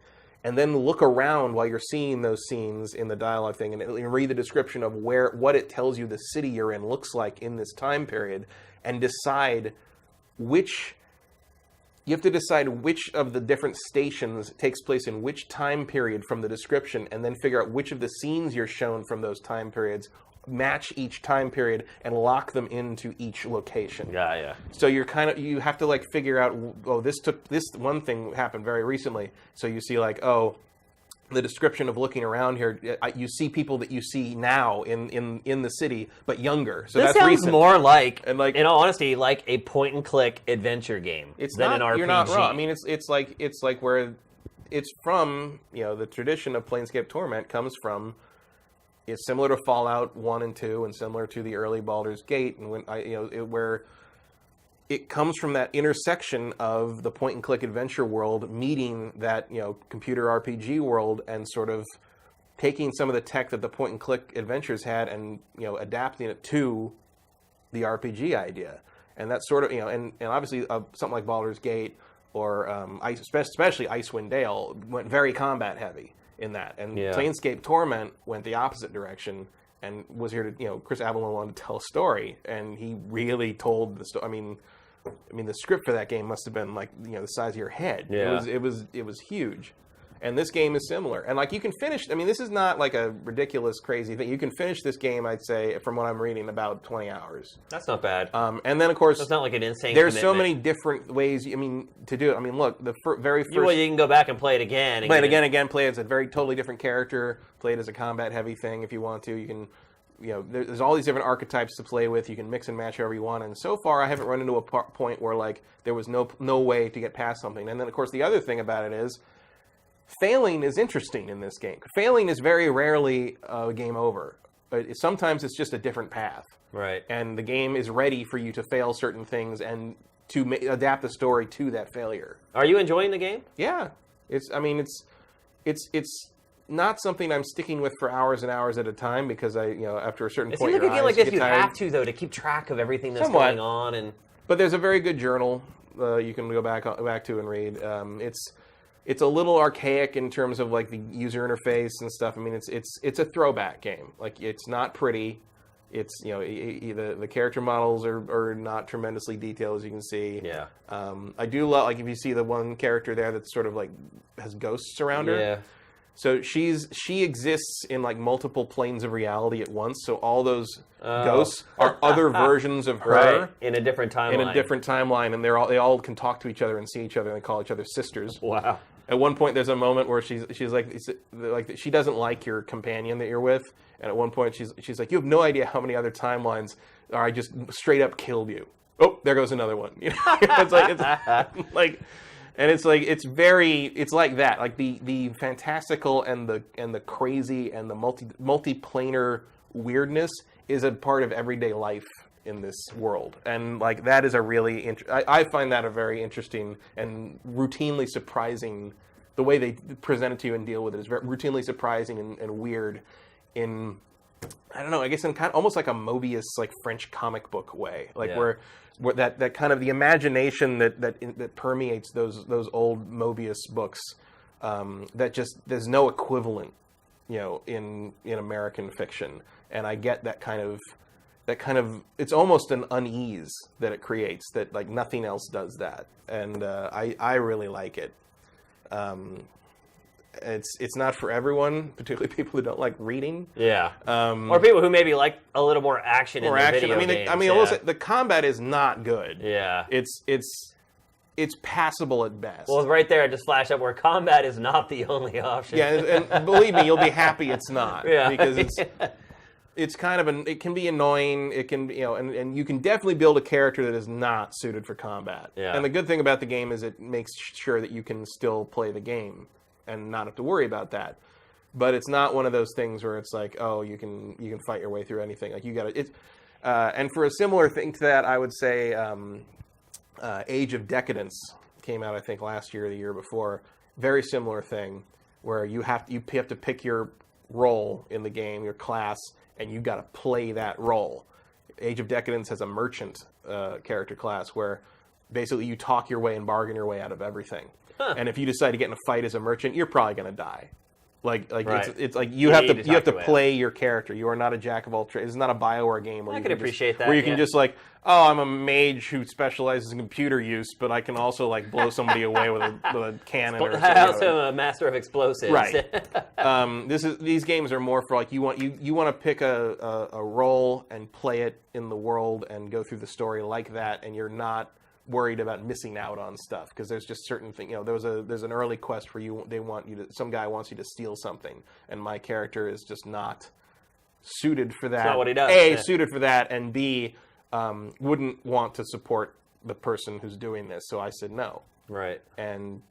and then look around while you're seeing those scenes in the dialogue thing, and read the description of what it tells you the city you're in looks like in this time period, and decide which. You have to decide which of the different stations takes place in which time period from the description, and then figure out which of the scenes you're shown from those time periods match each time period and lock them into each location. Yeah. So you have to like figure out, this one thing happened very recently. So you see like, the description of looking around here, you see people that you see now in the city, but younger. So this that's sounds recent. more like, and like, in all honesty, like a point-and-click adventure game than an RPG. You're not wrong. I mean, it's like where it's from. The tradition of Planescape Torment comes from. It's similar to Fallout 1 and 2, and similar to the early Baldur's Gate, and where it comes from that intersection of the point-and-click adventure world meeting that computer RPG world, and sort of taking some of the tech that the point-and-click adventures had, and adapting it to the RPG idea. And that's sort of and obviously something like Baldur's Gate or especially Icewind Dale went very combat heavy in that, and Planescape Torment went the opposite direction. And was here to, Chris Avellone wanted to tell a story, and he really told the story. I mean, the script for that game must have been like, the size of your head. Yeah. It was huge. And this game is similar. And like you can finish, this is not like a ridiculous, crazy thing. You can finish this game, I'd say, from what I'm reading, about 20 hours. That's not bad. And then, of course, it's not like an insane there's commitment. so many different ways, to do it. Look, the very first... Well, you can go back and play it again. Play it again, play it as a very totally different character, play it as a combat-heavy thing if you want to. You can... there's all these different archetypes to play with. You can mix and match however you want. And so far, I haven't run into a point where like there was no way to get past something. And then, of course, the other thing about it is failing is interesting in this game. Failing is very rarely game over. Sometimes it's just a different path. Right. And the game is ready for you to fail certain things and to adapt the story to that failure. Are you enjoying the game? Yeah. It's not something I'm sticking with for hours and hours at a time because after a certain point, it seems like a game like this you have to though to keep track of everything that's going on. But there's a very good journal you can go back to and read. It's a little archaic in terms of like the user interface and stuff. It's a throwback game. Like it's not pretty. It's the character models are not tremendously detailed, as you can see. Yeah. I do love, like, if you see the one character there that's sort of like has ghosts around her. Yeah. So she exists in like multiple planes of reality at once. So all those ghosts are other versions of her Right. In a different timeline. in a different timeline, and they all can talk to each other and see each other and call each other sisters. Wow. At one point, there's a moment where she's like she doesn't like your companion that you're with, and at one point she's like, you have no idea how many other timelines I just straight up killed you. Oh, there goes another one. You know, it's like. And it's like it's like that, like the fantastical and the crazy and the multiplanar weirdness is a part of everyday life in this world, and like that is a really I find that a very interesting and routinely surprising. The way they present it to you and deal with it is routinely surprising and weird. In I don't know, I guess in kind of almost like a Mobius like French comic book way, like where that kind of the imagination that permeates those old Mobius books, that just there's no equivalent, you know, in American fiction, and I get that kind of it's almost an unease that it creates that like nothing else does that, and I really like it. It's not for everyone, particularly people who don't like reading. Yeah. Or people who maybe like a little more action in their video games. I will say, the combat is not good. Yeah. It's passable at best. Well, right there, I just flashed up where combat is not the only option. Yeah, and believe me, you'll be happy it's not. Yeah. Because it's kind of it can be annoying. It can, you know, and you can definitely build a character that is not suited for combat. Yeah. And the good thing about the game is it makes sure that you can still play the game and not have to worry about that. But it's not one of those things where it's like, oh, you can fight your way through anything. Like you got to. And for a similar thing to that, I would say Age of Decadence came out, I think, last year or the year before. Very similar thing where you have to pick your role in the game, your class, and you got to play that role. Age of Decadence has a merchant character class where basically you talk your way and bargain your way out of everything. Huh. And if you decide to get in a fight as a merchant, you're probably going to die. Like right. It's like you have to play your character. You are not a jack of all trades. It's not a BioWare game where I can appreciate that. Where you can just like, oh, I'm a mage who specializes in computer use, but I can also like blow somebody away with a cannon or something. I also am a master of explosives. Right. These games are more for like you want to pick a role and play it in the world and go through the story like that, and you're not worried about missing out on stuff because there's just certain things. You know, there's an early quest where some guy wants you to steal something, and my character is just not suited for that. That's not what he does. Suited for that, and B, wouldn't want to support the person who's doing this. So I said no. Right. And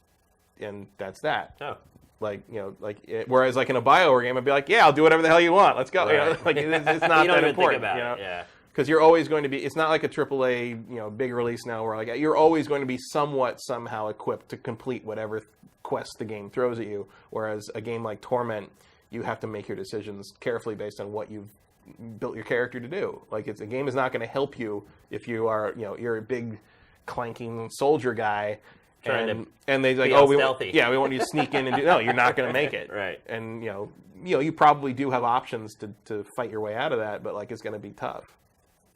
that's that. Oh. Like, you know, whereas like in a BioWare game, I'd be like, yeah, I'll do whatever the hell you want. Let's go. Right. You know, like it's not you don't that even important. Think about you know? it. Yeah. Because you're always going to be, it's not like a AAA, you know, big release now where like you're always going to be somehow equipped to complete whatever quest the game throws at you. Whereas a game like Torment, you have to make your decisions carefully based on what you've built your character to do. Like a game is not going to help you if you are, you know, you're a big clanking soldier guy. And they like, we want you to sneak in and do. No, you're not going to make it. Right. And you probably do have options to fight your way out of that, but like it's going to be tough.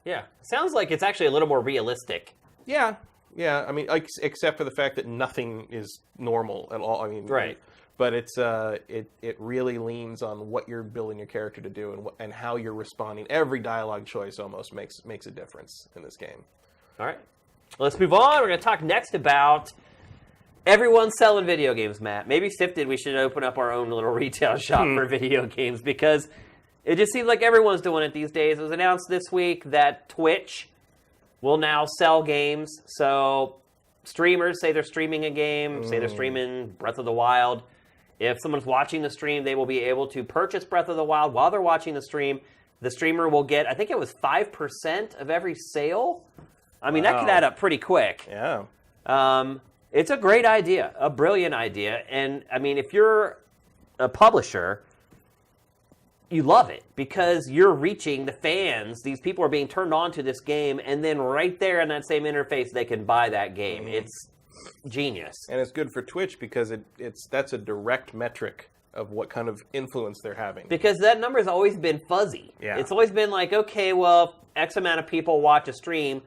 Yeah, sounds like it's actually a little more realistic. Yeah. I mean, except for the fact that nothing is normal at all. I mean, right. But it's it really leans on what you're building your character to do and how you're responding. Every dialogue choice almost makes a difference in this game. All right, let's move on. We're going to talk next about everyone's selling video games. Matt, maybe Sifted, we should open up our own little retail shop for video games because it just seems like everyone's doing it these days. It was announced this week that Twitch will now sell games. So streamers say they're streaming a game, say they're streaming Breath of the Wild. If someone's watching the stream, they will be able to purchase Breath of the Wild while they're watching the stream. The streamer will get, I think it was 5% of every sale. I mean, that could add up pretty quick. Yeah. It's a great idea, a brilliant idea. And, I mean, if you're a publisher, you love it because you're reaching the fans. These people are being turned on to this game, and then right there in that same interface, they can buy that game. It's genius. And it's good for Twitch because that's a direct metric of what kind of influence they're having. Because that number has always been fuzzy. Yeah. It's always been like, okay, well, X amount of people watch a stream.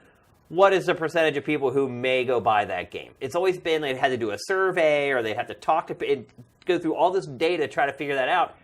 What is the percentage of people who may go buy that game? It's always been they had to do a survey or they have to talk to go through all this data to try to figure that out.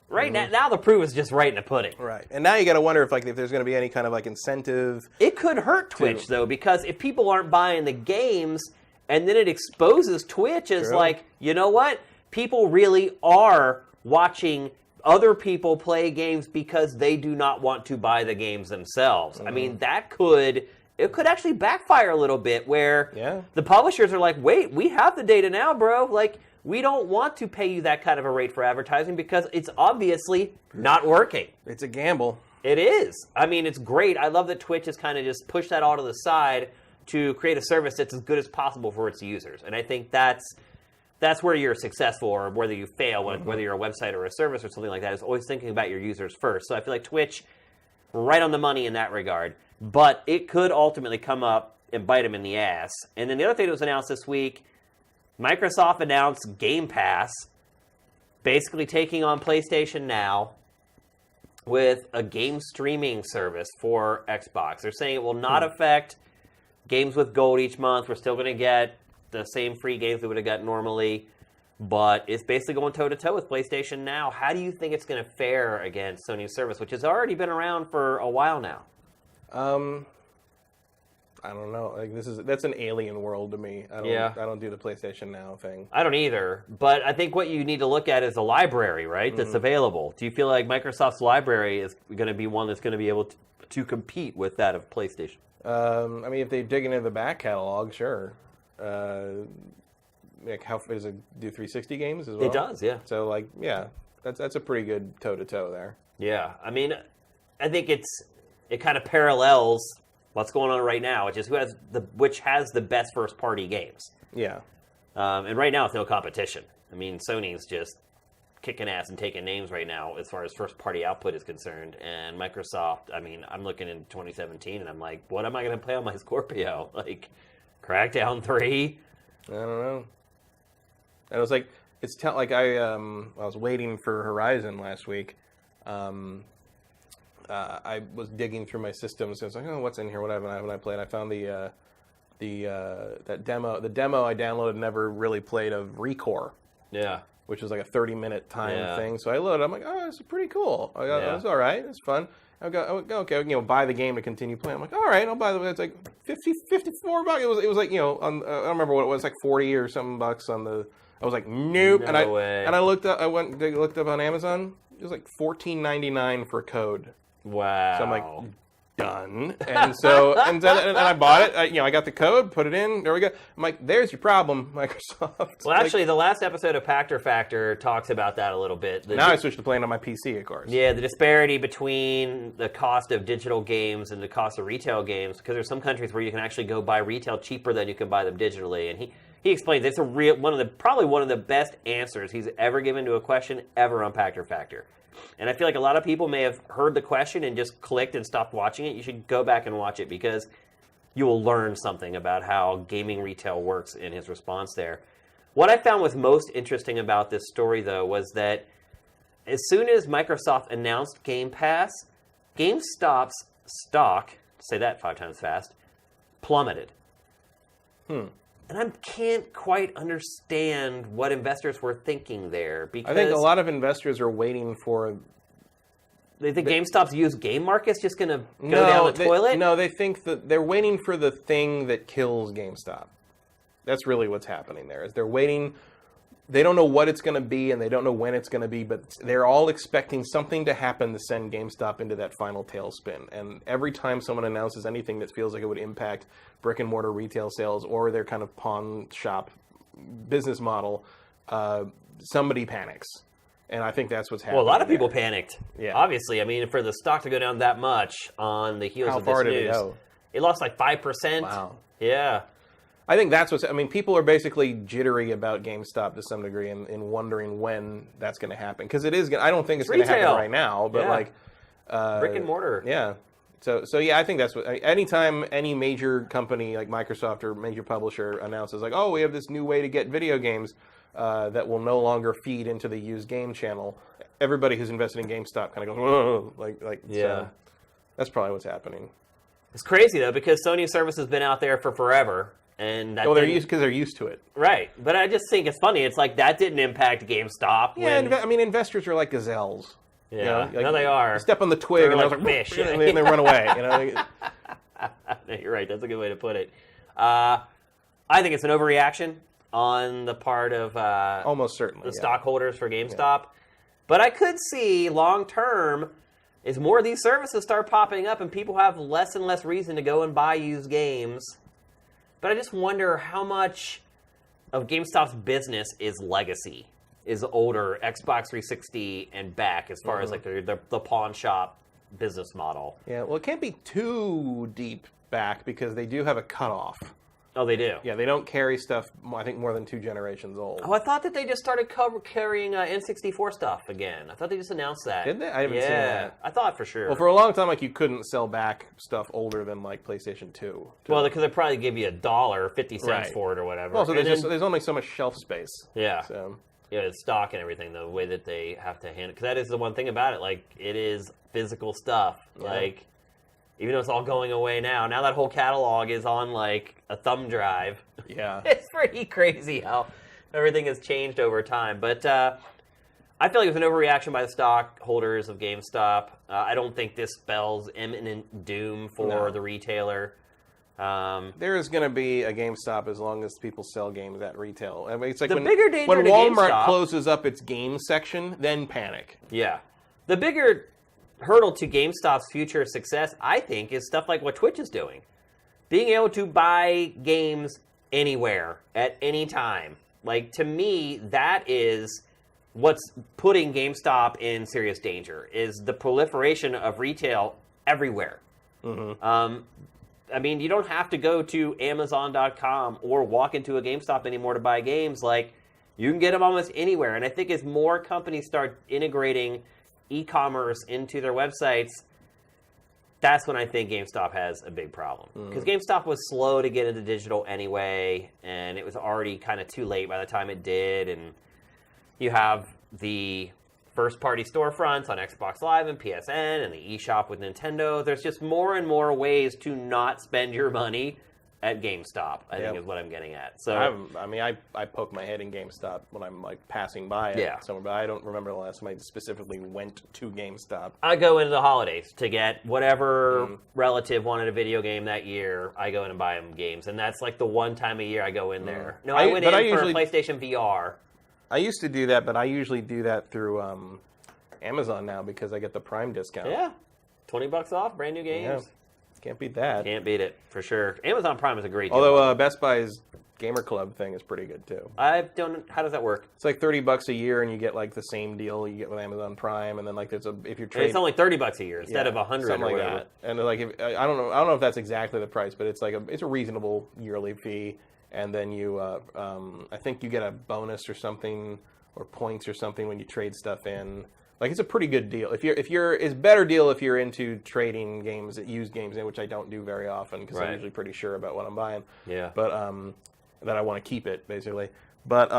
Right now, the proof is just right in the pudding. Right. And now you got to wonder if there's going to be any kind of incentive. It could hurt Twitch, though, because if people aren't buying the games, and then it exposes Twitch as you know what? People really are watching other people play games because they do not want to buy the games themselves. I mean, it could actually backfire a little bit where the publishers are like, wait, we have the data now, bro. We don't want to pay you that kind of a rate for advertising because it's obviously not working. It's a gamble. It is. I mean, it's great. I love that Twitch has kind of just pushed that all to the side to create a service that's as good as possible for its users. And I think that's where you're successful or whether you fail, whether you're a website or a service or something like that, is always thinking about your users first. So I feel like Twitch, right on the money in that regard. But it could ultimately come up and bite them in the ass. And then the other thing that was announced this week, Microsoft announced Game Pass, basically taking on PlayStation Now with a game streaming service for Xbox. They're saying it will not affect games with gold each month. We're still going to get the same free games we would have got normally, but it's basically going toe-to-toe with PlayStation Now. How do you think it's going to fare against Sony's service, which has already been around for a while now? I don't know. That's an alien world to me. I don't do the PlayStation Now thing. I don't either. But I think what you need to look at is a library, right? That's available. Do you feel like Microsoft's library is going to be one that's going to be able to compete with that of PlayStation? I mean, if they dig into the back catalog, sure. How does it do 360 games as well? It does, yeah. So that's a pretty good toe-to-toe there. Yeah, I mean, I think it kind of parallels what's going on right now, which has the best first-party games. Yeah. And right now, it's no competition. I mean, Sony's just kicking ass and taking names right now as far as first-party output is concerned. And Microsoft, I mean, I'm looking in 2017, and I'm like, what am I going to play on my Scorpio? Crackdown 3? I don't know. And it was I was waiting for Horizon last week. I was digging through my systems. So I was like, oh, what's in here? What haven't I played? I found the demo. The demo I downloaded never really played of Recore. Yeah. Which was like a 30-minute time thing. So I loaded. I'm like, oh, this is pretty cool. It's all right. It's fun. I go, okay, buy the game to continue playing. I'm like, all right, I'll buy the. It's like $54. It was like I don't remember what it was, like $40 or something bucks on the. I was like, nope. No way. And I looked up. I looked up on Amazon. It was like $14.99 for code. Wow. So I'm like, done. And so and I bought it. I got the code, put it in. There we go. I'm like, there's your problem, Microsoft. Well, actually, the last episode of Pactor Factor talks about that a little bit. Now I switched to playing on my PC, of course. Yeah, the disparity between the cost of digital games and the cost of retail games, because there's some countries where you can actually go buy retail cheaper than you can buy them digitally. And he explains it's probably one of the best answers he's ever given to a question ever on Pactor Factor. And I feel like a lot of people may have heard the question and just clicked and stopped watching it. You should go back and watch it because you will learn something about how gaming retail works in his response there. What I found was most interesting about this story, though, was that as soon as Microsoft announced Game Pass, GameStop's stock, say that 5 times fast, plummeted. And I can't quite understand what investors were thinking there. Because I think a lot of investors are waiting for... They think GameStop's used game market's just going to go down the toilet? No, they think that they're waiting for the thing that kills GameStop. That's really what's happening there. Is they're waiting... They don't know what it's going to be, and they don't know when it's going to be, but they're all expecting something to happen to send GameStop into that final tailspin. And every time someone announces anything that feels like it would impact brick-and-mortar retail sales or their kind of pawn shop business model, somebody panics. And I think that's what's happening. Well, a lot of people panicked. Yeah. Obviously. I mean, for the stock to go down that much on the heels of this news. How far did it go? It lost like 5%. Wow. Yeah. I think that's what's... I mean, people are basically jittery about GameStop to some degree and wondering when that's going to happen. Because it is... I don't think it's going to happen right now, but brick and mortar. Yeah. So yeah, I think that's what... Anytime any major company like Microsoft or major publisher announces like, oh, we have this new way to get video games that will no longer feed into the used game channel, everybody who's invested in GameStop kind of goes, whoa, yeah. So that's probably what's happening. It's crazy, though, because Sony's service has been out there for forever. And that Well, they're used to it. right. But I just think it's funny. It's like that didn't impact GameStop. Yeah, when, I mean, investors are like gazelles. yeah, You know, like, no, they are. You step on the twig They're and like they're fish. and they run away. You know, No, you're right. That's a good way to put it. I think it's an overreaction on the part of almost certainly the stockholders for GameStop. But I could see long term, as more of these services start popping up and people have less and less reason to go and buy used games. But I just wonder how much of GameStop's business is legacy, is older Xbox 360 and back, as far as like the pawn shop business model. Yeah, well, it can't be too deep back because they do have a cutoff. Oh, they do? Yeah, they don't carry stuff, I think, more than 2 generations old. Oh, I thought that they just started carrying N64 stuff again. I thought they just announced that. Did they? I haven't seen that. I thought for sure. Well, for a long time, like, you couldn't sell back stuff older than, like, PlayStation 2. Well, because they probably give you $1, 50 cents Right. for it or whatever. Well, so And there's only so much shelf space. yeah. So, Yeah, it's stock and everything, the way that they have to handle it. Because that is the one thing about it. Like, it is physical stuff. Yeah. Like, even though it's all going away now that whole catalog is on, like, a thumb drive. yeah. It's pretty crazy how everything has changed over time. But I feel like it was an overreaction by the stockholders of GameStop. I don't think this spells imminent doom for the retailer. There is going to be a GameStop as long as people sell games at retail. I mean, it's like The when bigger danger when to Walmart GameStop- closes up its game section, then panic. Yeah. The bigger hurdle to GameStop's future success, I think, is stuff like what Twitch is doing. Being able to buy games anywhere, at any time. Like, to me, that is what's putting GameStop in serious danger, is the proliferation of retail everywhere. I mean, you don't have to go to Amazon.com or walk into a GameStop anymore to buy games. Like, you can get them almost anywhere. And I think as more companies start integrating e-commerce into their websites, that's when I think GameStop has a big problem. Because GameStop was slow to get into digital anyway, and it was already kind of too late by the time it did. And you have the first-party storefronts on Xbox Live and PSN and the eShop with Nintendo. There's just more and more ways to not spend your money at GameStop, I think is what I'm getting at. So I poke my head in GameStop when I'm, like, passing by it somewhere, but I don't remember the last time I specifically went to GameStop. I go into the holidays to get whatever relative wanted a video game that year. I go in and buy them games, and that's like the one time a year I go in there. No, I went in for a PlayStation VR. I used to do that, but I usually do that through Amazon now because I get the Prime discount. Yeah, $20 off, brand new games. Yeah. Can't beat that. Can't beat it, for sure. Amazon Prime is a great deal. Although Best Buy's Gamer Club thing is pretty good, too. I don't. How does that work? It's like $30 a year, and you get, like, the same deal you get with Amazon Prime, and then, like, if you're And trading... it's only $30 a year instead of $100 something or like whatever. that. And, like, I don't know if that's exactly the price, but it's like it's a reasonable yearly fee, and then you, I think you get a bonus or something, or points or something when you trade stuff in. Like, it's a pretty good deal. It's a better deal if you're into trading games, used games, which I don't do very often because I'm usually pretty sure about what I'm buying. Yeah. But that I want to keep it basically. But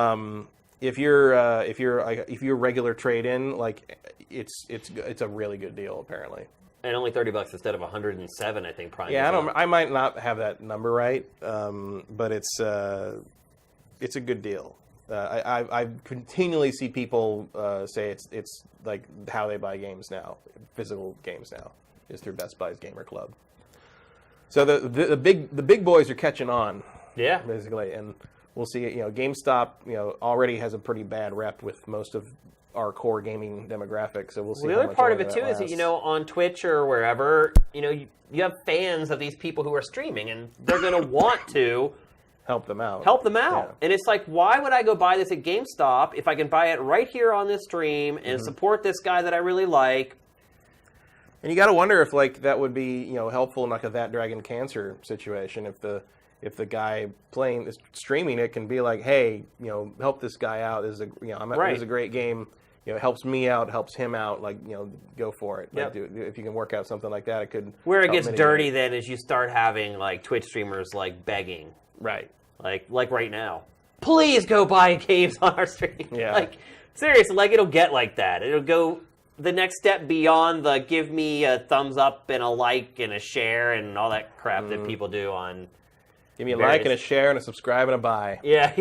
if you're regular trade in, like it's a really good deal apparently. And only $30 instead of $107, I think. Prime. Yeah, I might not have that number right, but it's a good deal. I continually see people say it's like how they buy games now, physical games now, is through Best Buy's Gamer Club. So the big boys are catching on, basically, and we'll see. GameStop, already has a pretty bad rep with most of our core gaming demographic. So we'll see. Well, the other part of it too is that on Twitch or wherever, you have fans of these people who are streaming, and they're going to want to. Help them out. Yeah. And it's like, why would I go buy this at GameStop if I can buy it right here on this stream and support this guy that I really like? And you got to wonder if like that would be helpful in like a That Dragon Cancer situation. If the guy streaming it can be like, hey, help this guy out. This is this is a great game. It helps me out, helps him out. Like go for it. Like, if you can work out something like that, it could. Where it gets dirty then is you start having like Twitch streamers like begging. Right. Like right now. Please go buy games on our stream. Yeah. Like, seriously, like it'll get like that. It'll go the next step beyond the give me a thumbs up and a like and a share and all that crap that people do on Give me a like and a share and a subscribe and a buy. Yeah,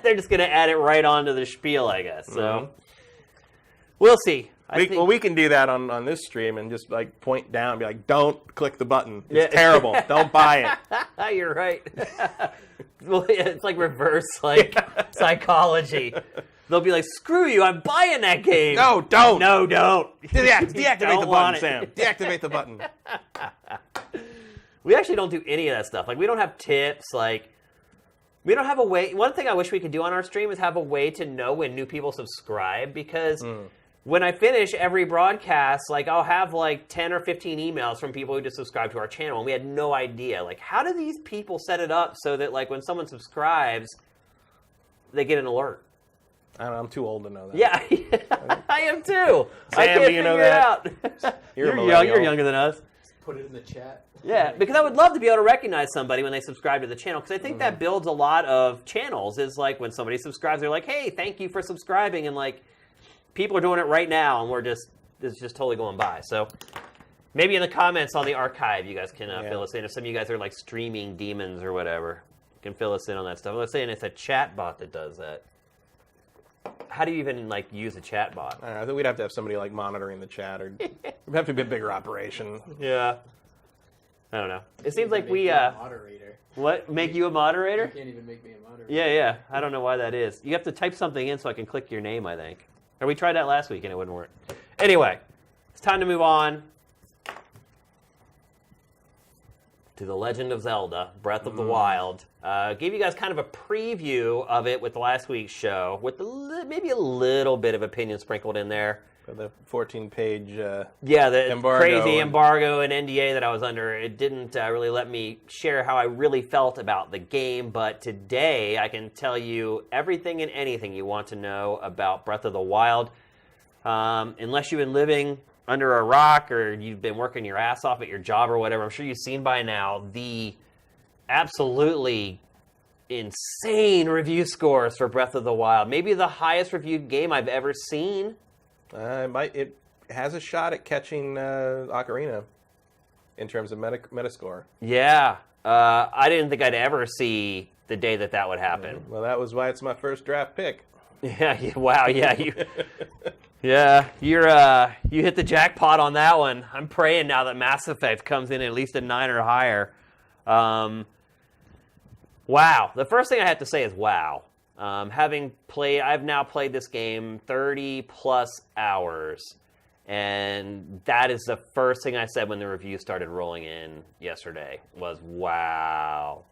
they're just going to add it right onto the spiel, I guess. So we'll see. We can do that on this stream and just like point down and be like, don't click the button. It's terrible. Don't buy it. You're right. Well, it's like reverse psychology. They'll be like, screw you, I'm buying that game. No, don't. No, don't. Deactivate the button, Sam. Deactivate the button. We actually don't do any of that stuff. Like, we don't have tips. Like, we don't have a way. One thing I wish we could do on our stream is have a way to know when new people subscribe, because when I finish every broadcast, like, I'll have like 10 or 15 emails from people who just subscribe to our channel, and we had no idea. Like, how do these people set it up so that, like, when someone subscribes, they get an alert? I don't know, I'm too old to know that. Yeah, I am too. Sam, I can't do you know that? Figure it out. You're younger than us. Put it in the chat. Yeah, because I would love to be able to recognize somebody when they subscribe to the channel, because I think that builds a lot of channels, is like when somebody subscribes, they're like, hey, thank you for subscribing, and like people are doing it right now, and it's just totally going by. So maybe in the comments on the archive, you guys can fill us in. If some of you guys are like streaming demons or whatever, you can fill us in on that stuff. Let's say it's a chat bot that does that. How do you even like use a chat bot? I think we'd have to have somebody like monitoring the chat, or it'd have to be a bigger operation. Yeah. I don't know. It seems like we moderator. What? Make you a moderator? You can't even make me a moderator. Yeah. I don't know why that is. You have to type something in so I can click your name, I think. Or we tried that last week and it wouldn't work. Anyway, it's time to move on to The Legend of Zelda, Breath of the Wild. Gave you guys kind of a preview of it with last week's show, with maybe a little bit of opinion sprinkled in there. The 14-page the embargo crazy embargo and NDA that I was under. It didn't really let me share how I really felt about the game, but today I can tell you everything and anything you want to know about Breath of the Wild. Unless you've been living under a rock or you've been working your ass off at your job or whatever, I'm sure you've seen by now the absolutely insane review scores for Breath of the Wild. Maybe the highest reviewed game I've ever seen. It has a shot at catching Ocarina in terms of Metascore. Yeah. I didn't think I'd ever see the day that would happen. Well, that was why it's my first draft pick. Yeah. Wow. Yeah. You hit the jackpot on that one. I'm praying now that Mass Effect comes in at least a 9 or higher. Wow. The first thing I have to say is wow. I've now played this game 30 plus hours, and that is the first thing I said when the review started rolling in yesterday was wow.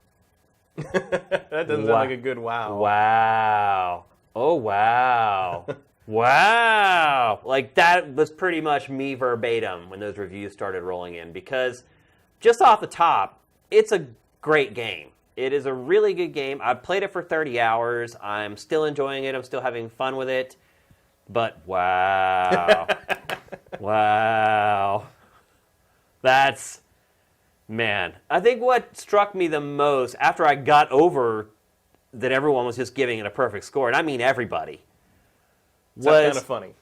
That doesn't sound like a good wow. Wow. Oh, wow. Wow. Like, that was pretty much me verbatim when those reviews started rolling in, because just off the top, it's a great game. It is a really good game. I've played it for 30 hours. I'm still enjoying it. I'm still having fun with it. But wow. Wow. Man. I think what struck me the most after I got over that everyone was just giving it a perfect score, and I mean everybody, was... That's kind of funny.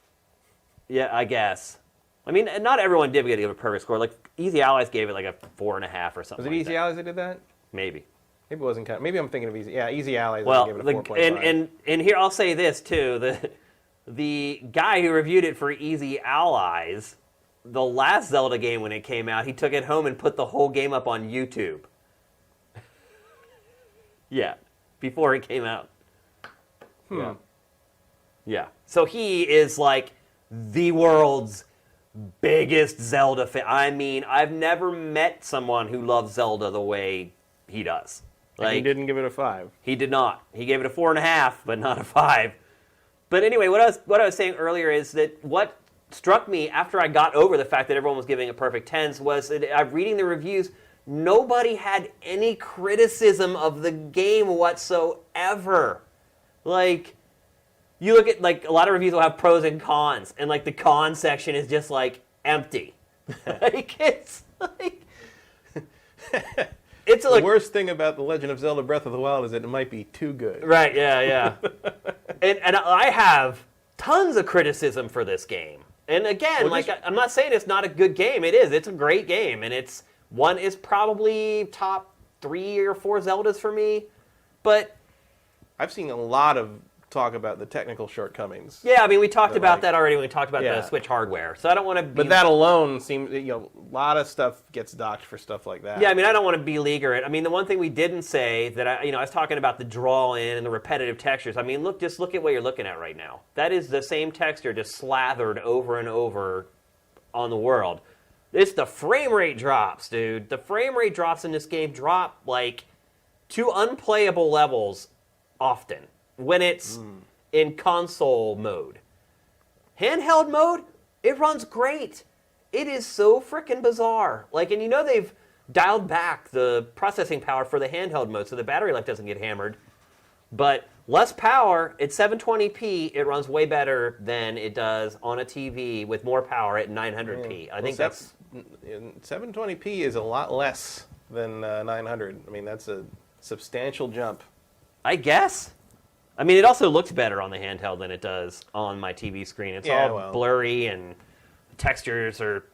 Yeah, I guess. I mean, not everyone did give it a perfect score. Like, Easy Allies gave it like a 4.5 or something. Was it Easy Allies that did that? Maybe. Maybe it wasn't. Maybe I'm thinking of Easy. Yeah, Easy Allies. Well, gave it a 4.5. And here I'll say this too: the guy who reviewed it for Easy Allies, the last Zelda game when it came out, he took it home and put the whole game up on YouTube. Yeah, before it came out. Yeah. So he is like the world's biggest Zelda fan. I mean, I've never met someone who loves Zelda the way he does. Like, he didn't give it a 5. He did not. He gave it a 4.5, but not a 5. But anyway, what I was saying earlier is that what struck me after I got over the fact that everyone was giving it perfect 10s was that I'm reading the reviews. Nobody had any criticism of the game whatsoever. Like, you look at, like, a lot of reviews will have pros and cons, and, like, the con section is just, like, empty. Like, it's, like... It's the worst thing about The Legend of Zelda Breath of the Wild is that it might be too good. Right, yeah. and I have tons of criticism for this game. And again, I'm not saying it's not a good game. It is. It's a great game. And it's probably top 3 or 4 Zeldas for me. But I've seen a lot of talk about the technical shortcomings. yeah, I mean, we talked about like, that already when we talked about yeah. the Switch hardware. So I don't want to be... But that alone seems, a lot of stuff gets docked for stuff like that. Yeah, I mean, I don't want to beleaguer it. I mean, the one thing we didn't say that I was talking about the draw in and the repetitive textures. I mean, just look at what you're looking at right now. That is the same texture just slathered over and over on the world. It's the frame rate drops, dude. The frame rate drops in this game drop like to unplayable levels often when it's in console mode. Handheld mode, it runs great. It is so freaking bizarre. Like, and they've dialed back the processing power for the handheld mode so the battery life doesn't get hammered. But less power, at 720p, it runs way better than it does on a TV with more power at 900p. I think that's... 720p is a lot less than 900. I mean, that's a substantial jump. I guess. I mean, it also looks better on the handheld than it does on my TV screen. It's all blurry and textures are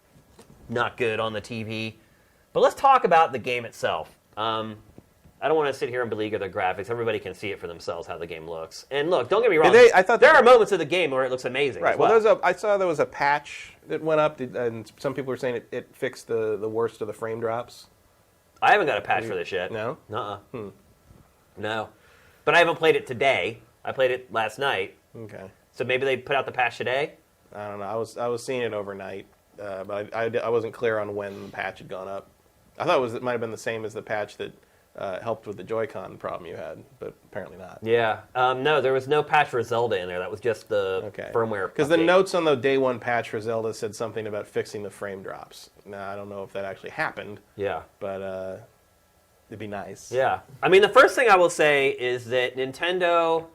not good on the TV. But let's talk about the game itself. I don't want to sit here and beleaguer the graphics. Everybody can see it for themselves how the game looks. And look, don't get me wrong. I thought there are moments of the game where it looks amazing. Right. Well, I saw there was a patch that went up, and some people were saying it fixed the worst of the frame drops. I haven't got a patch for this yet. No? Nuh-uh. No. But I haven't played it today. I played it last night. Okay. So maybe they put out the patch today? I don't know. I was seeing it overnight, but I wasn't clear on when the patch had gone up. I thought it might have been the same as the patch that helped with the Joy-Con problem you had, but apparently not. Yeah. No, there was no patch for Zelda in there. That was just the firmware. Because the notes on the day one patch for Zelda said something about fixing the frame drops. Now, I don't know if that actually happened. Yeah. But it'd be nice. Yeah. I mean, the first thing I will say is that Nintendo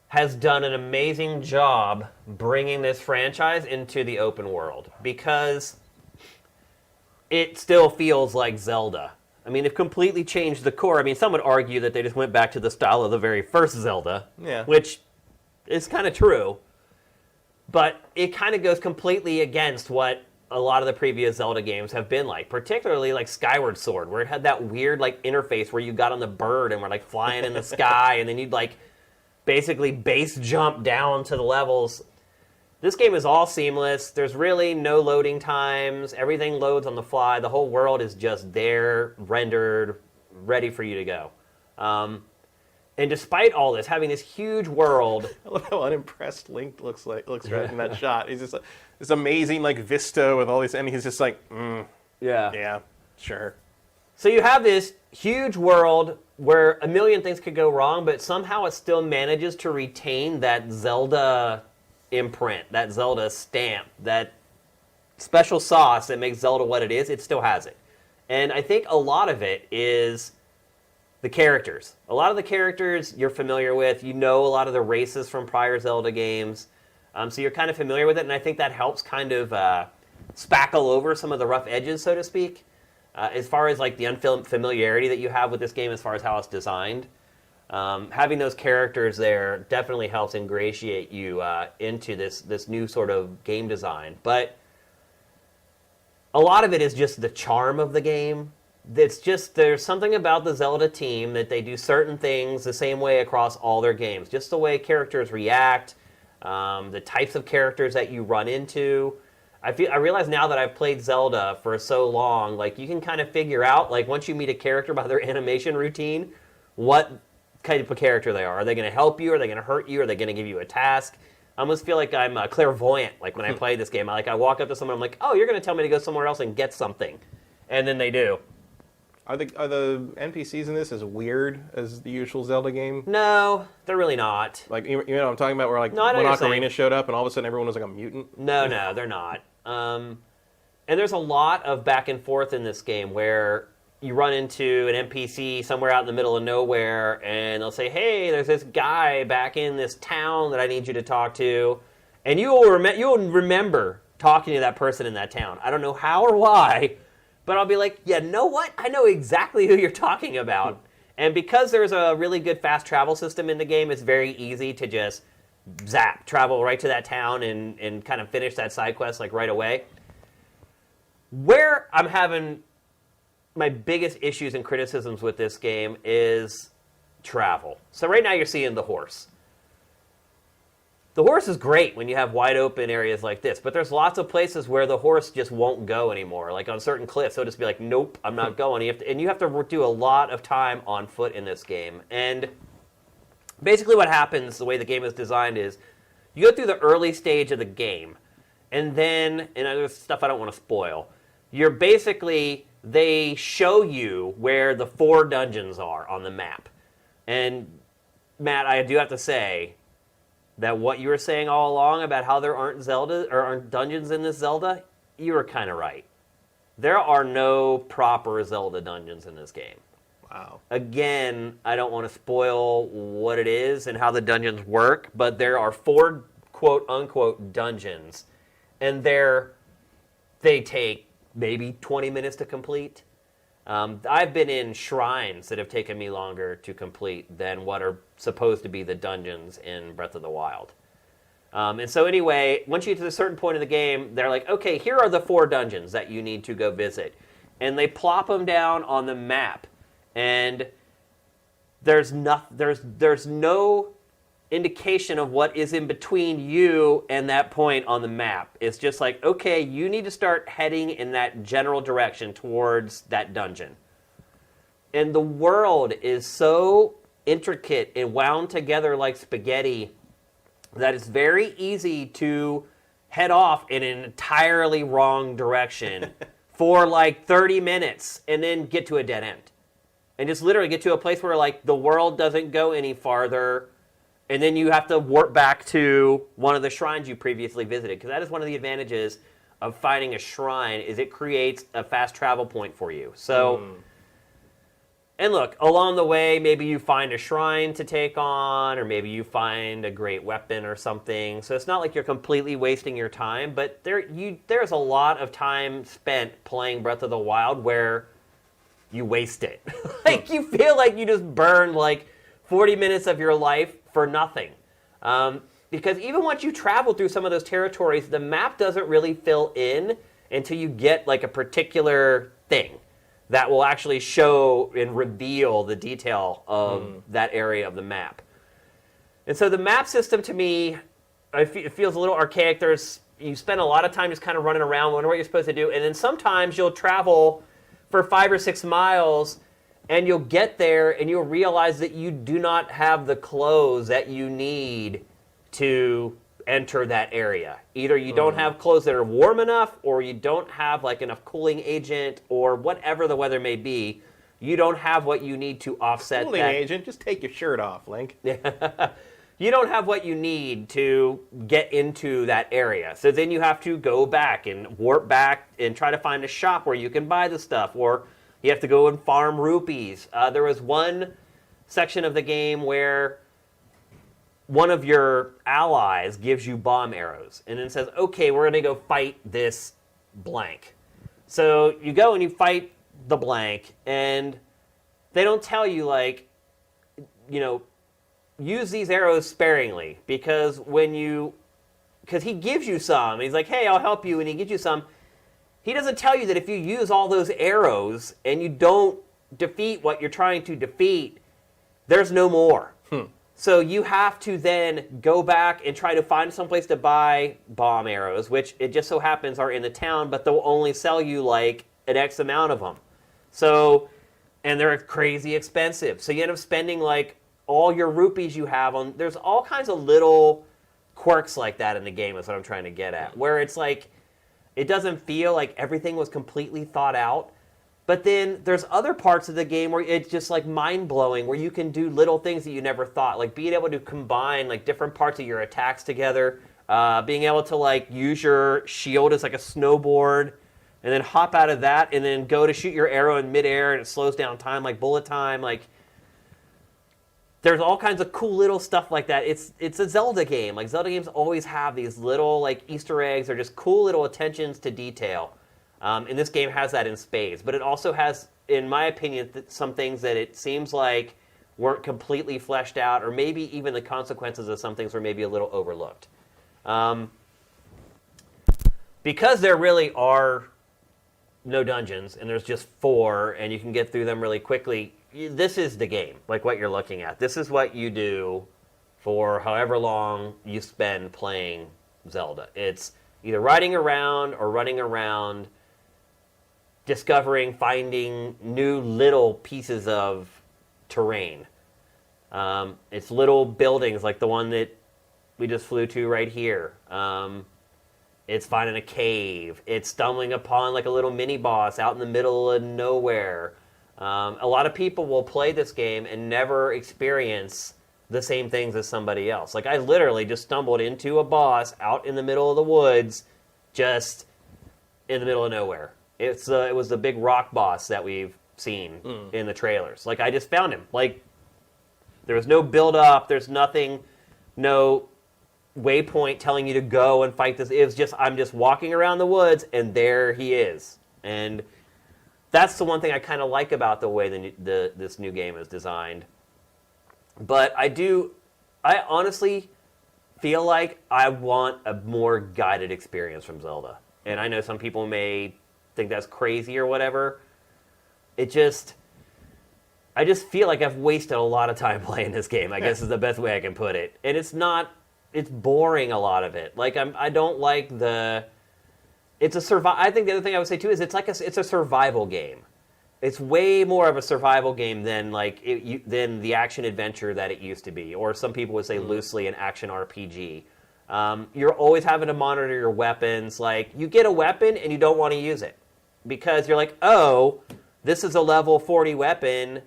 has done an amazing job bringing this franchise into the open world because it still feels like Zelda. I mean, they've completely changed the core. I mean, some would argue that they just went back to the style of the very first Zelda, which is kind of true. But it kind of goes completely against what a lot of the previous Zelda games have been like, particularly like Skyward Sword, where it had that weird like interface where you got on the bird and were like flying in the sky, and then you'd like basically base jump down to the levels. This game is all seamless. There's really no loading times. Everything loads on the fly. The whole world is just there, rendered, ready for you to go. And despite all this, having this huge world... I love how unimpressed Link looks right in that shot. He's just like, this amazing like vista with all these... And he's just like, yeah, sure. So you have this huge world where a million things could go wrong, but somehow it still manages to retain that Zelda imprint, that Zelda stamp, that special sauce that makes Zelda what it is. It still has it. And I think a lot of it is the characters. A lot of the characters you're familiar with. You know a lot of the races from prior Zelda games. So you're kind of familiar with it, and I think that helps kind of spackle over some of the rough edges, so to speak. As far as like the unfamiliarity that you have with this game as far as how it's designed. Having those characters there definitely helps ingratiate you into this new sort of game design. But a lot of it is just the charm of the game. It's just, there's something about the Zelda team that they do certain things the same way across all their games. Just the way characters react, the types of characters that you run into. I realize now that I've played Zelda for so long, like you can kind of figure out, like once you meet a character by their animation routine, what kind of a character they are. Are they going to help you? Are they going to hurt you? Are they going to give you a task? I almost feel like I'm clairvoyant. Like when I play this game, I walk up to someone, I'm like, oh, you're going to tell me to go somewhere else and get something, and then they do. Are the NPCs in this as weird as the usual Zelda game? No, they're really not. Like you know what I'm talking about, where like when Ocarina showed up and all of a sudden everyone was like a mutant? No, they're not. And there's a lot of back and forth in this game where you run into an NPC somewhere out in the middle of nowhere, and they'll say, hey, there's this guy back in this town that I need you to talk to. And you'll remember talking to that person in that town. I don't know how or why, but I'll be like, yeah, know what? I know exactly who you're talking about. And because there's a really good fast travel system in the game, it's very easy to just travel right to that town and kind of finish that side quest like right away. Where I'm having my biggest issues and criticisms with this game is travel. So right now you're seeing the horse. The horse is great when you have wide open areas like this, but there's lots of places where the horse just won't go anymore. Like on certain cliffs, it'll just be like, nope, I'm not going. You have to do a lot of time on foot in this game. And basically what happens, the way the game is designed, is you go through the early stage of the game, and then, and there's stuff I don't want to spoil, you're basically, they show you where the 4 dungeons are on the map. And Matt, I do have to say that what you were saying all along about how there aren't aren't dungeons in this Zelda, you were kind of right. There are no proper Zelda dungeons in this game. Wow. Again, I don't want to spoil what it is and how the dungeons work, but there are 4 quote-unquote dungeons, and they take maybe 20 minutes to complete. I've been in shrines that have taken me longer to complete than what are supposed to be the dungeons in Breath of the Wild. And so anyway, once you get to a certain point of the game, they're like, okay, here are the 4 dungeons that you need to go visit. And they plop them down on the map. And there's no indication of what is in between you and that point on the map. It's just like, okay, you need to start heading in that general direction towards that dungeon. And the world is so intricate and wound together like spaghetti that it's very easy to head off in an entirely wrong direction for like 30 minutes and then get to a dead end. And just literally get to a place where like the world doesn't go any farther. And then you have to warp back to one of the shrines you previously visited. Because that is one of the advantages of finding a shrine, is it creates a fast travel point for you. So, and look, along the way, maybe you find a shrine to take on, or maybe you find a great weapon or something. So it's not like you're completely wasting your time, but there's a lot of time spent playing Breath of the Wild where you waste it. Like, you feel like you just burned like 40 minutes of your life for nothing. Because even once you travel through some of those territories, the map doesn't really fill in until you get like a particular thing that will actually show and reveal the detail of that area of the map. And so the map system, to me, it feels a little archaic. You spend a lot of time just kind of running around, wondering what you're supposed to do, and then sometimes you'll travel for 5 or 6 miles, and you'll get there and you'll realize that you do not have the clothes that you need to enter that area. Either you don't have clothes that are warm enough, or you don't have like enough cooling agent, or whatever the weather may be. You don't have what you need to offset Cooling that. agent, just take your shirt off, Link. You don't have what you need to get into that area. So then you have to go back and warp back and try to find a shop where you can buy the stuff, or you have to go and farm rupees. There was one section of the game where one of your allies gives you bomb arrows and then says, okay, we're going to go fight this blank. So you go and you fight the blank, and they don't tell you, like, you know, use these arrows sparingly, because he gives you some, and he's like, hey, I'll help you, and he gives you some. He doesn't tell you that if you use all those arrows and you don't defeat what you're trying to defeat, there's no more. So you have to then go back and try to find someplace to buy bomb arrows, which it just so happens are in the town, but they'll only sell you like an X amount of them. So, and they're crazy expensive. So you end up spending like all your rupees you have on. There's all kinds of little quirks like that in the game, is what I'm trying to get at, where it's like, it doesn't feel like everything was completely thought out. But then there's other parts of the game where it's just like mind-blowing, where you can do little things that you never thought, like being able to combine like different parts of your attacks together, being able to like use your shield as like a snowboard, and then hop out of that and then go to shoot your arrow in midair, and it slows down time like bullet time. Like, there's all kinds of cool little stuff like that. It's a Zelda game. Like, Zelda games always have these little like Easter eggs or just cool little attentions to detail. And this game has that in spades. But it also has, in my opinion, some things that it seems like weren't completely fleshed out, or maybe even the consequences of some things were maybe a little overlooked. Because there really are no dungeons, and there's just 4, and you can get through them really quickly. This is the game, like what you're looking at. This is what you do for however long you spend playing Zelda. It's either riding around or running around, discovering, finding new little pieces of terrain. It's little buildings like the one that we just flew to right here. It's finding a cave. It's stumbling upon like a little mini boss out in the middle of nowhere. A lot of people will play this game and never experience the same things as somebody else. Like I literally just stumbled into a boss out in the middle of the woods, just in the middle of nowhere. It was the big rock boss that we've seen in the trailers. Like I just found him. Like there was no build up. There's nothing, no waypoint telling you to go and fight this. It was just I'm just walking around the woods and there he is. And that's the one thing I kind of like about the way this new game is designed. But I honestly feel like I want a more guided experience from Zelda. And I know some people may think that's crazy or whatever. I just feel like I've wasted a lot of time playing this game, I guess is the best way I can put it. And it's boring, a lot of it. Like, I don't like I think the other thing I would say, too, is it's a survival game. It's way more of a survival game than than the action adventure that it used to be, or some people would say loosely an action RPG. You're always having to monitor your weapons. Like you get a weapon and you don't want to use it because you're like, oh, this is a level 40 weapon.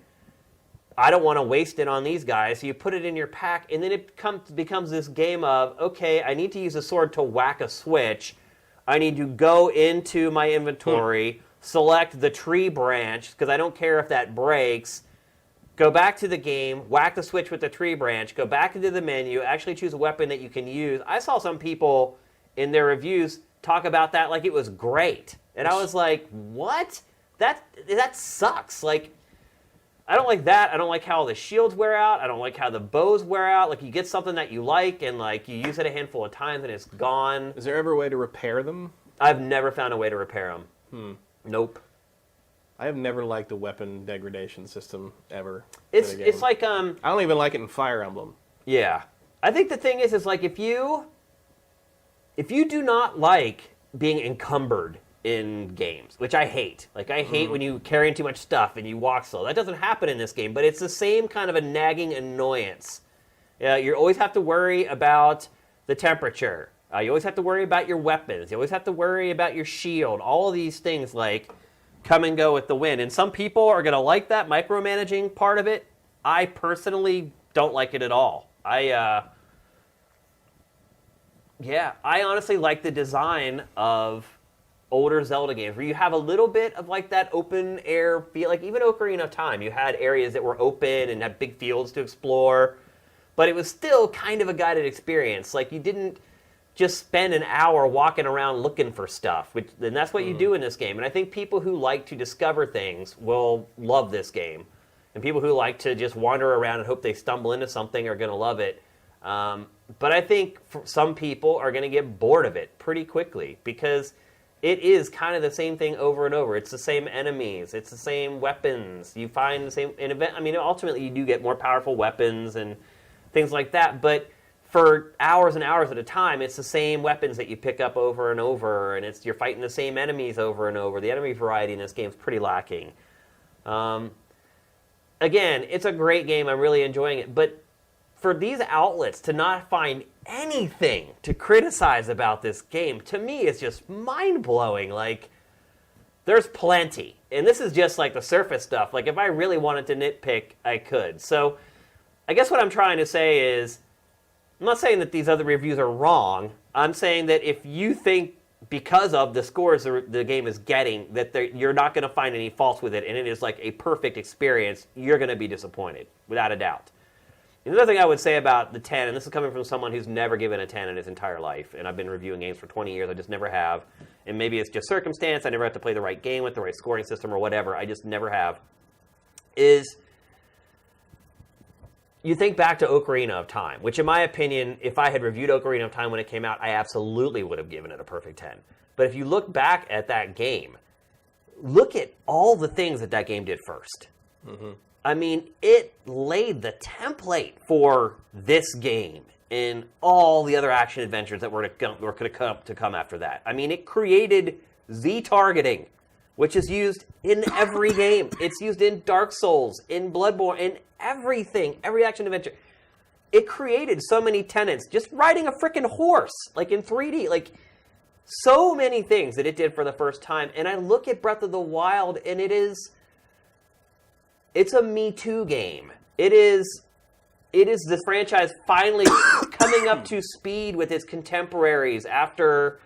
I don't want to waste it on these guys. So you put it in your pack, and then it becomes this game of, okay, I need to use a sword to whack a switch. I need to go into my inventory. Select the tree branch, because I don't care if that breaks, go back to the game, whack the switch with the tree branch, go back into the menu, actually choose a weapon that you can use. I saw some people in their reviews talk about that like it was great. And I was like, what? That sucks. Like, I don't like that. I don't like how the shields wear out. I don't like how the bows wear out. Like, you get something that you like, and like you use it a handful of times, and it's gone. Is there ever a way to repair them? I've never found a way to repair them. Nope. I have never liked the weapon degradation system ever. It's like I don't even like it in Fire Emblem. Yeah, I think the thing is like if you do not like being encumbered in games, which I hate. Like I hate when you carry in too much stuff and you walk slow. That doesn't happen in this game, but it's the same kind of a nagging annoyance. You always have to worry about the temperature. You always have to worry about your weapons. You always have to worry about your shield. All of these things like come and go with the wind. And some people are going to like that micromanaging part of it. I personally don't like it at all. I honestly like the design of older Zelda games where you have a little bit of like that open air feel. Like even Ocarina of Time, you had areas that were open and had big fields to explore, but it was still kind of a guided experience. Like you didn't just spend an hour walking around looking for stuff, and that's what you do in this game. And I think people who like to discover things will love this game. And people who like to just wander around and hope they stumble into something are going to love it. But I think some people are going to get bored of it pretty quickly because it is kind of the same thing over and over. It's the same enemies. It's the same weapons. You find the same... ultimately you do get more powerful weapons and things like that, but for hours and hours at a time, it's the same weapons that you pick up over and over, and you're fighting the same enemies over and over. The enemy variety in this game is pretty lacking. Again, it's a great game. I'm really enjoying it. But for these outlets to not find anything to criticize about this game, to me, it's just mind-blowing. Like, there's plenty. And this is just like the surface stuff. Like, if I really wanted to nitpick, I could. So I guess what I'm trying to say is, I'm not saying that these other reviews are wrong. I'm saying that if you think because of the scores the game is getting that you're not going to find any faults with it and it is like a perfect experience, you're going to be disappointed, without a doubt. And the other thing I would say about the 10, and this is coming from someone who's never given a 10 in his entire life, and I've been reviewing games for 20 years, I just never have, and maybe it's just circumstance, I never have to play the right game with the right scoring system or whatever, I just never have, is... You think back to Ocarina of Time, which in my opinion, if I had reviewed Ocarina of Time when it came out, I absolutely would have given it a perfect 10. But if you look back at that game, look at all the things that game did first. Mm-hmm. I mean, it laid the template for this game and all the other action adventures that were going to come after that. I mean, it created Z-targeting, which is used in every game. It's used in Dark Souls, in Bloodborne, in everything, every action adventure. It created so many tenets. Just riding a freaking horse, like in 3D, like so many things that it did for the first time. And I look at Breath of the Wild, and it's a Me Too game. It is the franchise finally coming up to speed with its contemporaries after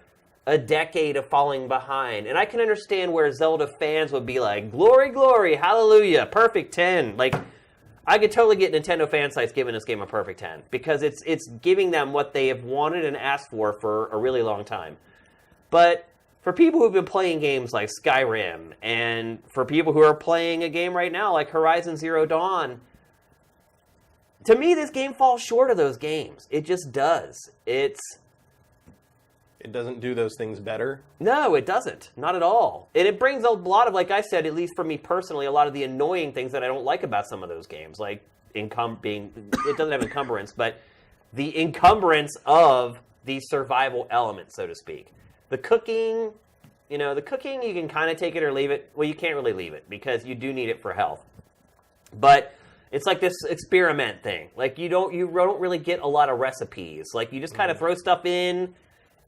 a decade of falling behind. And I can understand where Zelda fans would be like, glory, glory, hallelujah, perfect 10. Like, I could totally get Nintendo fan sites giving this game a perfect 10 because it's giving them what they have wanted and asked for a really long time. But for people who've been playing games like Skyrim, and for people who are playing a game right now like Horizon Zero Dawn, to me, this game falls short of those games. It just does. It doesn't do those things better? No, it doesn't. Not at all. And it brings a lot of, like I said, at least for me personally, a lot of the annoying things that I don't like about some of those games. Like, it doesn't have encumbrance, but the encumbrance of the survival element, so to speak. The cooking, you can kind of take it or leave it. Well, you can't really leave it because you do need it for health. But it's like this experiment thing. Like, you don't really get a lot of recipes. Like, you just kind of throw stuff in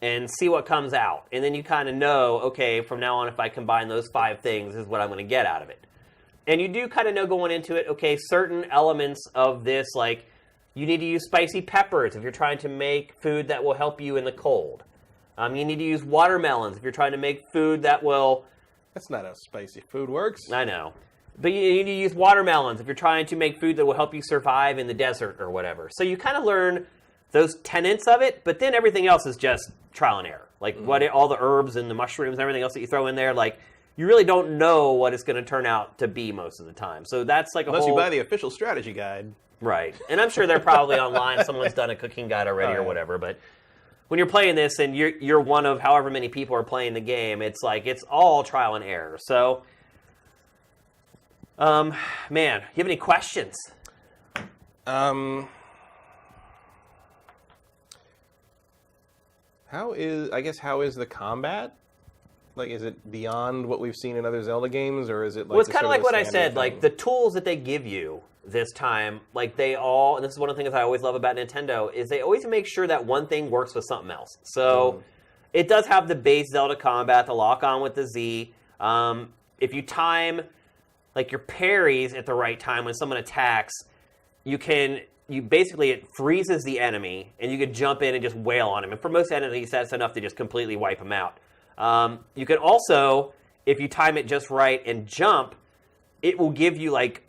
and see what comes out. And then you kind of know, okay, from now on, if I combine those 5 things, this is what I'm going to get out of it. And you do kind of know going into it, okay, certain elements of this, like, you need to use spicy peppers if you're trying to make food that will help you in the cold. You need to use watermelons if you're trying to make food that will... That's not how spicy food works. I know. But you need to use watermelons if you're trying to make food that will help you survive in the desert or whatever. So you kind of learn those tenets of it, but then everything else is just trial and error. Like all the herbs and the mushrooms and everything else that you throw in there, like, you really don't know what it's going to turn out to be most of the time. So that's like Unless you buy the official strategy guide. Right. And I'm sure they're probably online. Someone's done a cooking guide already or whatever, but... When you're playing this and you're one of however many people are playing the game, it's like it's all trial and error. So, man, you have any questions? How is the combat? Like, is it beyond what we've seen in other Zelda games, or is it like? Well, it's kind of like what I said. Like, the tools that they give you this time, like, and this is one of the things I always love about Nintendo, is they always make sure that one thing works with something else. So it does have the base Zelda combat, the lock-on with the Z. If you time, like, your parries at the right time when someone attacks, basically, it freezes the enemy, and you can jump in and just wail on him. And for most enemies, that's enough to just completely wipe them out. You can also, if you time it just right and jump, it will give you, like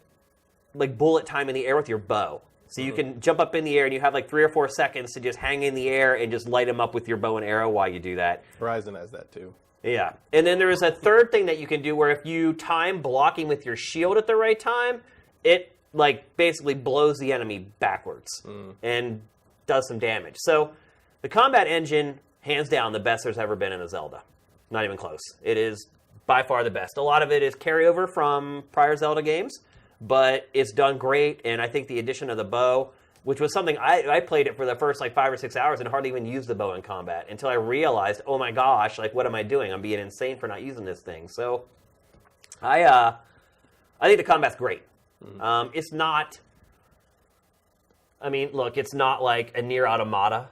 bullet time in the air with your bow. So you can jump up in the air, and you have like 3 or 4 seconds to just hang in the air and just light them up with your bow and arrow while you do that. Horizon has that too. Yeah. And then there is a third thing that you can do where if you time blocking with your shield at the right time, it like basically blows the enemy backwards and does some damage. So the combat engine, hands down, the best there's ever been in a Zelda. Not even close. It is by far the best. A lot of it is carryover from prior Zelda games, but it's done great, and I think the addition of the bow, which was something I played it for the first like 5 or 6 hours and hardly even used the bow in combat until I realized, oh my gosh, like, what am I doing? I'm being insane for not using this thing. So I think the combat's great. It's not, I mean, look, it's not like a Nier Automata,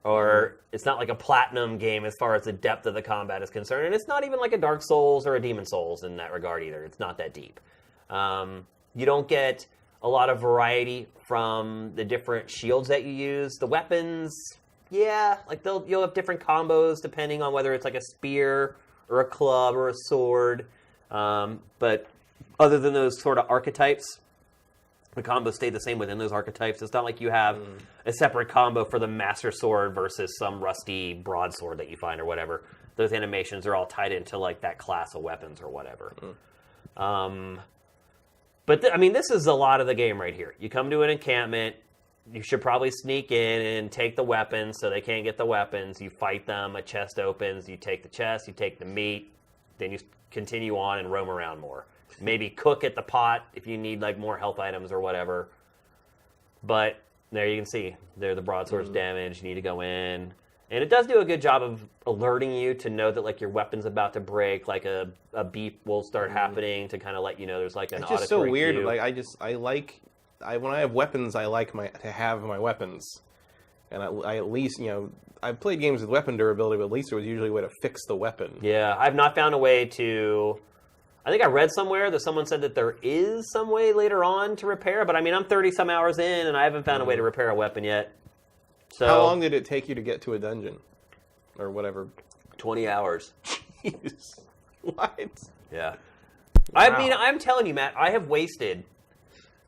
or it's not like a Platinum game as far as the depth of the combat is concerned, and it's not even like a Dark Souls or a Demon Souls in that regard either. It's not that deep. You don't get a lot of variety from the different shields that you use. The weapons, yeah, like you'll have different combos depending on whether it's like a spear or a club or a sword. But other than those sort of archetypes, the combos stay the same within those archetypes. It's not like you have a separate combo for the Master Sword versus some rusty broadsword that you find or whatever. Those animations are all tied into like that class of weapons or whatever. But I mean, this is a lot of the game right here. You come to an encampment. You should probably sneak in and take the weapons so they can't get the weapons. You fight them. A chest opens. You take the chest. You take the meat. Then you continue on and roam around more. Maybe cook at the pot if you need like more health items or whatever. But there you can see, there the broadsword's damaged. You need to go in. And it does do a good job of alerting you to know that like your weapon's about to break, like a beep will start happening to kind of let you know there's like an auditory It's just so weird. cue. Like when I have weapons, I like to have my weapons, and I at least I've played games with weapon durability, but at least there was usually a way to fix the weapon. Yeah, I've not found a way to. I think I read somewhere that someone said that there is some way later on to repair, but I mean I'm 30 some hours in and I haven't found a way to repair a weapon yet. So how long did it take you to get to a dungeon, or whatever? 20 hours. Jeez. What? Yeah. Wow. I mean, I'm telling you, Matt, I have wasted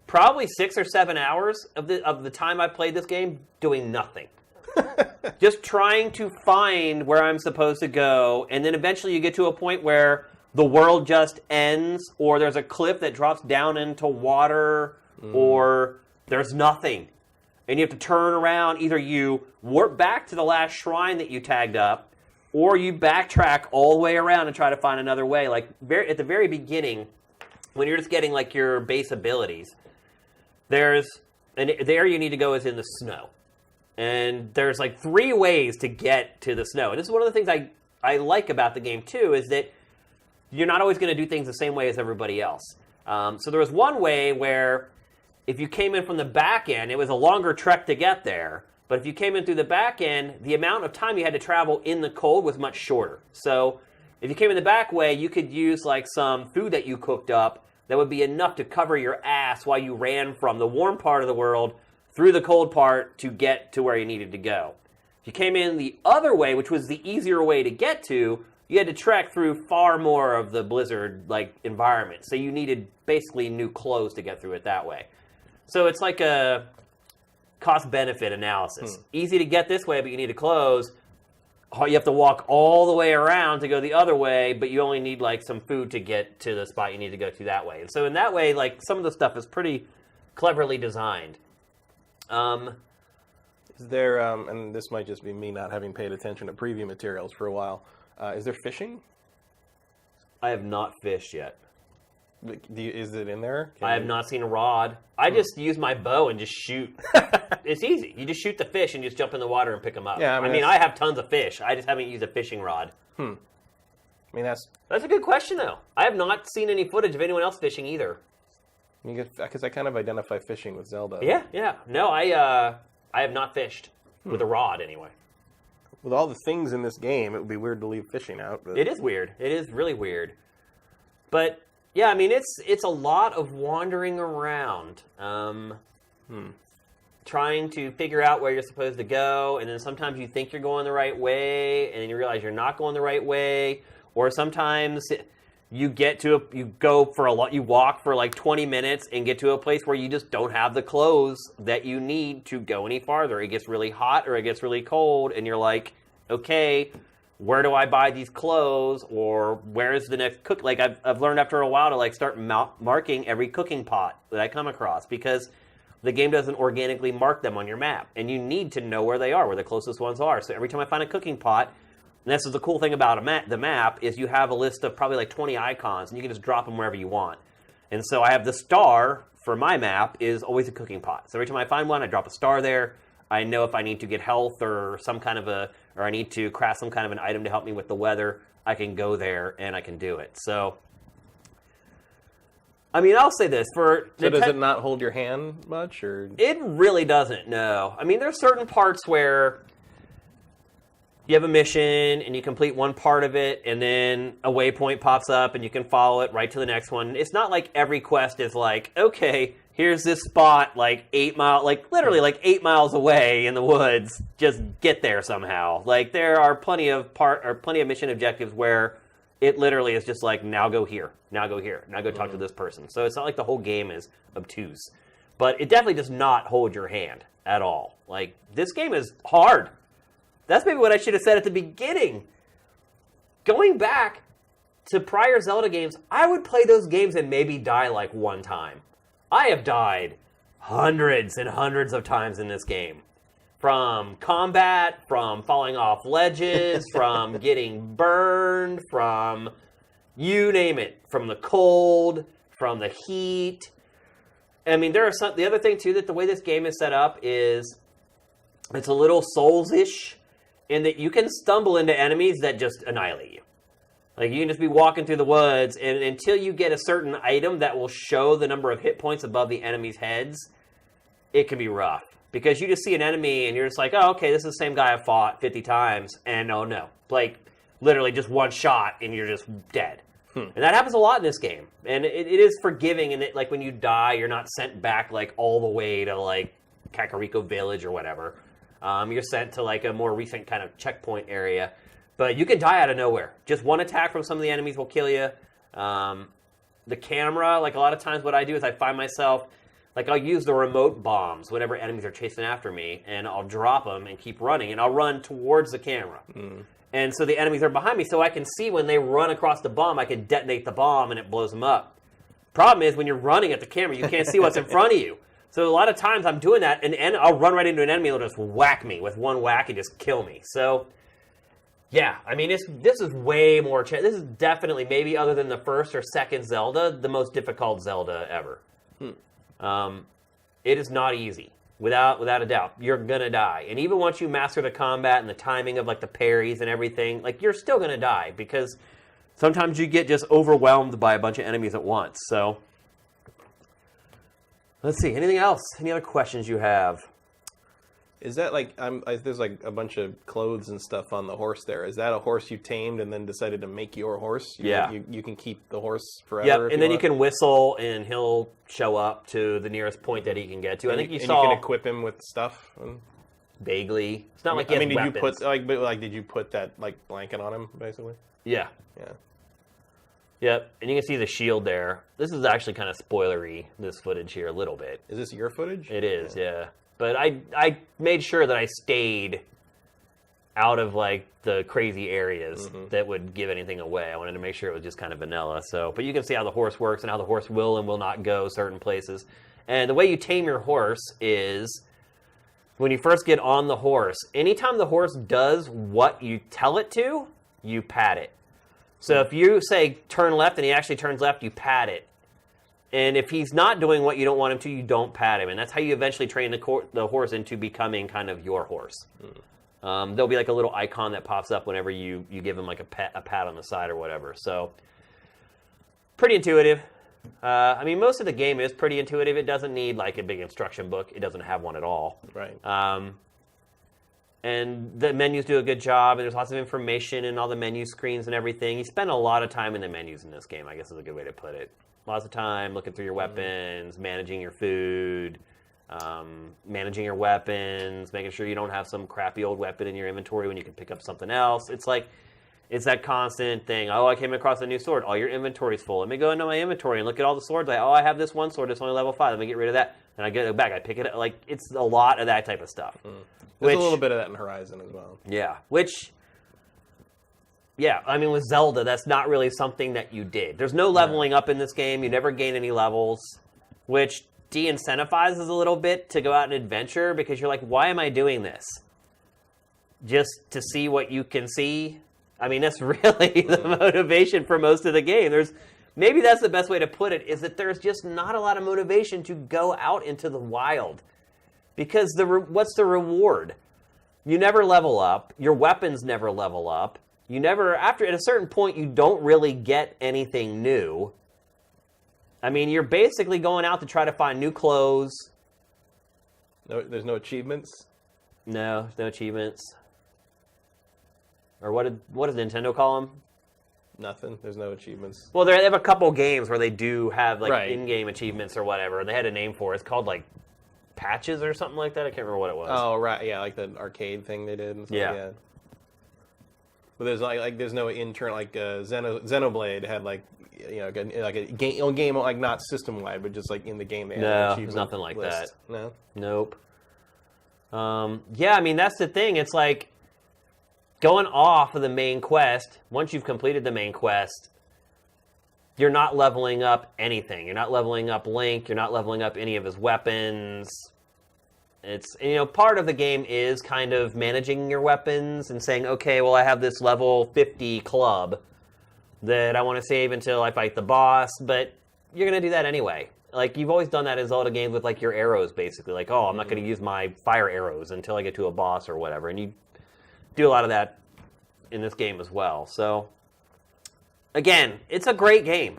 probably 6 or 7 hours of the time I've played this game doing nothing. Just trying to find where I'm supposed to go, and then eventually you get to a point where the world just ends, or there's a cliff that drops down into water, or there's nothing. And you have to turn around. Either you warp back to the last shrine that you tagged up, or you backtrack all the way around and try to find another way. Like at the very beginning, when you're just getting like your base abilities, there you need to go is in the snow. And there's like 3 ways to get to the snow. And this is one of the things I like about the game too, is that you're not always going to do things the same way as everybody else. So there was one way where if you came in from the back end, it was a longer trek to get there. But if you came in through the back end, the amount of time you had to travel in the cold was much shorter. So if you came in the back way, you could use like some food that you cooked up that would be enough to cover your ass while you ran from the warm part of the world through the cold part to get to where you needed to go. If you came in the other way, which was the easier way to get to, you had to trek through far more of the blizzard-like environment. So you needed basically new clothes to get through it that way. So it's like a cost-benefit analysis. Easy to get this way, but you need to close. You have to walk all the way around to go the other way, but you only need like some food to get to the spot you need to go to that way. And so in that way, like some of the stuff is pretty cleverly designed. Is there, and this might just be me not having paid attention to preview materials for a while, is there fishing? I have not fished yet. Is it in there? I have not seen a rod. I just use my bow and just shoot. It's easy. You just shoot the fish and just jump in the water and pick them up. Yeah, I mean, I have tons of fish. I just haven't used a fishing rod. I mean, that's a good question, though. I have not seen any footage of anyone else fishing either. because I kind of identify fishing with Zelda. Yeah. No, I have not fished with a rod anyway. With all the things in this game, it would be weird to leave fishing out. But... It is weird. It is really weird. But yeah, I mean, it's a lot of wandering around, trying to figure out where you're supposed to go, and then sometimes you think you're going the right way, and then you realize you're not going the right way, or sometimes you walk for like 20 minutes and get to a place where you just don't have the clothes that you need to go any farther. It gets really hot or it gets really cold, and you're like, okay, where do I buy these clothes, or where's the next cook? Like I've learned after a while to like start marking every cooking pot that I come across, because the game doesn't organically mark them on your map, and you need to know where they are, where the closest ones are. So every time I find a cooking pot, and this is the cool thing about the map, is you have a list of probably like 20 icons, and you can just drop them wherever you want. And so I have the star for my map is always a cooking pot. So every time I find one, I drop a star there. I know if I need to get health or or I need to craft some kind of an item to help me with the weather, I can go there and I can do it. So, I mean, I'll say this for... So does it not hold your hand much, or...? It really doesn't, no. I mean, there's certain parts where you have a mission and you complete one part of it, and then a waypoint pops up and you can follow it right to the next one. It's not like every quest is like, okay, here's this spot like 8 miles, like literally like 8 miles away in the woods. Just get there somehow. Like there are plenty of mission objectives where it literally is just like, now go here, now go here, now go talk to this person. So it's not like the whole game is obtuse, but it definitely does not hold your hand at all. Like this game is hard. That's maybe what I should have said at the beginning. Going back to prior Zelda games, I would play those games and maybe die like one time. I have died hundreds and hundreds of times in this game. From combat, from falling off ledges, from getting burned, from You name it. From the cold, from the heat. I mean, the other thing, too, that the way this game is set up is it's a little Souls-ish in that you can stumble into enemies that just annihilate you. Like, you can just be walking through the woods, and until you get a certain item that will show the number of hit points above the enemy's heads, it can be rough. Because you just see an enemy, and you're just like, oh, okay, this is the same guy I fought 50 times, and oh, no. Like, literally just one shot, and you're just dead. And that happens a lot in this game. And it is forgiving in that, like, when you die, you're not sent back, like, all the way to, like, Kakariko Village or whatever. You're sent to, like, a more recent kind of checkpoint area. But you can die out of nowhere. Just one attack from some of the enemies will kill you. The camera, like, a lot of times what I do is I find myself, like, I'll use the remote bombs whenever enemies are chasing after me, and I'll drop them and keep running, and I'll run towards the camera. And so the enemies are behind me, so I can see when they run across the bomb, I can detonate the bomb, and it blows them up. Problem is, when you're running at the camera, you can't see what's in front of you. So a lot of times I'm doing that, and I'll run right into an enemy, and they'll just whack me with one whack and just kill me. So, yeah, I mean, this is way more... This is definitely, maybe other than the first or second Zelda, the most difficult Zelda ever. It is not easy. Without a doubt, you're gonna die. And even once you master the combat and the timing of like the parries and everything, like you're still gonna die because sometimes you get just overwhelmed by a bunch of enemies at once. So let's see. Anything else? Any other questions you have? Is that like there's like a bunch of clothes and stuff on the horse there? Is that a horse you tamed and then decided to make your horse? You can keep the horse forever. Yep, and then you can whistle and he'll show up to the nearest point that he can get to. I think you saw. You can equip him with stuff. Vaguely, it's not like he has did weapons. Did you put that like blanket on him basically? Yeah. Yep, and you can see the shield there. This is actually kind of spoilery. This footage here a little bit. Is this your footage? It is, yeah. But I made sure that I stayed out of like the crazy areas that would give anything away. I wanted to make sure it was just kind of vanilla. So, but you can see how the horse works and how the horse will and will not go certain places. And the way you tame your horse is when you first get on the horse, anytime the horse does what you tell it to, you pat it. So if you say turn left and he actually turns left, you pat it. And if he's not doing what you don't want him to, you don't pat him. And that's how you eventually train the horse into becoming kind of your horse. There'll be like a little icon that pops up whenever you give him like a pat on the side or whatever. So pretty intuitive. I mean, most of the game is pretty intuitive. It doesn't need like a big instruction book. It doesn't have one at all. Right. And the menus do a good job, and there's lots of information in all the menu screens and everything. You spend a lot of time in the menus in this game, I guess is a good way to put it. Lots of time looking through your weapons, managing your food, managing your weapons, making sure you don't have some crappy old weapon in your inventory when you can pick up something else. It's like, it's that constant thing. Oh, I came across a new sword. Oh, your inventory's full. Let me go into my inventory and look at all the swords. Oh, I have this one sword that's only level 5. Let me get rid of that. And I get it back. I pick it up. Like, it's a lot of that type of stuff. There's a little bit of that in Horizon as well. Yeah, yeah, I mean, with Zelda, that's not really something that you did. There's no leveling up in this game. You never gain any levels, which de-incentivizes a little bit to go out and adventure because you're like, why am I doing this? Just to see what you can see? I mean, that's really the motivation for most of the game. Maybe that's the best way to put it, is that there's just not a lot of motivation to go out into the wild. Because what's the reward? You never level up. Your weapons never level up. At a certain point, you don't really get anything new. I mean, you're basically going out to try to find new clothes. No, there's no achievements? No, there's no achievements. Or what does Nintendo call them? Nothing. There's no achievements. Well, they have a couple games where they do have like in-game achievements or whatever. They had a name for it. It's called like patches or something like that. I can't remember what it was. Oh, right. Yeah, like the arcade thing they did. And stuff. Yeah. But there's no internal like Xenoblade had like a game like not system wide but just like in the game they had an achievement there's nothing like list. that. No. Nope. Yeah, I mean that's the thing. It's like going off of the main quest. Once you've completed the main quest, you're not leveling up anything. You're not leveling up Link. You're not leveling up any of his weapons. It's, part of the game is kind of managing your weapons and saying, okay, well, I have this level 50 club. that I want to save until I fight the boss, but you're going to do that anyway. Like, you've always done that in Zelda games with, like, your arrows, basically. Like, oh, I'm not going to use my fire arrows until I get to a boss or whatever. And you do a lot of that in this game as well. So, again, it's a great game.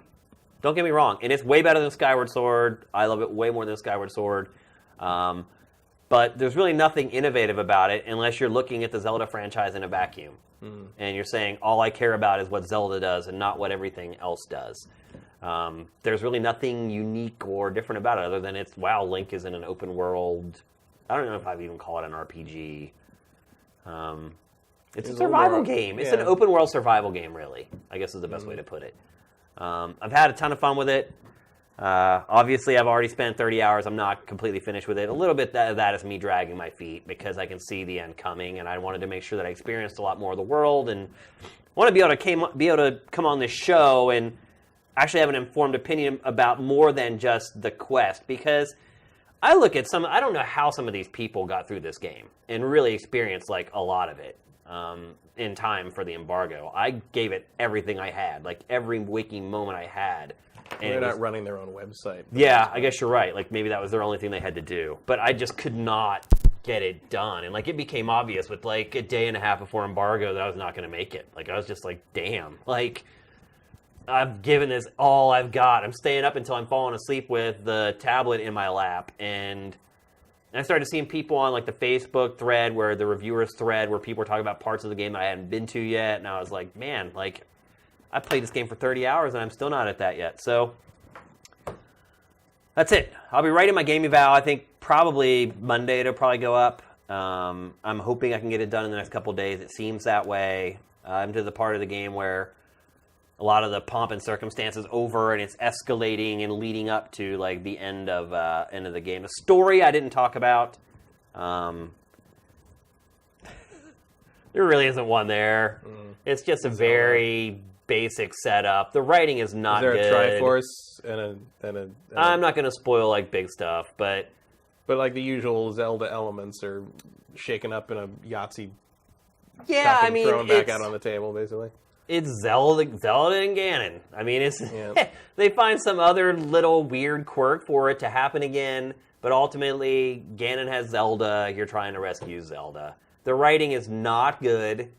Don't get me wrong. And it's way better than Skyward Sword. I love it way more than Skyward Sword. But there's really nothing innovative about it unless you're looking at the Zelda franchise in a vacuum. And you're saying, all I care about is what Zelda does and not what everything else does. There's really nothing unique or different about it other than it's, wow, Link is in an open world. I don't know if I'd even call it an RPG. It's a survival game. It's an open world survival game, really, I guess is the best way to put it. I've had a ton of fun with it. Obviously, I've already spent 30 hours. I'm not completely finished with it. A little bit of that is me dragging my feet because I can see the end coming, and I wanted to make sure that I experienced a lot more of the world, and want to be able to come on this show and actually have an informed opinion about more than just the quest, because I look at I don't know how some of these people got through this game and really experienced like a lot of it in time for the embargo. I gave it everything I had, like every waking moment I had. And they're not running their own website. Yeah, I guess you're right. Like, maybe that was their only thing they had to do. But I just could not get it done. And, like, it became obvious with, like, a day and a half before embargo that I was not going to make it. Like, I was just like, damn. Like, I've given this all I've got. I'm staying up until I'm falling asleep with the tablet in my lap. And I started seeing people on, like, the Facebook thread, where the reviewers thread, where people were talking about parts of the game that I hadn't been to yet. And I was like, man, like, I played this game for 30 hours, and I'm still not at that yet. So that's it. I'll be writing my game eval. I think probably Monday it'll probably go up. I'm hoping I can get it done in the next couple of days. It seems that way. I'm to the part of the game where a lot of the pomp and circumstance is over, and it's escalating and leading up to like the end of the game. The story I didn't talk about. There really isn't one there. It's just a very basic setup. The writing is not good. Is there a Triforce and a I'm not going to spoil like big stuff, but like the usual Zelda elements are shaken up in a Yahtzee. Yeah, cup I and mean, thrown back out on the table, basically. It's Zelda and Ganon. I mean, it's they find some other little weird quirk for it to happen again, but ultimately Ganon has Zelda. You're trying to rescue Zelda. The writing is not good,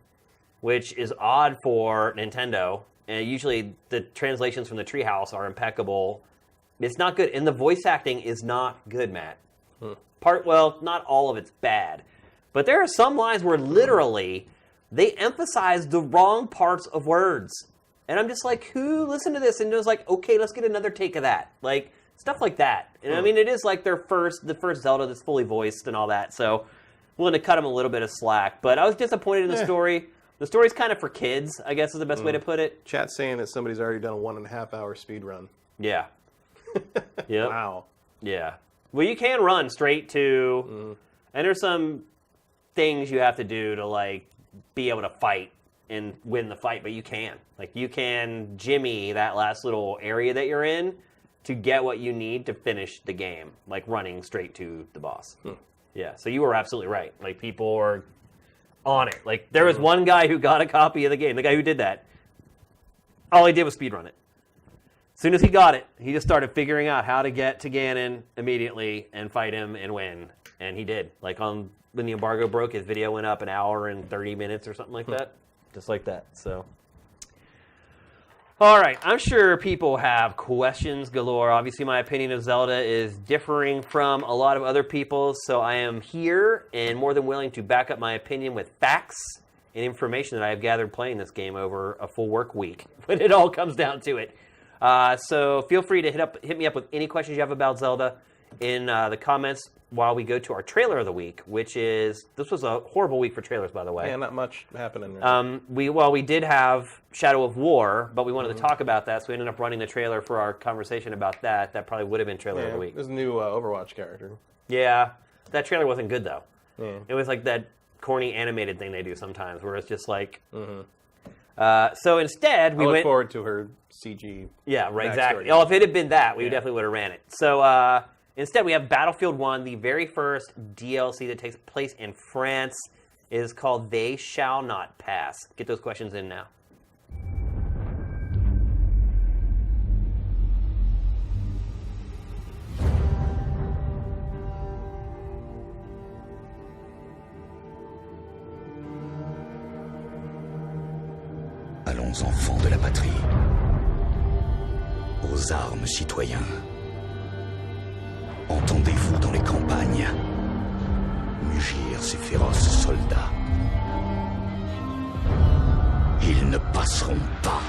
which is odd for Nintendo. And usually the translations from the Treehouse are impeccable. It's not good. And the voice acting is not good, Matt. Not all of it's bad. But there are some lines where literally they emphasize the wrong parts of words. And I'm just like, who listened to this and was like, okay, let's get another take of that. Like, stuff like that. And I mean, it is like the first Zelda that's fully voiced and all that. So I'm willing to cut them a little bit of slack. But I was disappointed in the story. The story's kind of for kids, I guess is the best way to put it. Chat's saying that somebody's already done a 1.5 hour speed run. Yeah. Yep. Wow. Yeah. Well, you can run straight to... And there's some things you have to do to, like, be able to fight and win the fight, but you can. Like, you can jimmy that last little area that you're in to get what you need to finish the game, like running straight to the boss. Yeah, so you were absolutely right. Like, people are on it. Like, there was one guy who got a copy of the game, the guy who did that. All he did was speedrun it. As soon as he got it, he just started figuring out how to get to Ganon immediately and fight him and win. And he did. Like, when the embargo broke, his video went up 1 hour and 30 minutes or something like that. Just like that. So, all right. I'm sure people have questions galore. Obviously, my opinion of Zelda is differing from a lot of other people's. So I am here and more than willing to back up my opinion with facts and information that I have gathered playing this game over a full work week. When it all comes down to it. So feel free to hit me up with any questions you have about Zelda in the comments while we go to our trailer of the week, which is... This was a horrible week for trailers, by the way. Yeah, not much happening. Really. We did have Shadow of War, but we wanted to talk about that, so we ended up running the trailer for our conversation about that. That probably would have been trailer of the week. There's a new Overwatch character. Yeah. That trailer wasn't good, though. Yeah. It was like that corny animated thing they do sometimes, where it's just like... So instead, we I look went forward to her CG. Yeah, right, backstory. exactly. Oh, if it had been that, we definitely would have ran it. So instead, we have Battlefield 1, the very first DLC that takes place in France. It is called They Shall Not Pass. Get those questions in now. bons enfants de la patrie. Aux armes, citoyens. Entendez-vous dans les campagnes mugir ces féroces soldats. Ils ne passeront pas.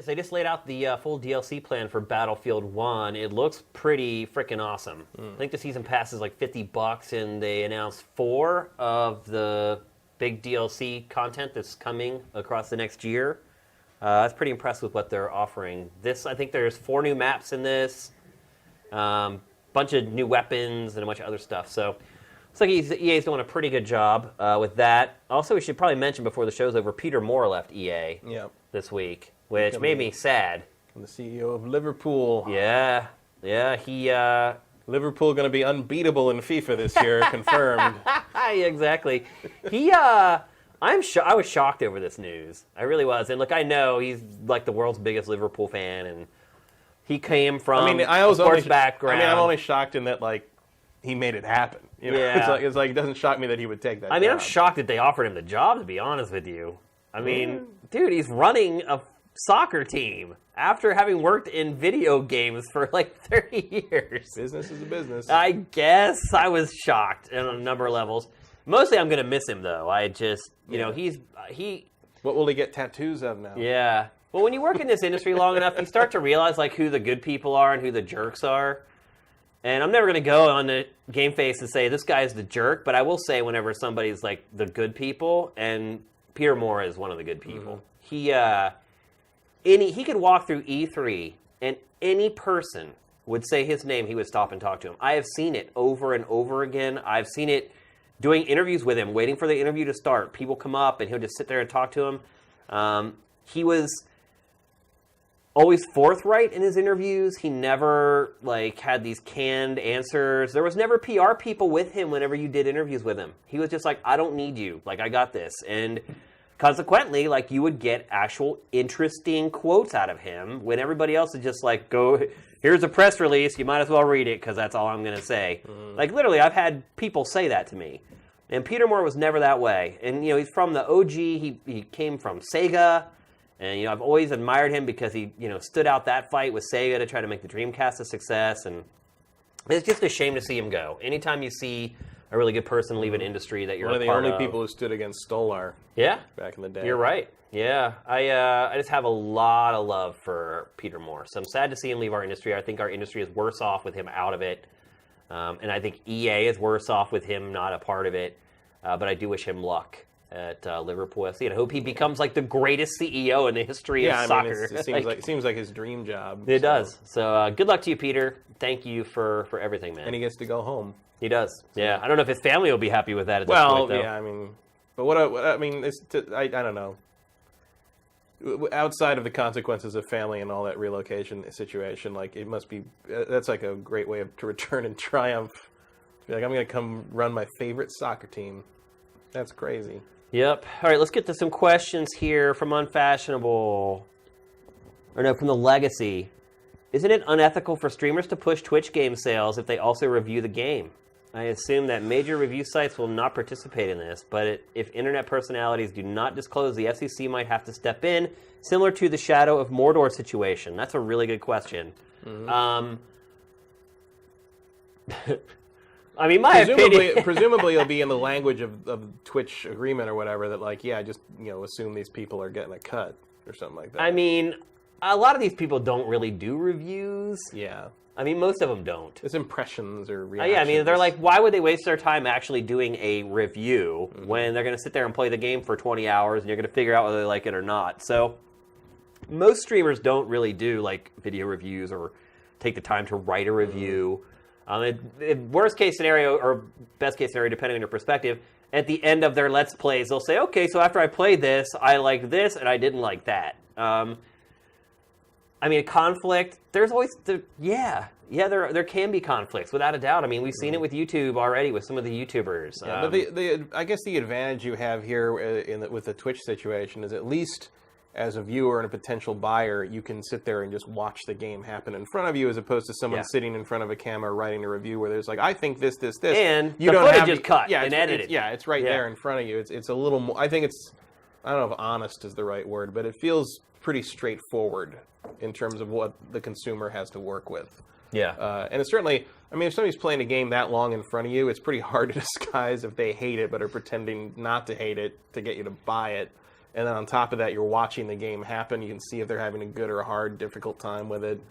They just laid out the full DLC plan for Battlefield 1. It looks pretty freaking awesome. I think the season pass is like $50, and they announced 4 of the big DLC content that's coming across the next year. I was pretty impressed with what they're offering. I think there's 4 new maps in this, bunch of new weapons, and a bunch of other stuff. So looks like EA's doing a pretty good job with that. Also, we should probably mention before the show's over, Peter Moore left EA this week, which made me sad. The CEO of Liverpool. Yeah, he... Liverpool going to be unbeatable in FIFA this year, confirmed. Exactly. I was shocked over this news. I really was. And look, I know he's like the world's biggest Liverpool fan, and he came from a sports background. I'm only shocked in that like he made it happen. You know? Yeah. It's like it doesn't shock me that he would take that. I mean, I'm shocked that they offered him the job, to be honest with you. I mean, dude, he's running a soccer team after having worked in video games for like 30 years. Business is a business. I guess I was shocked on a number of levels. Mostly I'm going to miss him, though. I just, he... What will he get tattoos of now? Yeah. Well, when you work in this industry long enough, you start to realize like who the good people are and who the jerks are. And I'm never going to go on the GameFace and say, this guy's the jerk, but I will say whenever somebody's like the good people, and Peter Moore is one of the good people. Mm-hmm. He could walk through E3, and any person would say his name, he would stop and talk to him. I have seen it over and over again. I've seen it doing interviews with him, waiting for the interview to start. People come up, and he'll just sit there and talk to him. He was always forthright in his interviews. He never had these canned answers. There was never PR people with him whenever you did interviews with him. He was just like, I don't need you. I got this. And consequently, you would get actual interesting quotes out of him when everybody else is just go, here's a press release, you might as well read it because that's all I'm going to say. Literally, I've had people say that to me. And Peter Moore was never that way. And, he's from the OG. He came from Sega. And, I've always admired him because he, stood out that fight with Sega to try to make the Dreamcast a success. And it's just a shame to see him go. Anytime you see a really good person leave an industry that you're a part of. One of the only people who stood against Stolar. Yeah. Back in the day. You're right. Yeah. I just have a lot of love for Peter Moore. So I'm sad to see him leave our industry. I think our industry is worse off with him out of it. And I think EA is worse off with him not a part of it. But I do wish him luck at Liverpool FC. And I hope he becomes the greatest CEO in the history of soccer. It seems like his dream job. It does. So good luck to you, Peter. Thank you for everything, man. And he gets to go home. He does. Yeah. I don't know if his family will be happy with that at this point, though. Yeah, but I don't know. Outside of the consequences of family and all that relocation situation, it must be, that's a great way to return in triumph. Be I'm going to come run my favorite soccer team. That's crazy. Yep. All right, let's get to some questions here from Unfashionable. From the Legacy. Isn't it unethical for streamers to push Twitch game sales if they also review the game? I assume that major review sites will not participate in this, but if internet personalities do not disclose, the FCC might have to step in, similar to the Shadow of Mordor situation. That's a really good question. Mm-hmm. My opinion... presumably it'll be in the language of Twitch agreement or whatever that, just, assume these people are getting a cut or something like that. A lot of these people don't really do reviews. Yeah. Most of them don't. It's impressions or reactions. They're why would they waste their time actually doing a review when they're going to sit there and play the game for 20 hours and you're going to figure out whether they like it or not? So most streamers don't really do, video reviews or take the time to write a review. Worst case scenario or best case scenario, depending on your perspective, at the end of their Let's Plays, they'll say, okay, so after I played this, I like this and I didn't like that. I mean, conflict, there's always, there can be conflicts, without a doubt. I mean, we've seen it with YouTube already, with some of the YouTubers. Yeah, but I guess the advantage you have here with the Twitch situation is at least as a viewer and a potential buyer, you can sit there and just watch the game happen in front of you, as opposed to someone sitting in front of a camera writing a review where there's like, I think this. And you the footage is cut and edited. It's right there in front of you. It's a little more, I think it's, I don't know if honest is the right word, but it feels pretty straightforward in terms of what the consumer has to work with. Yeah. And it's certainly, I mean, if somebody's playing a game that long in front of you, it's pretty hard to disguise if they hate it but are pretending not to hate it to get you to buy it. And then on top of that, you're watching the game happen. You can see if they're having a good or a hard, difficult time with it.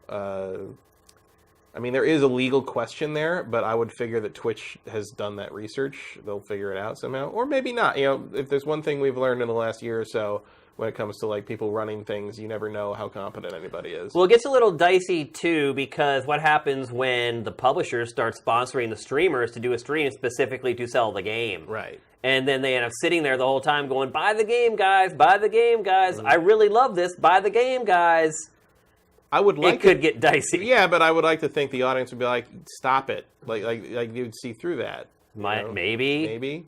I mean, there is a legal question there, but I would figure that Twitch has done that research. They'll figure it out somehow. Or maybe not. You know, if there's one thing we've learned in the last year or so, when it comes to like people running things, you never know how competent anybody is. Well, it gets a little dicey too, because what happens when the publishers start sponsoring the streamers to do a stream specifically to sell the game? Right. And then they end up sitting there the whole time going, buy the game, guys, buy the game, guys. I really love this, buy the game, guys. I would like it could get dicey. Yeah, but I would like to think the audience would be like, stop it. Like you'd see through that. Maybe.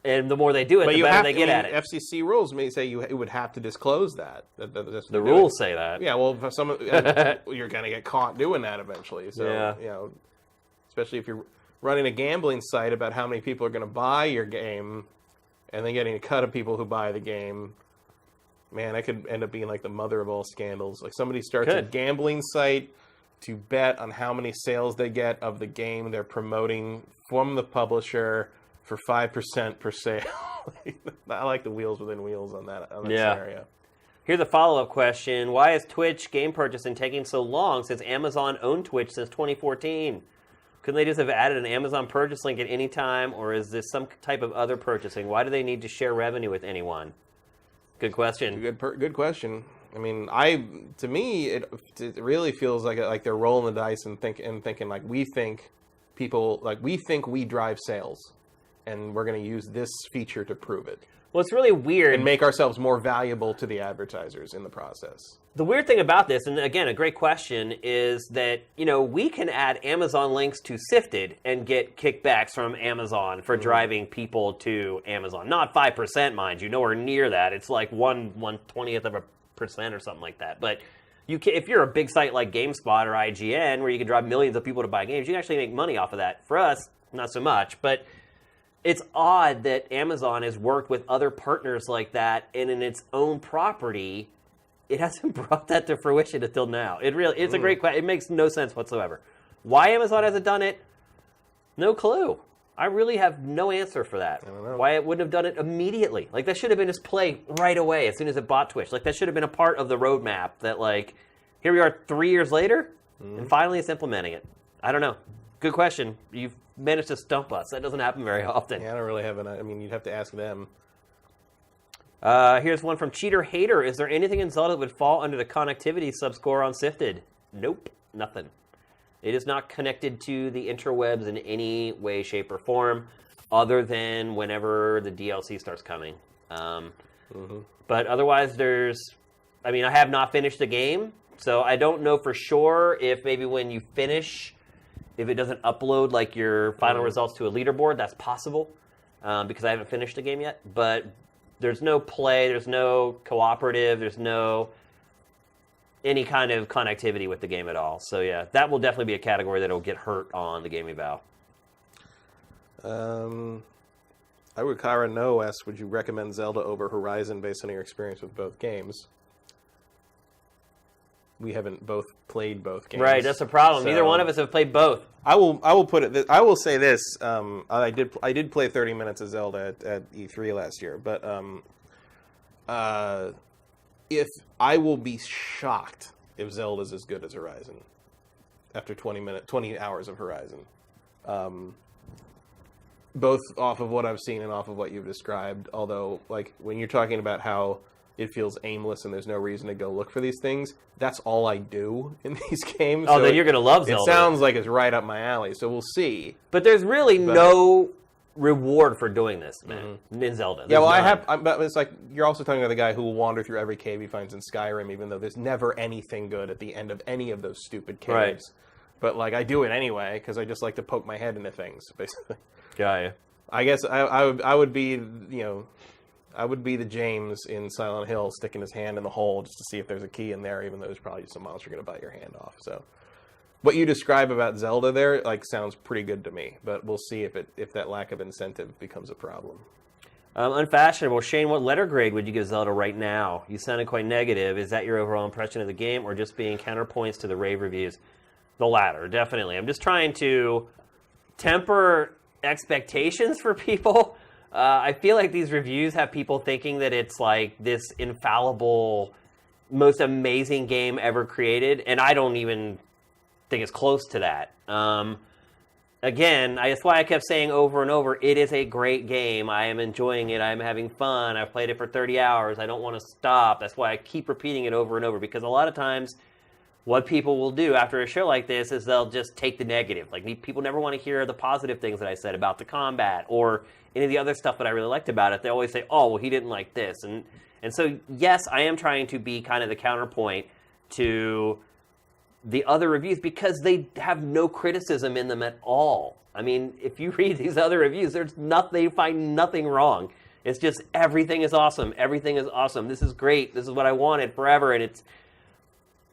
And the more they do it, the better they get at it. FCC rules may say it would have to disclose that. The rules say that. Yeah, well, for some, you're going to get caught doing that eventually. So, you know, especially if you're running a gambling site about how many people are going to buy your game, and then getting a cut of people who buy the game. Man, that could end up being like the mother of all scandals. Like somebody starts a gambling site to bet on how many sales they get of the game they're promoting from the publisher for 5% per sale. I like the wheels within wheels on that scenario. Here's a follow-up question. Why is Twitch game purchasing taking so long since Amazon owned Twitch since 2014? Couldn't they just have added an Amazon purchase link at any time, or is this some type of other purchasing? Why do they need to share revenue with anyone? Good question. Good question. I mean, to me, it really feels like they're rolling the dice and thinking like we think we drive sales, and we're going to use this feature to prove it. Well, it's really weird. And make ourselves more valuable to the advertisers in the process. The weird thing about this, and again, a great question, is that, you know, we can add Amazon links to Sifted and get kickbacks from Amazon for driving people to Amazon. Not 5%, mind you, nowhere near that. It's like 1/20th of a percent or something like that. But if you're a big site like GameSpot or IGN, where you can drive millions of people to buy games, you can actually make money off of that. For us, not so much. But it's odd that Amazon has worked with other partners like that, and in its own property, it hasn't brought that to fruition until now. It's a great question. It makes no sense whatsoever. Why Amazon hasn't done it? No clue. I really have no answer for that. I don't know. Why it wouldn't have done it immediately. Like, that should have been its play right away as soon as it bought Twitch. Like, that should have been a part of the roadmap that, like, here we are 3 years later, and finally it's implementing it. I don't know. Good question. You've managed to stump us. That doesn't happen very often. Yeah, I don't really have I mean, you'd have to ask them. Here's one from Cheater Hater. Is there anything in Zelda that would fall under the connectivity subscore on Sifted? Nope, nothing. It is not connected to the interwebs in any way, shape, or form, other than whenever the DLC starts coming. But otherwise, I have not finished the game, so I don't know for sure if maybe when you finish, if it doesn't upload like your final results to a leaderboard. That's possible, because I haven't finished the game yet. But there's no play, there's no cooperative, there's no any kind of connectivity with the game at all. So yeah, that will definitely be a category that will get hurt on the Game Eval. Iwakara No asks, would you recommend Zelda over Horizon based on your experience with both games? We haven't both played both games. Right, that's the problem. So Neither one of us have played both. I will put it. I will say this. I did play 30 minutes of Zelda at E3 last year, but if I will be shocked if Zelda's as good as Horizon after 20 hours of Horizon. Both off of what I've seen and off of what you've described. Although, like, when you're talking about how it feels aimless and there's no reason to go look for these things, that's all I do in these games. Oh, so then you're going to love Zelda. It sounds like it's right up my alley, so we'll see. But there's really no reward for doing this, man. In Zelda. Yeah, well, none. but it's like you're also talking about the guy who will wander through every cave he finds in Skyrim, even though there's never anything good at the end of any of those stupid caves. Right. But like, I do it anyway because I just like to poke my head into things, basically. Got you. I guess I would be, I would be the James in Silent Hill sticking his hand in the hole just to see if there's a key in there, even though there's probably just a monster going to bite your hand off. So, what you describe about Zelda there, like, sounds pretty good to me. But we'll see if that lack of incentive becomes a problem. Unfashionable. Shane, what letter grade would you give Zelda right now? You sounded quite negative. Is that your overall impression of the game, or just being counterpoints to the rave reviews? The latter, definitely. I'm just trying to temper expectations for people. I feel like these reviews have people thinking that it's like this infallible, most amazing game ever created, and I don't even think it's close to that. Again, that's why I kept saying over and over, it is a great game. I am enjoying it. I'm having fun. I've played it for 30 hours. I don't want to stop. That's why I keep repeating it over and over, because a lot of times what people will do after a show like this is they'll just take the negative. Like, people never want to hear the positive things that I said about the combat or any of the other stuff that I really liked about it. They always say, oh, well, he didn't like this. And so, yes, I am trying to be kind of the counterpoint to the other reviews because they have no criticism in them at all. I mean, if you read these other reviews, they find nothing wrong. It's just everything is awesome. Everything is awesome. This is great. This is what I wanted forever. And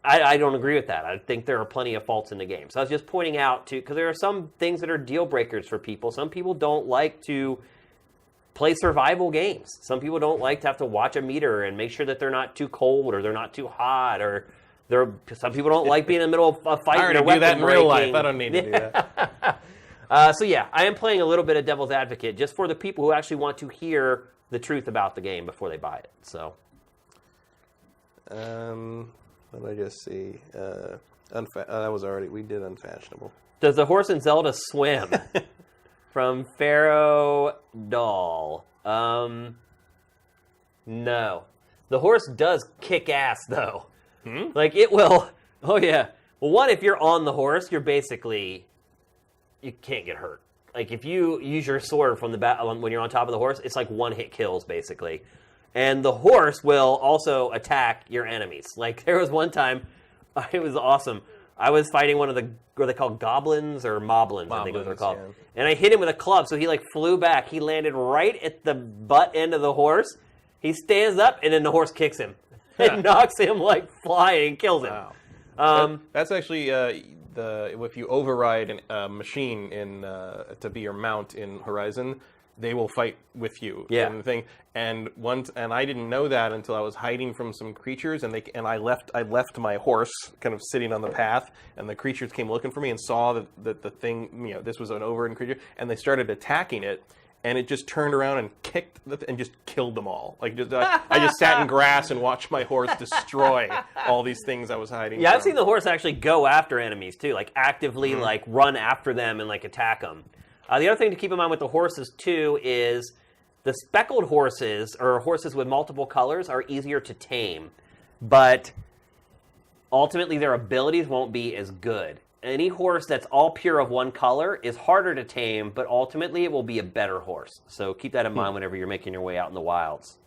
I don't agree with that. I think there are plenty of faults in the game. So I was just pointing out, because there are some things that are deal breakers for people. Some people don't like to play survival games. Some people don't like to have to watch a meter and make sure that they're not too cold or they're not too hot, or some people don't like being in the middle of a fight. I already do that in real life. I don't need to do that. So yeah, I am playing a little bit of devil's advocate just for the people who actually want to hear the truth about the game before they buy it. So, what did I just see? That was already, we did unfashionable. Does the horse in Zelda swim? From Pharaoh Doll. No. The horse does kick ass, though. Like, it will. Oh, yeah. Well, one, if you're on the horse, you can't get hurt. Like, if you use your sword from the back when you're on top of the horse, it's like one-hit kills, basically. And the horse will also attack your enemies. Like, there was one time, it was awesome. I was fighting one of the, what are they called, goblins or moblins, I think what they're called. Yeah. And I hit him with a club, so he, like, flew back. He landed right at the butt end of the horse. He stands up, and then the horse kicks him. It knocks him, like, flying and kills him. Wow. That's actually if you override a machine to be your mount in Horizon, they will fight with you. Yeah. And I didn't know that until I was hiding from some creatures, and I left my horse kind of sitting on the path, and the creatures came looking for me and saw that the thing, this was an overridden creature, and they started attacking it. And it just turned around and kicked and just killed them all. Like, I just sat in grass and watched my horse destroy all these things I was hiding. Yeah, I've seen the horse actually go after enemies too, like actively like run after them and like attack them. The other thing to keep in mind with the horses too is the speckled horses, or horses with multiple colors, are easier to tame, but ultimately their abilities won't be as good. Any horse that's all pure of one color is harder to tame, but ultimately it will be a better horse. So keep that in mind whenever you're making your way out in the wilds.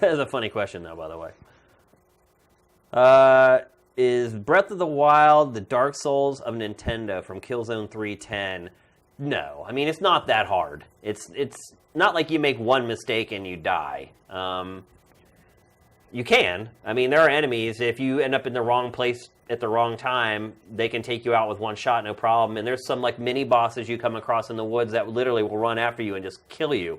That is a funny question, though, by the way. Is Breath of the Wild the Dark Souls of Nintendo from Killzone 310? No. I mean, it's not that hard. It's not like you make one mistake and you die. You can. I mean, there are enemies. If you end up in the wrong place at the wrong time, they can take you out with one shot, no problem. And there's some like mini bosses you come across in the woods that literally will run after you and just kill you.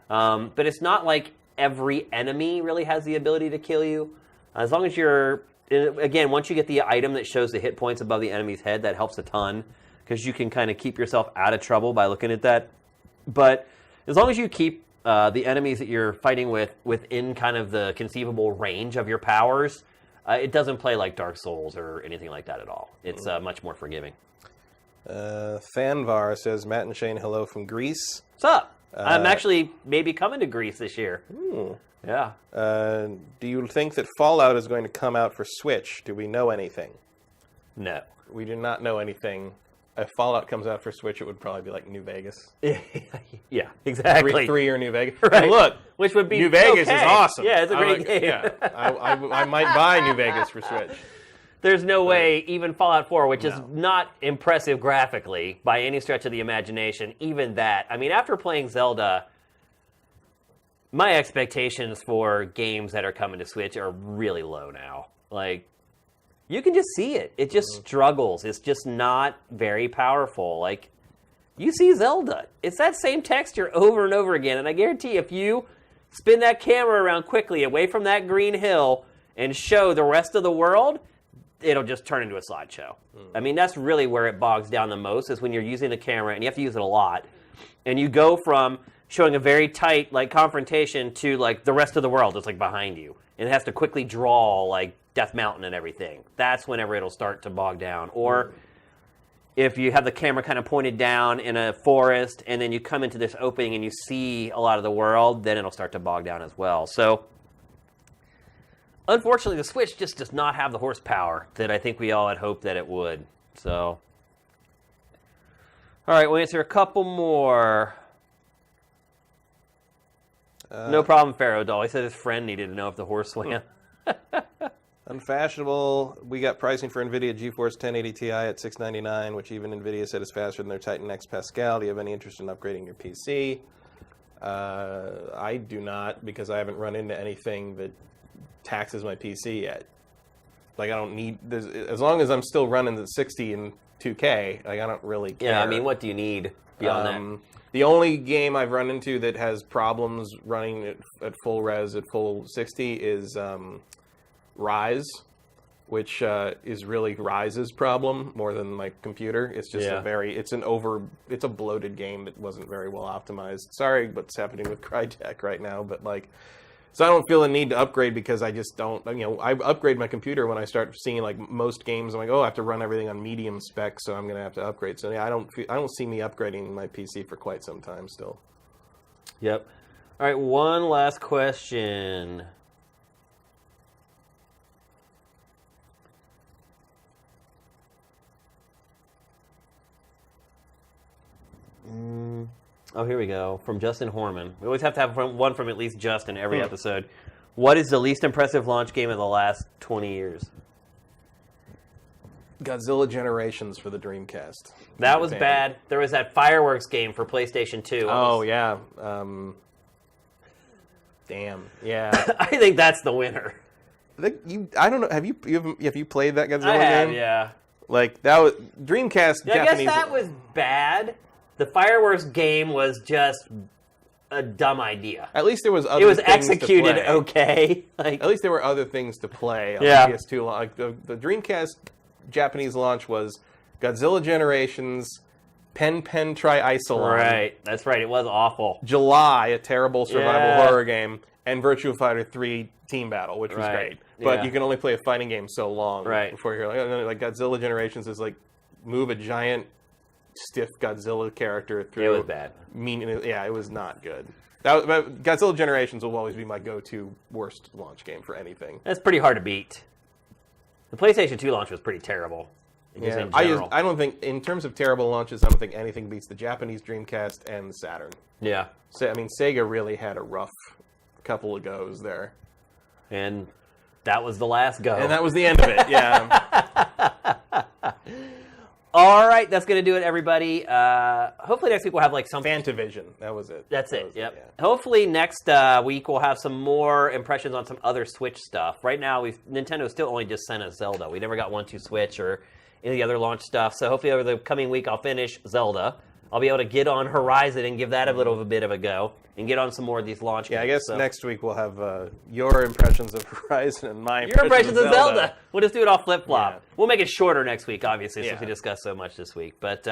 But it's not like every enemy really has the ability to kill you. As long as you're, again, once you get the item that shows the hit points above the enemy's head, that helps a ton, because you can kind of keep yourself out of trouble by looking at that. But as long as you keep the enemies that you're fighting within kind of the conceivable range of your powers, it doesn't play like Dark Souls or anything like that at all. It's much more forgiving. Fanvar says, Matt and Shane, hello from Greece. What's up? I'm actually maybe coming to Greece this year. Yeah. Do you think that Fallout is going to come out for Switch? Do we know anything? No. We do not know anything. if Fallout comes out for Switch, it would probably be like New Vegas. Yeah, exactly. Three-year New Vegas. Right. And look, which would be New Vegas okay. is awesome. Yeah, it's a great game. Yeah, I might buy New Vegas for Switch. There's no way even Fallout 4, which is not impressive graphically by any stretch of the imagination, even that. I mean, after playing Zelda, my expectations for games that are coming to Switch are really low now. Like, you can just see it. It just struggles. It's just not very powerful. Like, you see Zelda. It's that same texture over and over again. And I guarantee if you spin that camera around quickly away from that green hill and show the rest of the world, it'll just turn into a slideshow. I mean, that's really where it bogs down the most, is when you're using the camera, and you have to use it a lot, and you go from showing a very tight, like, confrontation to, like, the rest of the world is, like, behind you. And it has to quickly draw, like, Death Mountain and everything. That's whenever it'll start to bog down. Or if you have the camera kind of pointed down in a forest, and then you come into this opening and you see a lot of the world, then it'll start to bog down as well. So, unfortunately, the Switch just does not have the horsepower that I think we all had hoped that it would. So, all right, we'll answer a couple more. No problem, Pharaoh Doll. He said his friend needed to know if the horse swam. Unfashionable. We got pricing for NVIDIA GeForce 1080 Ti at $699, which even NVIDIA said is faster than their Titan X Pascal. Do you have any interest in upgrading your PC? I do not, because I haven't run into anything that taxes my PC yet. Like, I don't need... as long as I'm still running the 60 and 2K, like, I don't really care. Yeah, I mean, what do you need beyond that? The only game I've run into that has problems running at full res at full 60 is Rise, which is really Rise's problem more than my computer. It's just it's a bloated game that wasn't very well optimized. Sorry what's happening with Crytek right now, but like, so I don't feel a need to upgrade because I just don't, I upgrade my computer when I start seeing like most games. I'm like, oh, I have to run everything on medium spec, so I'm going to have to upgrade. So yeah, I don't see me upgrading my PC for quite some time still. Yep. All right, one last question. Oh, here we go. From Justin Horman. We always have to have one from at least Justin every episode. What is the least impressive launch game of the last 20 years? Godzilla Generations for the Dreamcast. That was bad. There was that Fireworks game for PlayStation 2. Oh, yeah. Damn. Yeah. I think that's the winner. I don't know. Have you played that Godzilla game? I have, yeah. Like, that was Dreamcast. Yeah, Japanese. I guess that was bad. The Fireworks game was just a dumb idea. At least there was other It was things executed to play. okay. Like, At least there were other things to play on Yeah. the PS2. Like the Dreamcast Japanese launch was Godzilla Generations, Pen Tri Isolon. right. That's right. It was awful. July, a terrible survival Yeah. horror game, and Virtua Fighter 3 Team Battle, which was Right. great. But Yeah. you can only play a fighting game so long Right. before you're like, and then, like Godzilla Generations is like move a giant stiff Godzilla character through. It was bad. Yeah, it was not good. But Godzilla Generations will always be my go-to worst launch game for anything. That's pretty hard to beat. The PlayStation 2 launch was pretty terrible. Just in general. I don't think, in terms of terrible launches, I don't think anything beats the Japanese Dreamcast and the Saturn. Yeah. So, I mean, Sega really had a rough couple of goes there. And that was the last go. And that was the end of it, yeah. All right, that's going to do it, everybody. Hopefully next week we'll have like some... Fantavision, that was it. That's That it, was yep. yeah. Hopefully next week we'll have some more impressions on some other Switch stuff. Right now, Nintendo still only just sent us Zelda. We never got 1-2 Switch or any of the other launch stuff. So hopefully over the coming week I'll finish Zelda. I'll be able to get on Horizon and give that a little bit of a go and get on some more of these launch games. Yeah, I guess So- next week we'll have your impressions of Horizon and my Your impressions of Zelda. Zelda. We'll just do it all flip-flop. Yeah. We'll make it shorter next week, obviously, since we discussed so much this week. But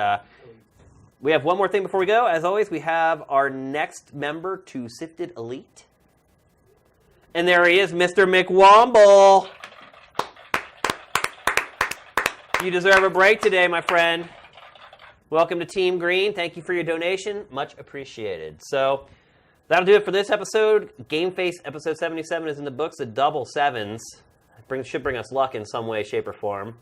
we have one more thing before we go. As always, we have our next member to Sifted Elite. And there he is, Mr. McWomble. You deserve a break today, my friend. Welcome to Team Green. Thank you for your donation. Much appreciated. So that'll do it for this episode. GameFace episode 77 is in the books. The double sevens should bring us luck in some way, shape, or form.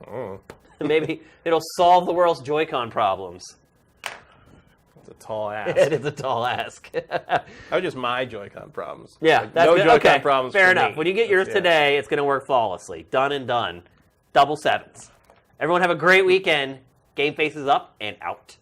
Oh. Maybe it'll solve the world's Joy-Con problems. It's a tall ask. It is a tall ask. That was just my Joy-Con problems. Yeah, Like, that's no good. Joy-Con Okay, problems. fair for enough. me. When you get yours Yeah. today, it's going to work flawlessly. Done and done. Double sevens. Everyone have a great weekend. GameFace is up and out.